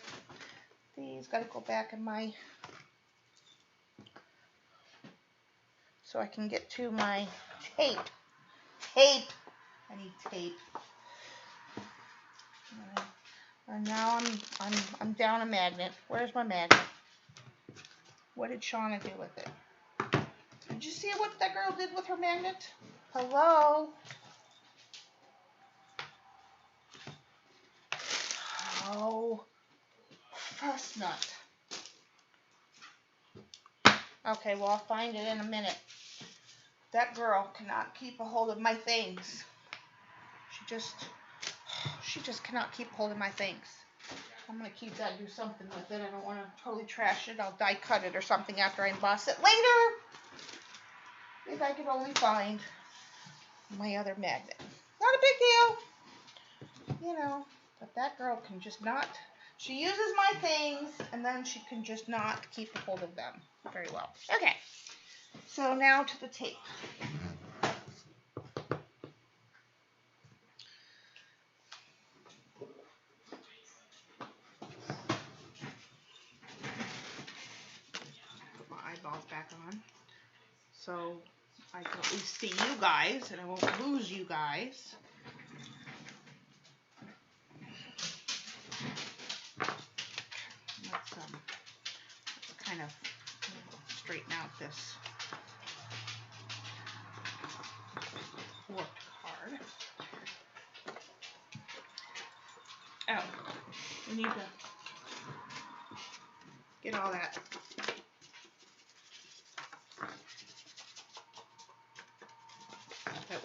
these got to go back in my, so I can get to my tape. I need tape. And now I'm down a magnet. Where's my magnet? What did Shauna do with it? Did you see what that girl did with her magnet? Hello? Oh, first nut. Okay, well, I'll find it in a minute. That girl cannot keep a hold of my things. She just She just cannot keep hold of my things. I'm going to keep that and do something with it. I don't want to totally trash it. I'll die cut it or something after I emboss it later. If I could only find my other magnet. Not a big deal, you know, but that girl can just not, she uses my things and then she can just not keep a hold of them very well. Okay, so now to the tape. Put my eyeballs back on so I can at least see you guys and I won't lose you guys. Let's kind of straighten out this warped card. Oh, we need to get all that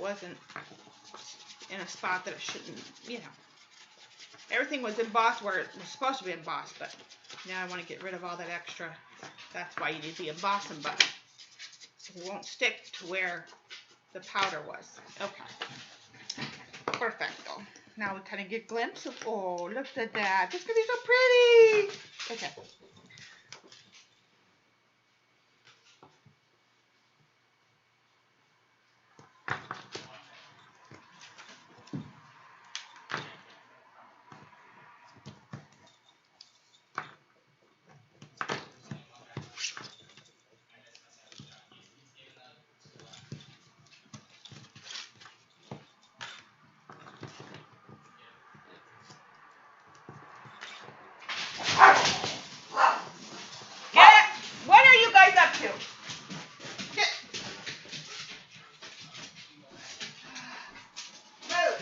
wasn't in a spot that it shouldn't, you know. Everything was embossed where it was supposed to be embossed, but now I want to get rid of all that extra. That's why you need the embossing button. So it won't stick to where the powder was. Okay. Perfecto. Now we kind of get a glimpse of, oh, look at that. This is going to be so pretty. Okay. What are you guys up to? Get. Move.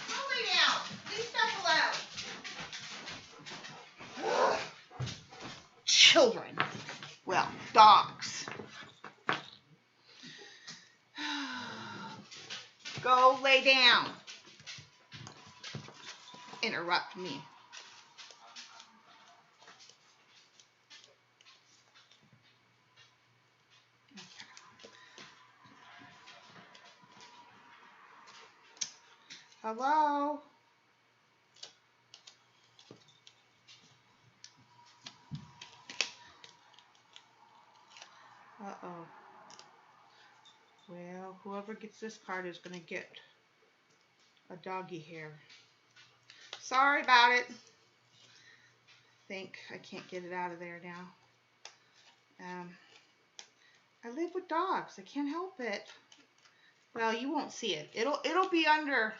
Go lay down. Leave stuff allowed. Children. Well, dogs. Go lay down. Interrupt me. Hello? Uh-oh. Well, whoever gets this card is going to get a doggy hair. Sorry about it. Think I can't get it out of there now. I live with dogs. I can't help it. Well, you won't see it. It'll be under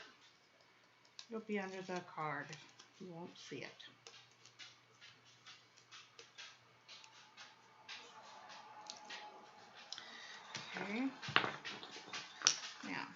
the card. You won't see it. Okay. Now.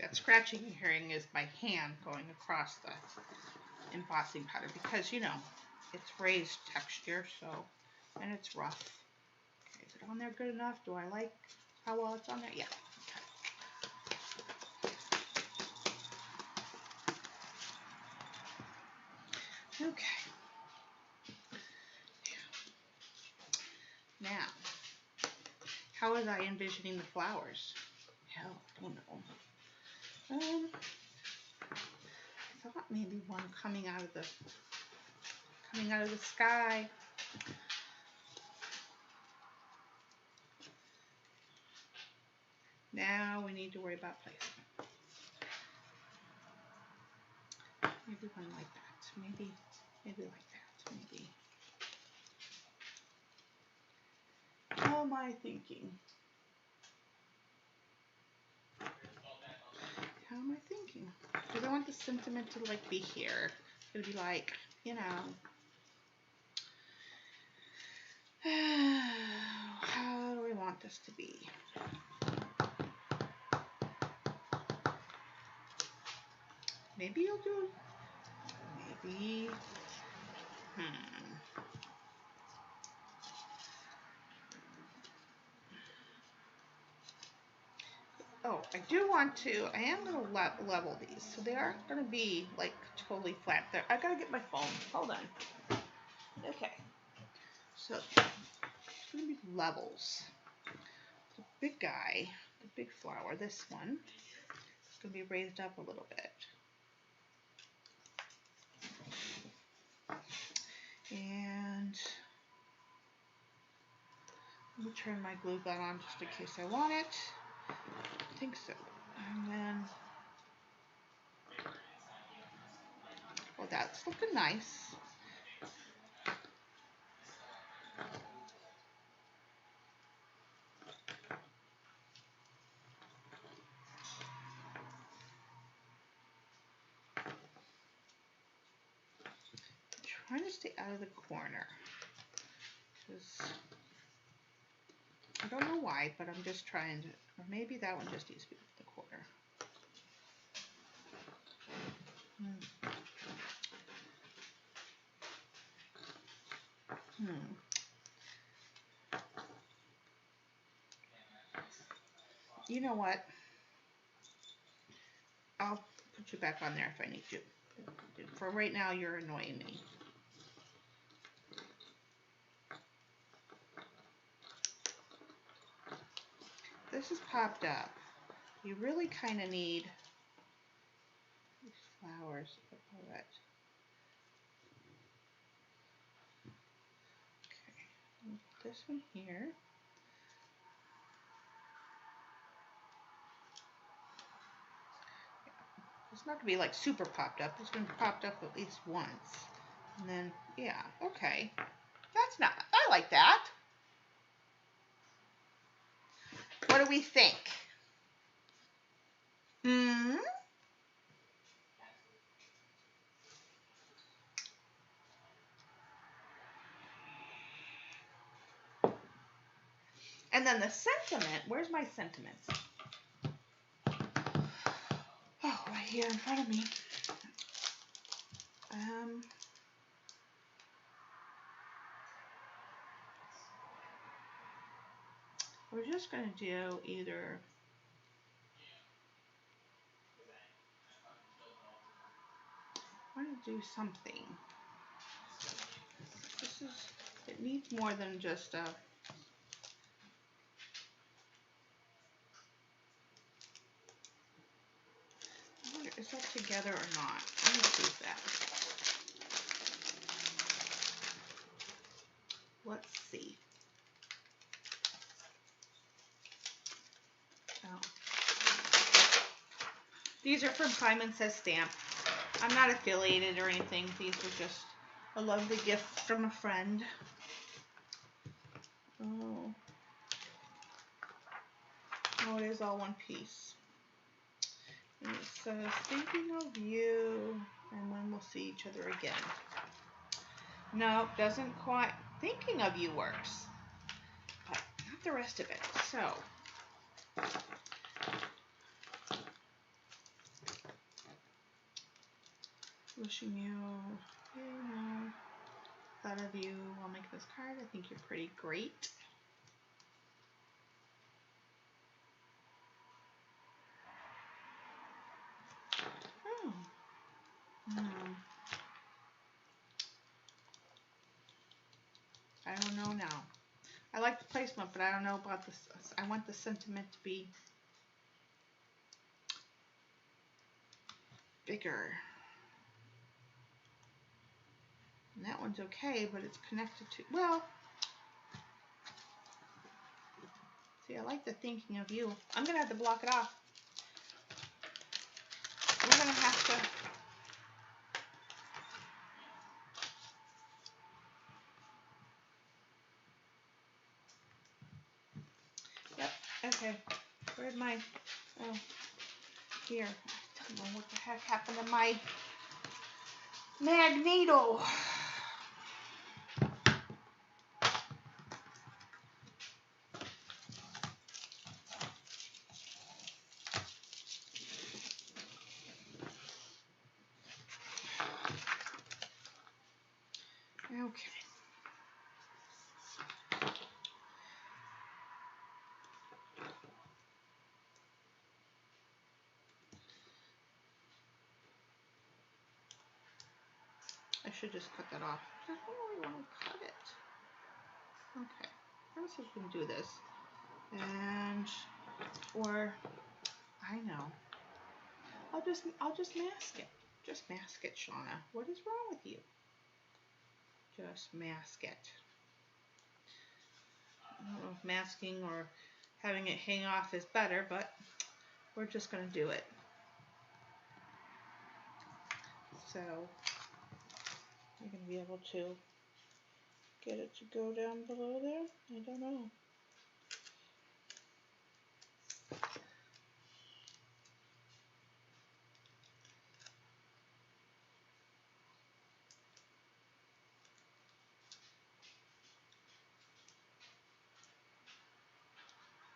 That scratching you're hearing is my hand going across the embossing powder because, you know, it's raised texture, so, and it's rough. Okay, is it on there good enough? Do I like how well it's on there? Yeah. Okay. Okay. Now, how was I envisioning the flowers? Hell, I don't know. I thought maybe one coming out of the sky. Now we need to worry about placement. Maybe one like that. Maybe like that. Maybe. How am I thinking? How am I thinking? Because I want the sentiment to like be here. It's gonna be like, you know. How do we want this to be? Maybe you'll do. Maybe. Oh, I do want to. I am going to level these, so they aren't going to be like totally flat. There, I gotta get my phone. Hold on. Okay. So it's going to be levels. The big guy, the big flower, this one, is going to be raised up a little bit. And let me turn my glue gun on just in case I want it. I think so. And then, well, that's looking nice. I'm trying to stay out of the corner. Because I don't know why, but I'm just trying to, or maybe that one just needs to be the corner. You know what? I'll put you back on there if I need to. For right now, you're annoying me. This is popped up. You really kind of need these flowers. All that. Okay, put this one here. It's not going to be like super popped up. It's going to be popped up at least once. And then, yeah, okay. That's not, I like that. What do we think? And then the sentiment, where's my sentiments? Oh, right here in front of me. We're just going to do either I want to do something. This is, it needs more than just a, is that together or not? Let me see that. Let's see. Oh. These are from Simon Says Stamp. I'm not affiliated or anything. These were just a lovely gift from a friend. Oh. Oh, it is all one piece. And it says, thinking of you, and when we'll see each other again. No, doesn't quite. Thinking of you works, but not the rest of it. So, wishing you, thought of you while making this card. I think you're pretty great. Oh. I don't know now. I like the placement, but I don't know about this. I want the sentiment to be bigger. And that one's okay, but it's connected to, well, See, I like the thinking of you. I'm going to have to block it off. We're going to have to... Yep, okay. Where's my... Oh, here. I don't know what the heck happened to my magneto. Okay. I should just cut that off. I don't really want to cut it. Okay. Let's see if we can do this. And, or, I know. I'll just mask it. Just mask it, Shauna. What is wrong with you? Just mask it. I don't know if masking or having it hang off is better, but we're just going to do it. So you're going to be able to get it to go down below there? I don't know.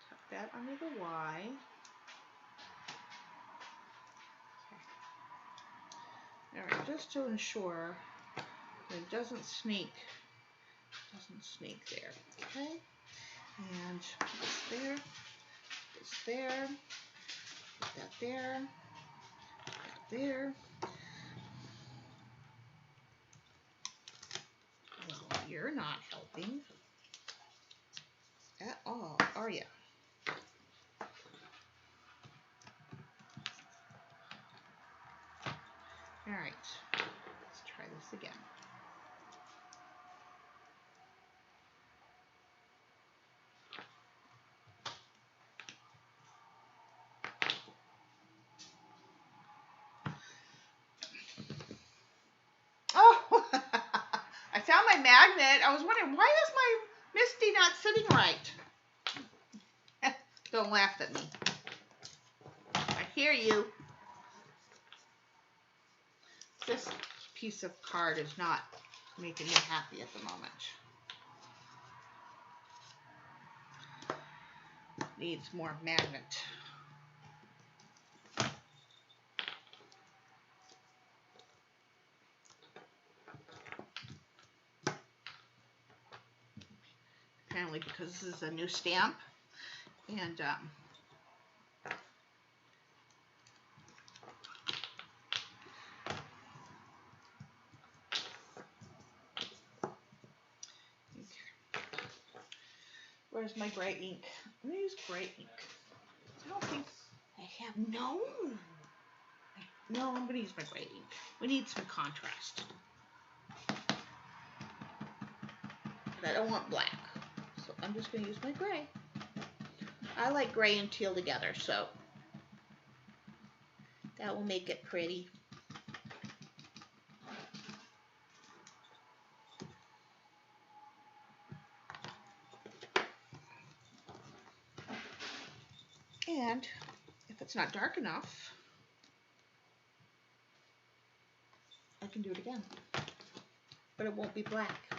Tuck that under the Y. Okay. All right, just to ensure that it doesn't sneak there, okay? And this there, this there, put that there, that there. Well, you're not helping at all, are you? All right, let's try this again. Oh, I found my magnet. I was wondering, why is my Misty not sitting right? Don't laugh at me. I hear you. This piece of card is not making me happy at the moment. Needs more magnet. Apparently because this is a new stamp, and where's my gray ink? I'm gonna use gray ink. I don't think I have. No, I'm gonna use my gray ink. We need some contrast, but I don't want black, so I'm just gonna use my gray. I like gray and teal together, so that will make it pretty. And if it's not dark enough, I can do it again. But it won't be black,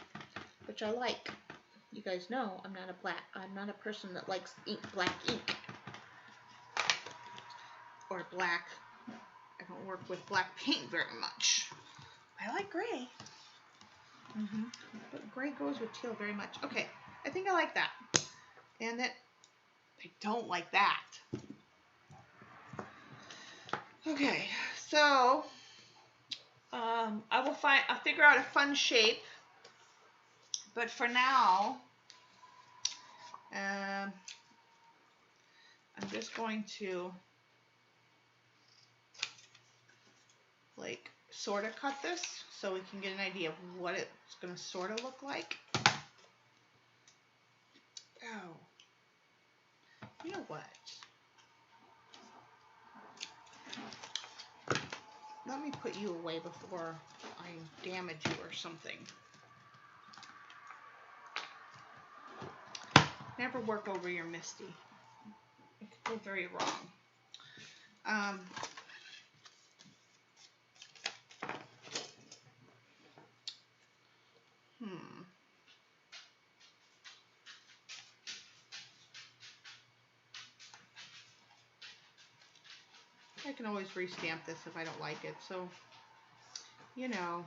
which I like. You guys know I'm not a person that likes black ink. Or black. I don't work with black paint very much. I like gray. But gray goes with teal very much. Okay, I think I like that. And then I don't like that. Okay, so I'll figure out a fun shape. But for now, I'm just going to like sort of cut this so we can get an idea of what it's going to sort of look like. Oh. You know what? Let me put you away before I damage you or something. Never work over your Misty. It could go very wrong. I can always restamp this if I don't like it, so, you know.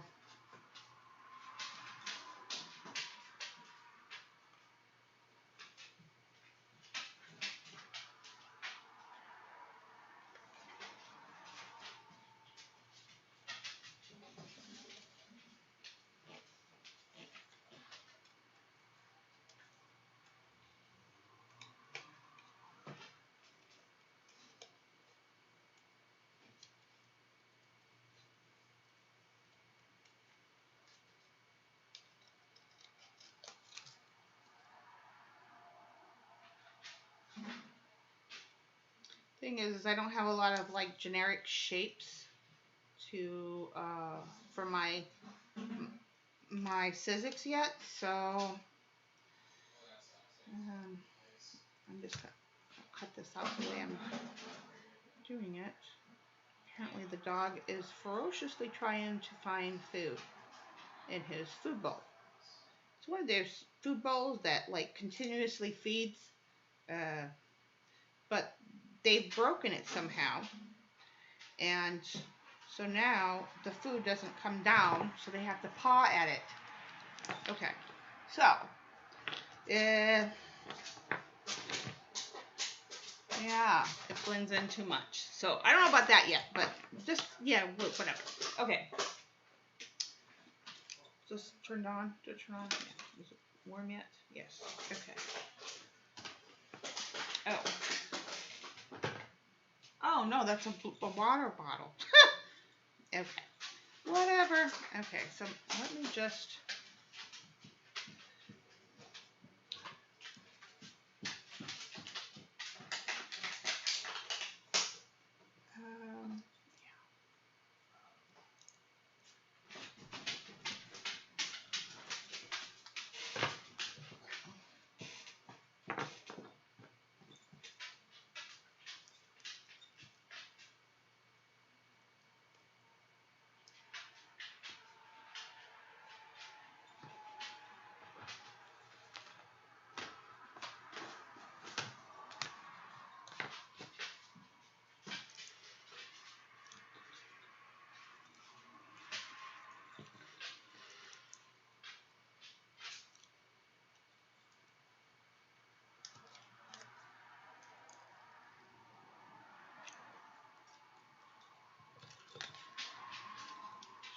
Thing is I don't have a lot of like generic shapes to for my Sizzix yet, so I'm just gonna cut this out the way I'm doing it. Apparently the dog is ferociously trying to find food in his food bowl. It's one of those food bowls that like continuously feeds, but they've broken it somehow, and so now the food doesn't come down, so they have to paw at it. Okay, so yeah, it blends in too much. So I don't know about that yet, but just, yeah, whatever. Okay. Just turned on. Did it turn on? Yeah. Is it warm yet? Yes. Okay. Oh no, that's a water bottle. Okay. Whatever. Okay, so let me just.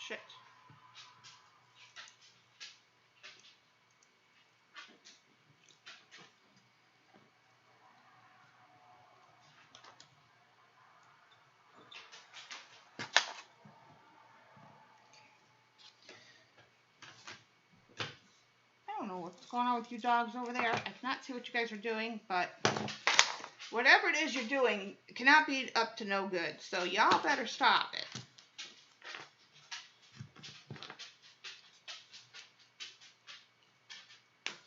Shit. I don't know what's going on with you dogs over there. I cannot see what you guys are doing, but whatever it is you're doing, it cannot be up to no good. So y'all better stop it.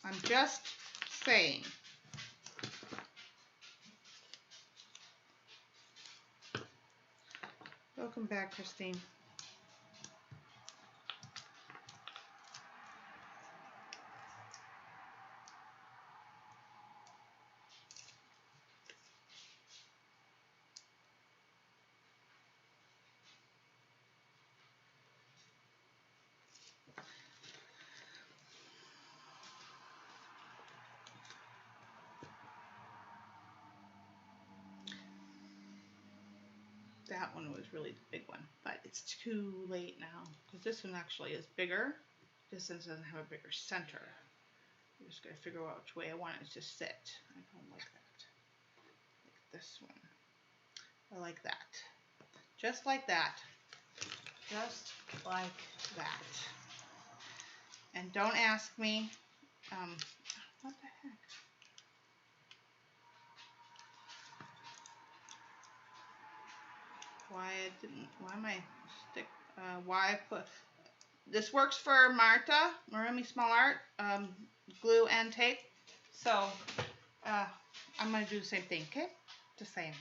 I'm just saying. Welcome back, Christine. That one was really the big one, but it's too late now because this one actually is bigger. This one doesn't have a bigger center. I'm just gonna figure out which way I want it to sit. I don't like that. Like this one. I like that. Just like that. Just like that. And don't ask me, what the heck? why am I why I put, this works for Marta, Marumi Small Art, glue and tape. So, I'm going to do the same thing, okay? Just saying.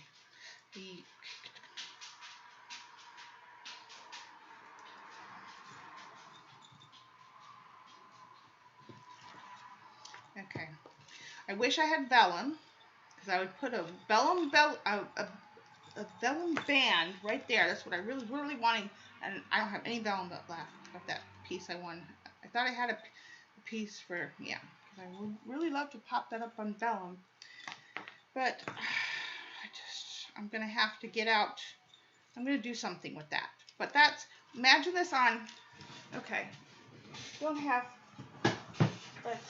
Okay. I wish I had vellum, because I would put a vellum band right there. That's what I really, really wanted. And I don't have any vellum left of that piece I won. I thought I had a piece for, yeah. Because I would really love to pop that up on vellum. But I'm going to have to get out. I'm going to do something with that. But that's, imagine this on, okay. Don't have, but,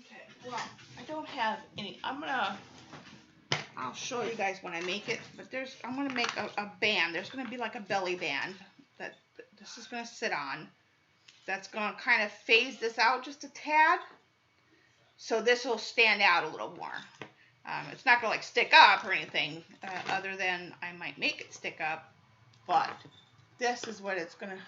okay, well, I don't have any, I'll show you guys when I make it, but I'm going to make a band. There's going to be like a belly band that this is going to sit on. That's going to kind of phase this out just a tad. So this will stand out a little more. It's not going to like stick up or anything, other than I might make it stick up, but this is what it's going to,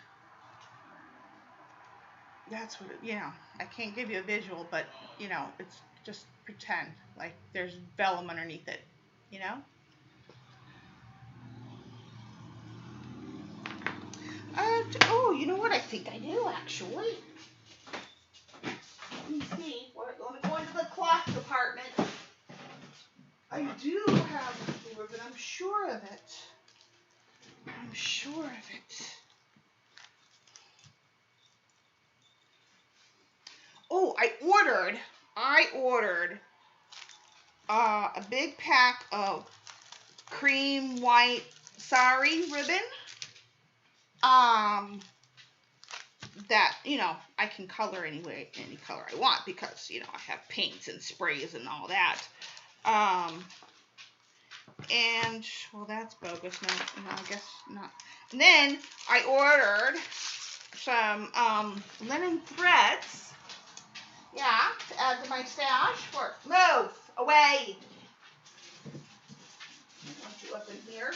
that's what it, you know, I can't give you a visual, but, you know, it's just pretend like there's vellum underneath it, you know? Oh, you know what? I think I do, actually. Let me see. Let me go into the cloth department. I do have a ribbon. I'm sure of it. I'm sure of it. Oh, I ordered a big pack of cream white sari ribbon. That, you know, I can color any color I want because, you know, I have paints and sprays and all that. And, well, that's bogus. No, I guess not. And then I ordered some linen threads. Yeah, to add to my stash. Move away. I want you up in here.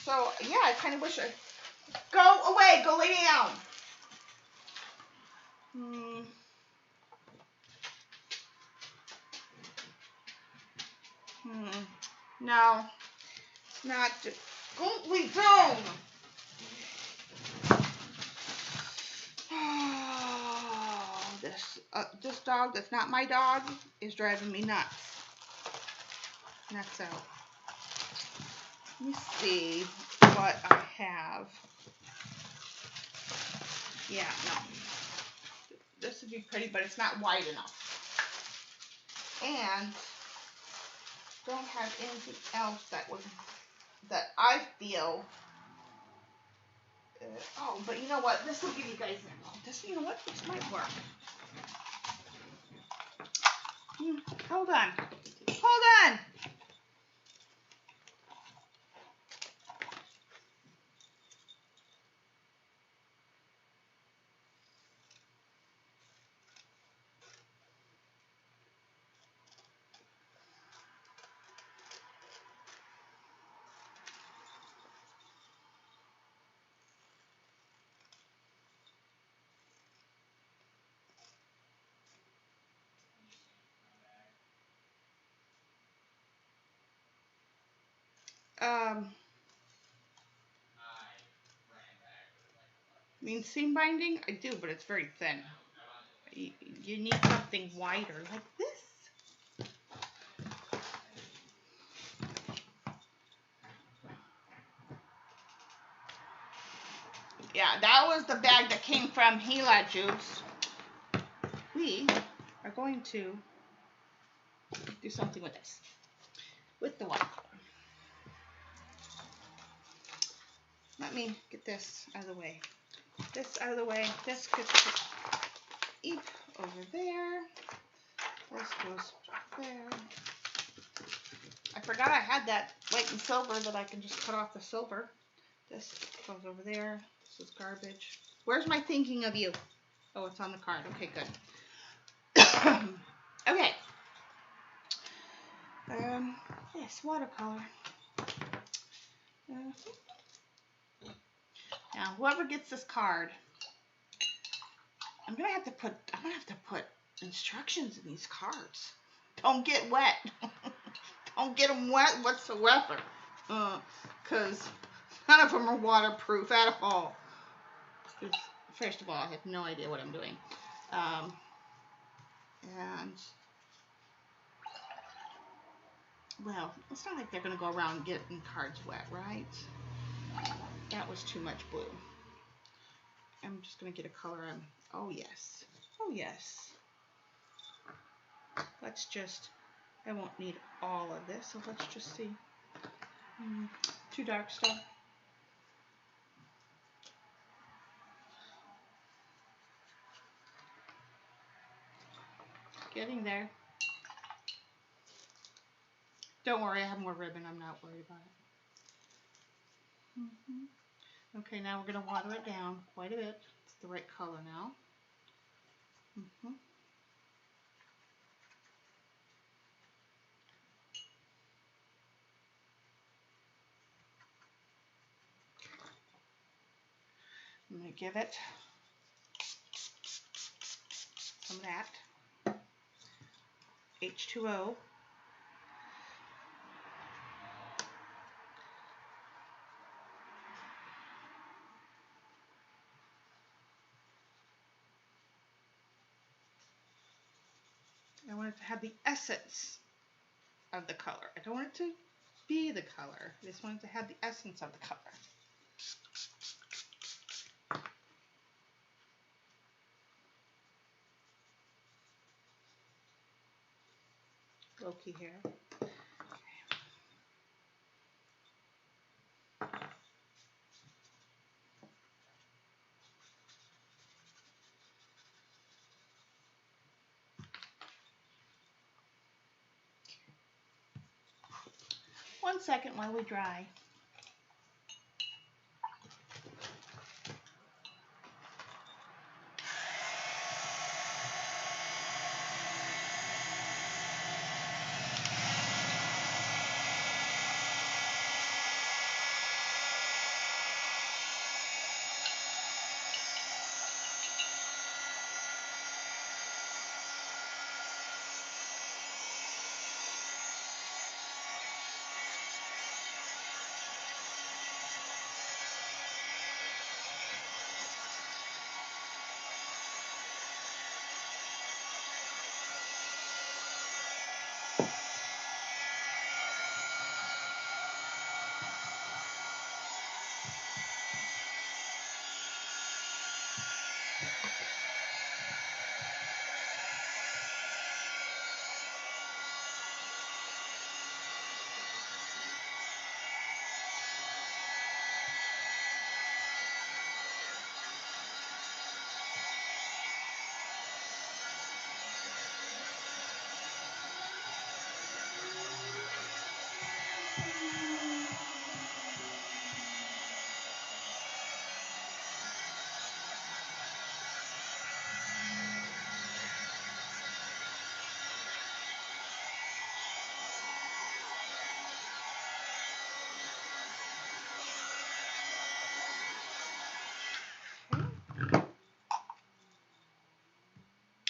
So, yeah, I kind of wish I... Go away. Go lay down. No. Not... Go lay down. This dog that's not my dog is driving me nuts. Nuts out. Let me see what I have. Yeah, no. This would be pretty, but it's not wide enough. And don't have anything else that I feel. Oh, but you know what? This will give you guys this. You know what? This might work. Hold on. Hold on. I mean, seam binding, I do, but it's very thin. You need something wider, like this. Yeah, that was the bag that came from Gila Juice. We are going to do something with this, with the watercolor. Let me get this out of the way. This out of the way. This gets over there. This goes there. I forgot I had that white and silver that I can just cut off the silver. This goes over there. This is garbage. Where's my thinking of you? Oh, it's on the card. Okay, good. Okay. Yes, watercolor. Now, whoever gets this card, I'm gonna have to put instructions in these cards. Don't get wet. Don't get them wet whatsoever. Because none of them are waterproof at all. First of all, I have no idea what I'm doing. And, well, it's not like they're going to go around getting cards wet, right? That was too much blue. I'm just going to get a color on. Oh, yes. Oh, yes. Let's just, I won't need all of this, so let's just see. Too dark stuff. Getting there. Don't worry, I have more ribbon. I'm not worried about it. Okay, now we're going to water it down quite a bit. It's the right color now. I'm going to give it some of that H2O. I want it to have the essence of the color. I don't want it to be the color. I just want it to have the essence of the color. Low-key here. One second while we dry.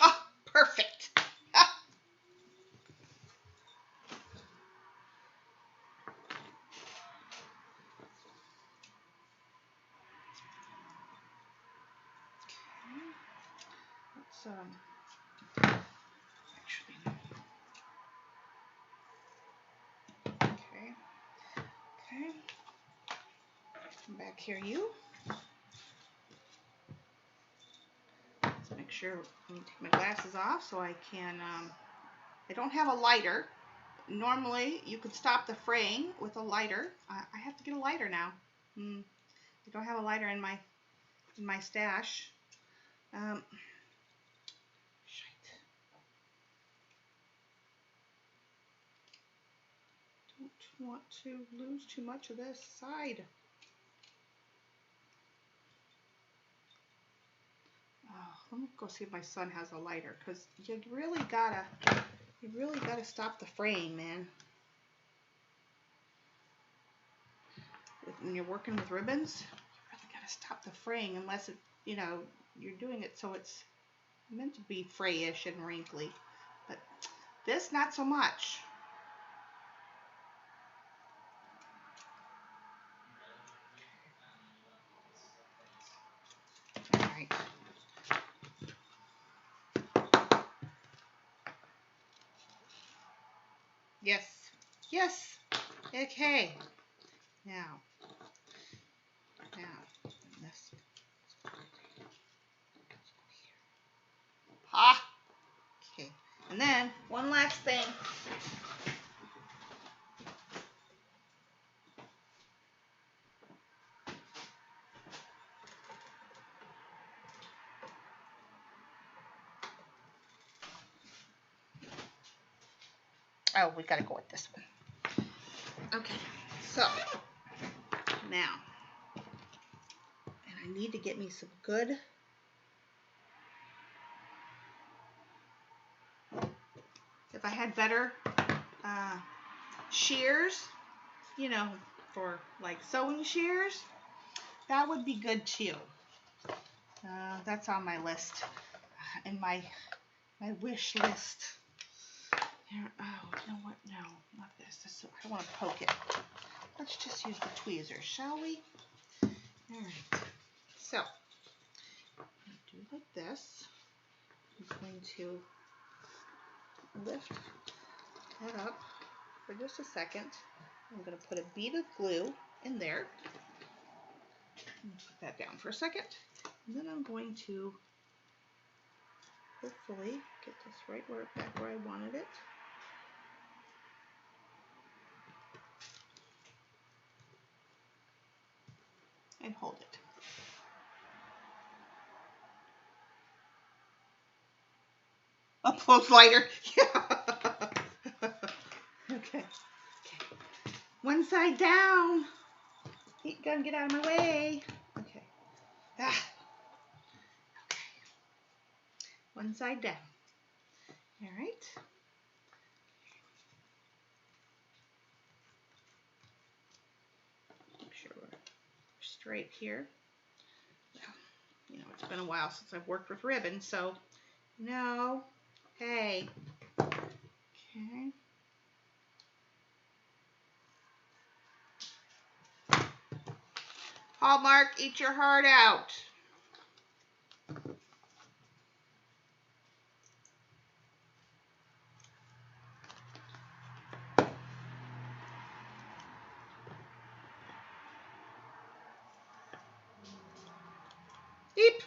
Oh, perfect. Let's actually, okay. Come back here, you. Let's make sure. Let me take my glasses off so I can. I don't have a lighter. Normally, you could stop the fraying with a lighter. I have to get a lighter now. I don't have a lighter in my stash. Shite. Don't want to lose too much of this side. Oh, let me go see if my son has a lighter, because you really gotta stop the fraying, man. When you're working with ribbons, you really gotta stop the fraying, unless it, you know, you're doing it so it's meant to be frayish and wrinkly. But this, not so much. All right. Yes. Yes. Okay. Now. This. Ah. Okay. And then one last thing. Oh, we gotta go with this one. Okay. So now, and I need to get me some good. If I had better shears, you know, for like sewing shears, that would be good too. That's on my list, in my wish list. Here, oh, you know what? No, not this. I don't want to poke it. Let's just use the tweezers, shall we? All right. So, I'm going to do like this. I'm going to lift that up for just a second. I'm going to put a bead of glue in there. Put that down for a second. And then I'm going to hopefully get this right back where I wanted it. And hold it. Up close lighter. Yeah. Okay. One side down. Heat gun, get out of my way. Okay. Ah. Okay. One side down. All right. Make sure we're straight here. You know, it's been a while since I've worked with ribbon, so no. Hey. Okay. Hallmark, eat your heart out. Eep.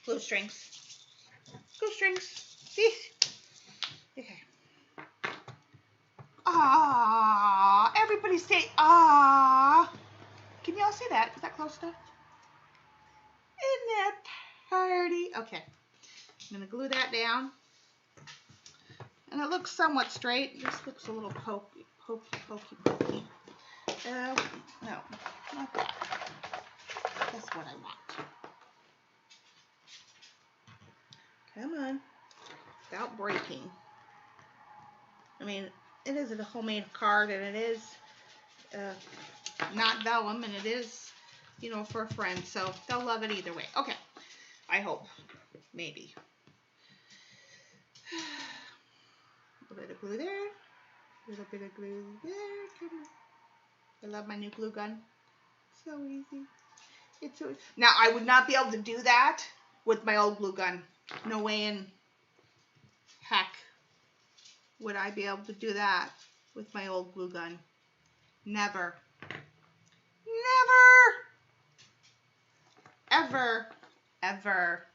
Glue strings. Glue strings. See? Okay. Ah, everybody say ah. Can y'all see that? Is that close enough? Isn't that pretty? Okay. I'm going to glue that down. And it looks somewhat straight. This looks a little pokey. No, not that. That's what I want. Come on. Without breaking. I mean, it is a homemade card, and it is not vellum, and it is, you know, for a friend. So they'll love it either way. Okay. I hope. Maybe. A little bit of glue there. A little bit of glue there. Come on. I love my new glue gun. So easy. It's so easy. Now, I would not be able to do that with my old glue gun. No way in heck would I be able to do that with my old glue gun. Never. Never. Ever. Ever.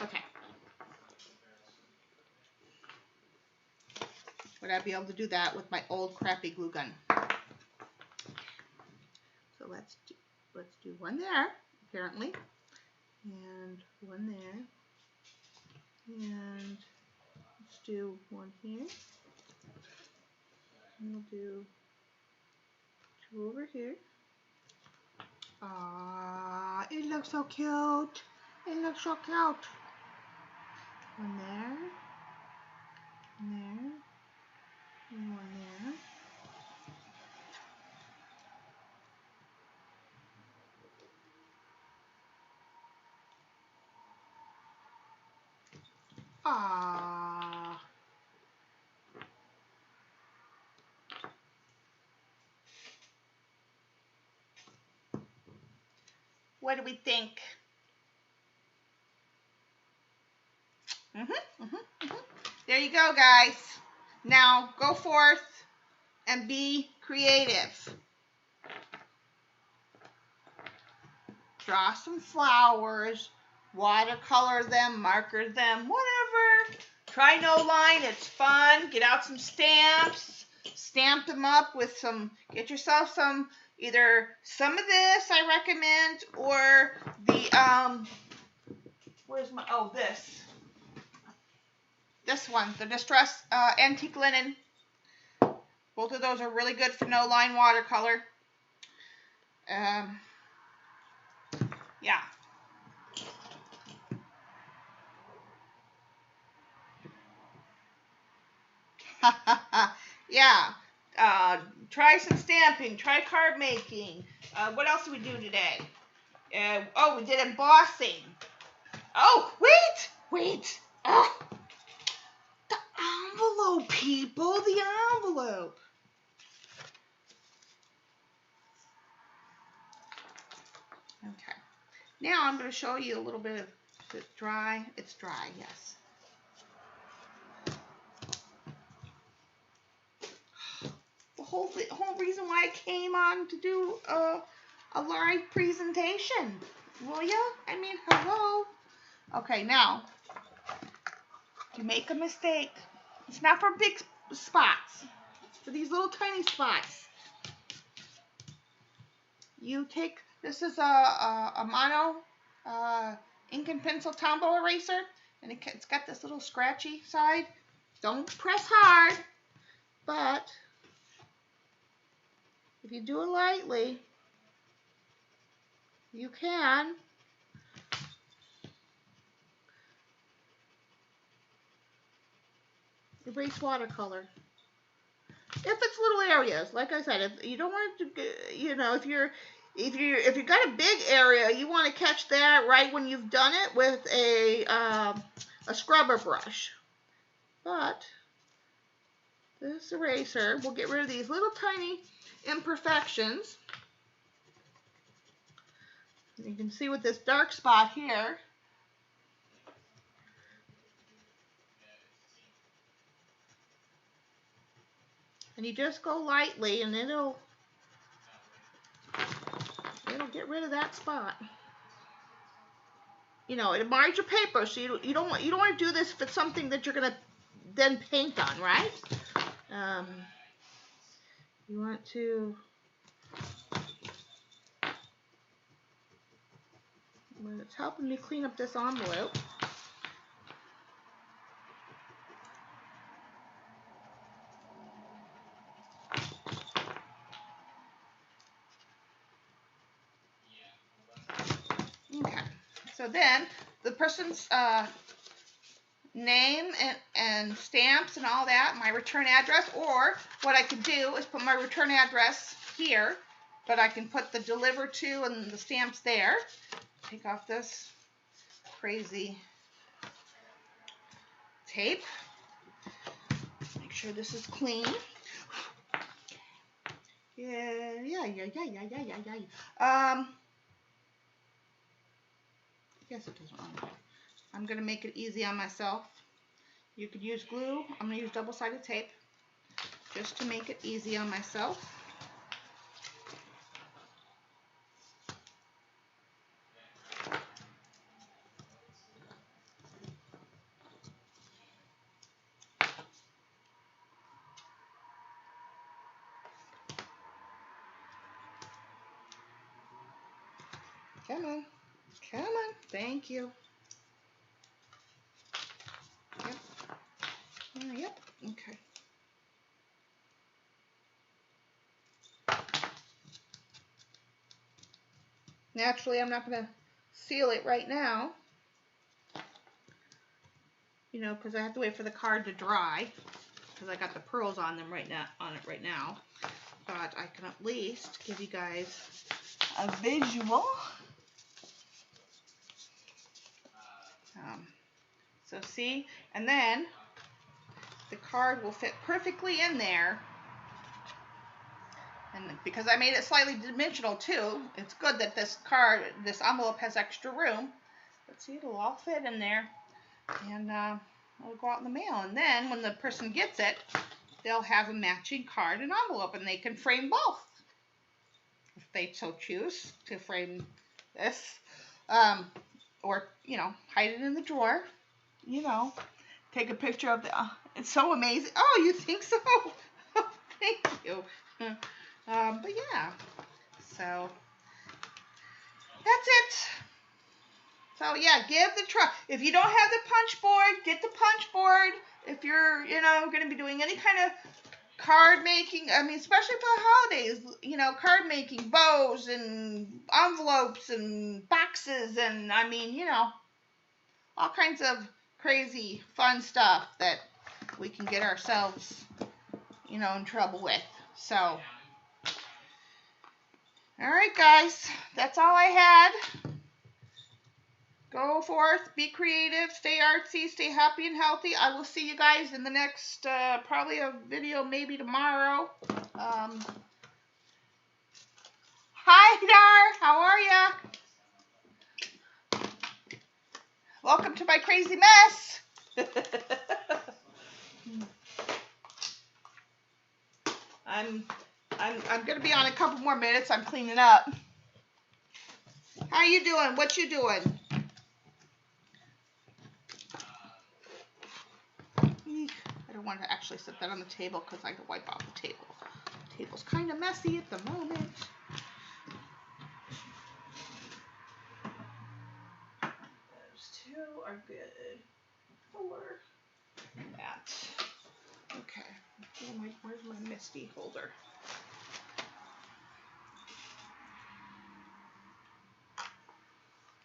Okay. Would I be able to do that with my old crappy glue gun? So let's do one there, apparently, and one there, and do one here. And we'll do two over here. Ah, it looks so cute. It looks so cute. One there. One there. And one there. Ah. What do we think? There you go, guys. Now go forth and be creative. Draw some flowers, watercolor them, marker them, whatever. Try no line, it's fun. Get out some stamps, stamp them up with some, get yourself some, either some of this I recommend, or the, where's my, oh, this one, the Distress Antique Linen. Both of those are really good for no line watercolor. Yeah. Yeah. Try some stamping. Try card making. What else did we do today? Oh, we did embossing. Oh, wait. Oh, the envelope, people. The envelope. Okay. Now I'm going to show you a little bit of, is it dry? It's dry, yes. The whole reason why I came on to do a live presentation. Will ya? I mean, hello. Okay, now, if you make a mistake, it's not for big spots. It's for these little tiny spots. You take, this is a mono ink and pencil Tombow eraser, and it's got this little scratchy side. Don't press hard, but if you do it lightly, you can erase watercolor. If it's little areas, like I said, if you don't want it to, you know, if you got a big area, you want to catch that right when you've done it with a scrubber brush. But this eraser will get rid of these little tiny imperfections. You can see with this dark spot here. And you just go lightly, and it'll get rid of that spot. You know, it mars your paper, so you don't want to do this if it's something that you're gonna then paint on, right? You want to. Well, it's helping me clean up this envelope. Okay, so then the person's name and stamps and all that, my return address, or what I could do is put my return address here, but I can put the deliver to and the stamps there. Take off this crazy tape. Make sure this is clean. Yeah. I guess it doesn't matter. I'm going to make it easy on myself. You could use glue. I'm going to use double-sided tape just to make it easy on myself. Come on. Come on. Thank you. Yep. Naturally, I'm not going to seal it right now, you know, because I have to wait for the card to dry, because I got the pearls on them right now. But I can at least give you guys a visual. So see, and then the card will fit perfectly in there. And because I made it slightly dimensional too, it's good that this envelope has extra room. But see, it'll all fit in there, and it'll go out in the mail. And then when the person gets it, they'll have a matching card and envelope, and they can frame both if they so choose to frame this, or you know, hide it in the drawer. You know, take a picture of the. It's so amazing. Oh, you think so? Thank you. But yeah, so that's it. So yeah, give the if you don't have the punch board, get the punch board. If you're, you know, going to be doing any kind of card making, I mean, especially for the holidays, you know, card making, bows and envelopes and boxes, and I mean, you know, all kinds of crazy fun stuff that we can get ourselves, you know, in trouble with. So, all right, guys, that's all I had. Go forth, be creative, stay artsy, stay happy and healthy. I will see you guys in the next, probably a video maybe tomorrow. Hi, Dar, how are ya? Welcome to my crazy mess. I'm going to be on a couple more minutes. I'm cleaning up. How you doing? What you doing? I don't want to actually set that on the table because I can wipe off the table. The table's kind of messy at the moment. Those two are good. 4. That. Okay. Where's my Misty holder?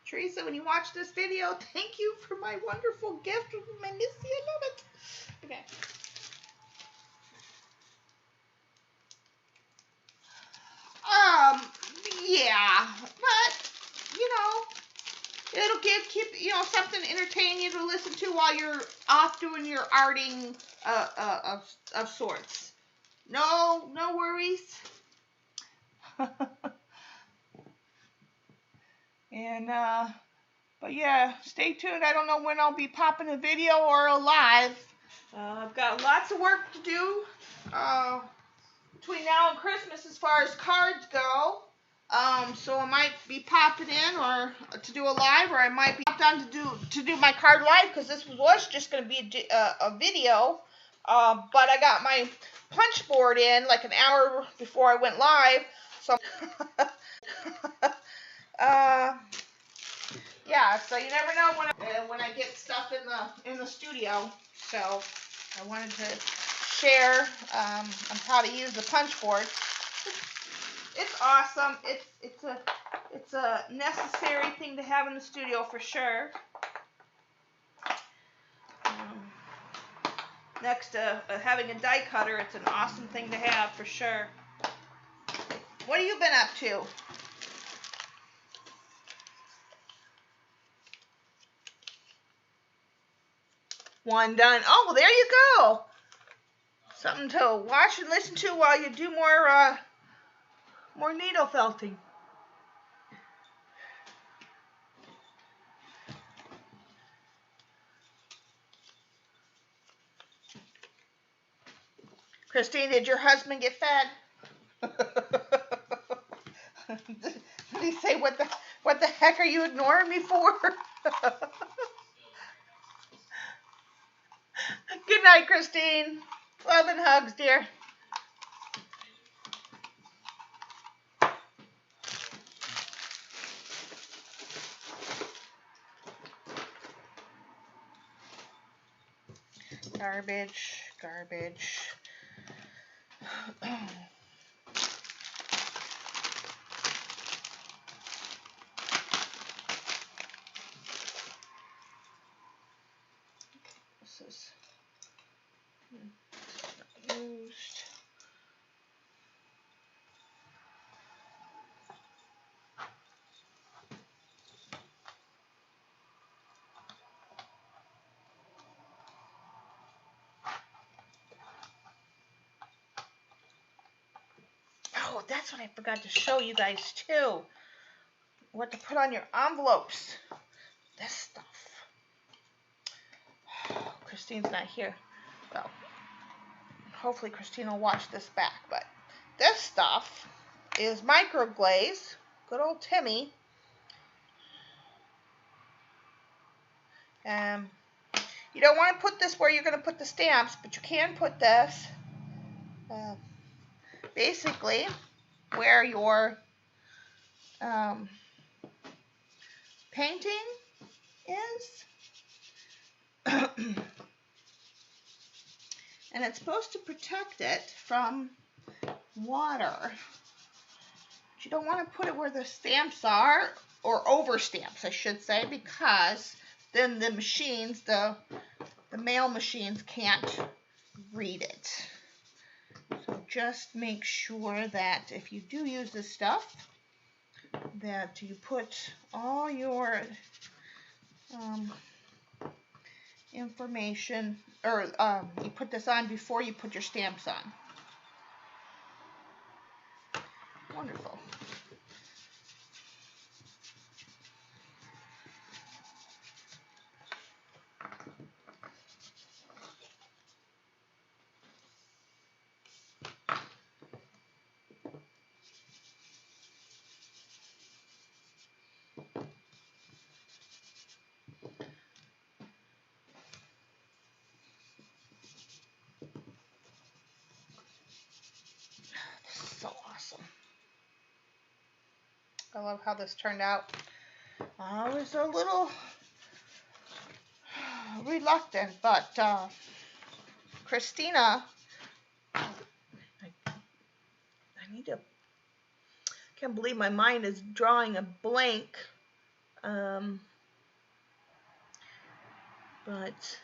Teresa, when you watch this video, thank you for my wonderful gift of my Misty. I love it. Okay. Yeah, but you know, it'll keep you know, something entertaining you to listen to while you're off doing your arting of sorts. No worries. And but yeah, stay tuned. I don't know when I'll be popping a video or a live. I've got lots of work to do between now and Christmas as far as cards go. So I might be popping in or to do a live, or I might be popped on to do my card live, because this was just going to be a video. But I got my punch board in like an hour before I went live. So yeah, so you never know when I get stuff in the studio. So I wanted to share on how to use the punch board. It's awesome. It's a necessary thing to have in the studio for sure. Next to having a die cutter, it's an awesome thing to have for sure. What have you been up to? One done. Oh, there you go. Something to watch and listen to while you do more needle felting. Christine, did your husband get fed? Did he say, what the heck are you ignoring me for? Good night, Christine. Love and hugs, dear. Garbage. Used. Oh, that's what I forgot to show you guys too. What to put on your envelopes. This stuff. Christine's not here. Well, hopefully Christine will watch this back. But this stuff is microglaze. Good old Timmy. You don't want to put this where you're going to put the stamps, but you can put this basically where your painting is. And it's supposed to protect it from water. But you don't want to put it where the stamps are, or over stamps, I should say, because then the machines, the mail machines can't read it. So just make sure that if you do use this stuff, that you put all your information, or you put this on before you put your stamps on. Wonderful. So awesome. I love how this turned out. I was a little reluctant, but Christina, I need to, I can't believe my mind is drawing a blank, but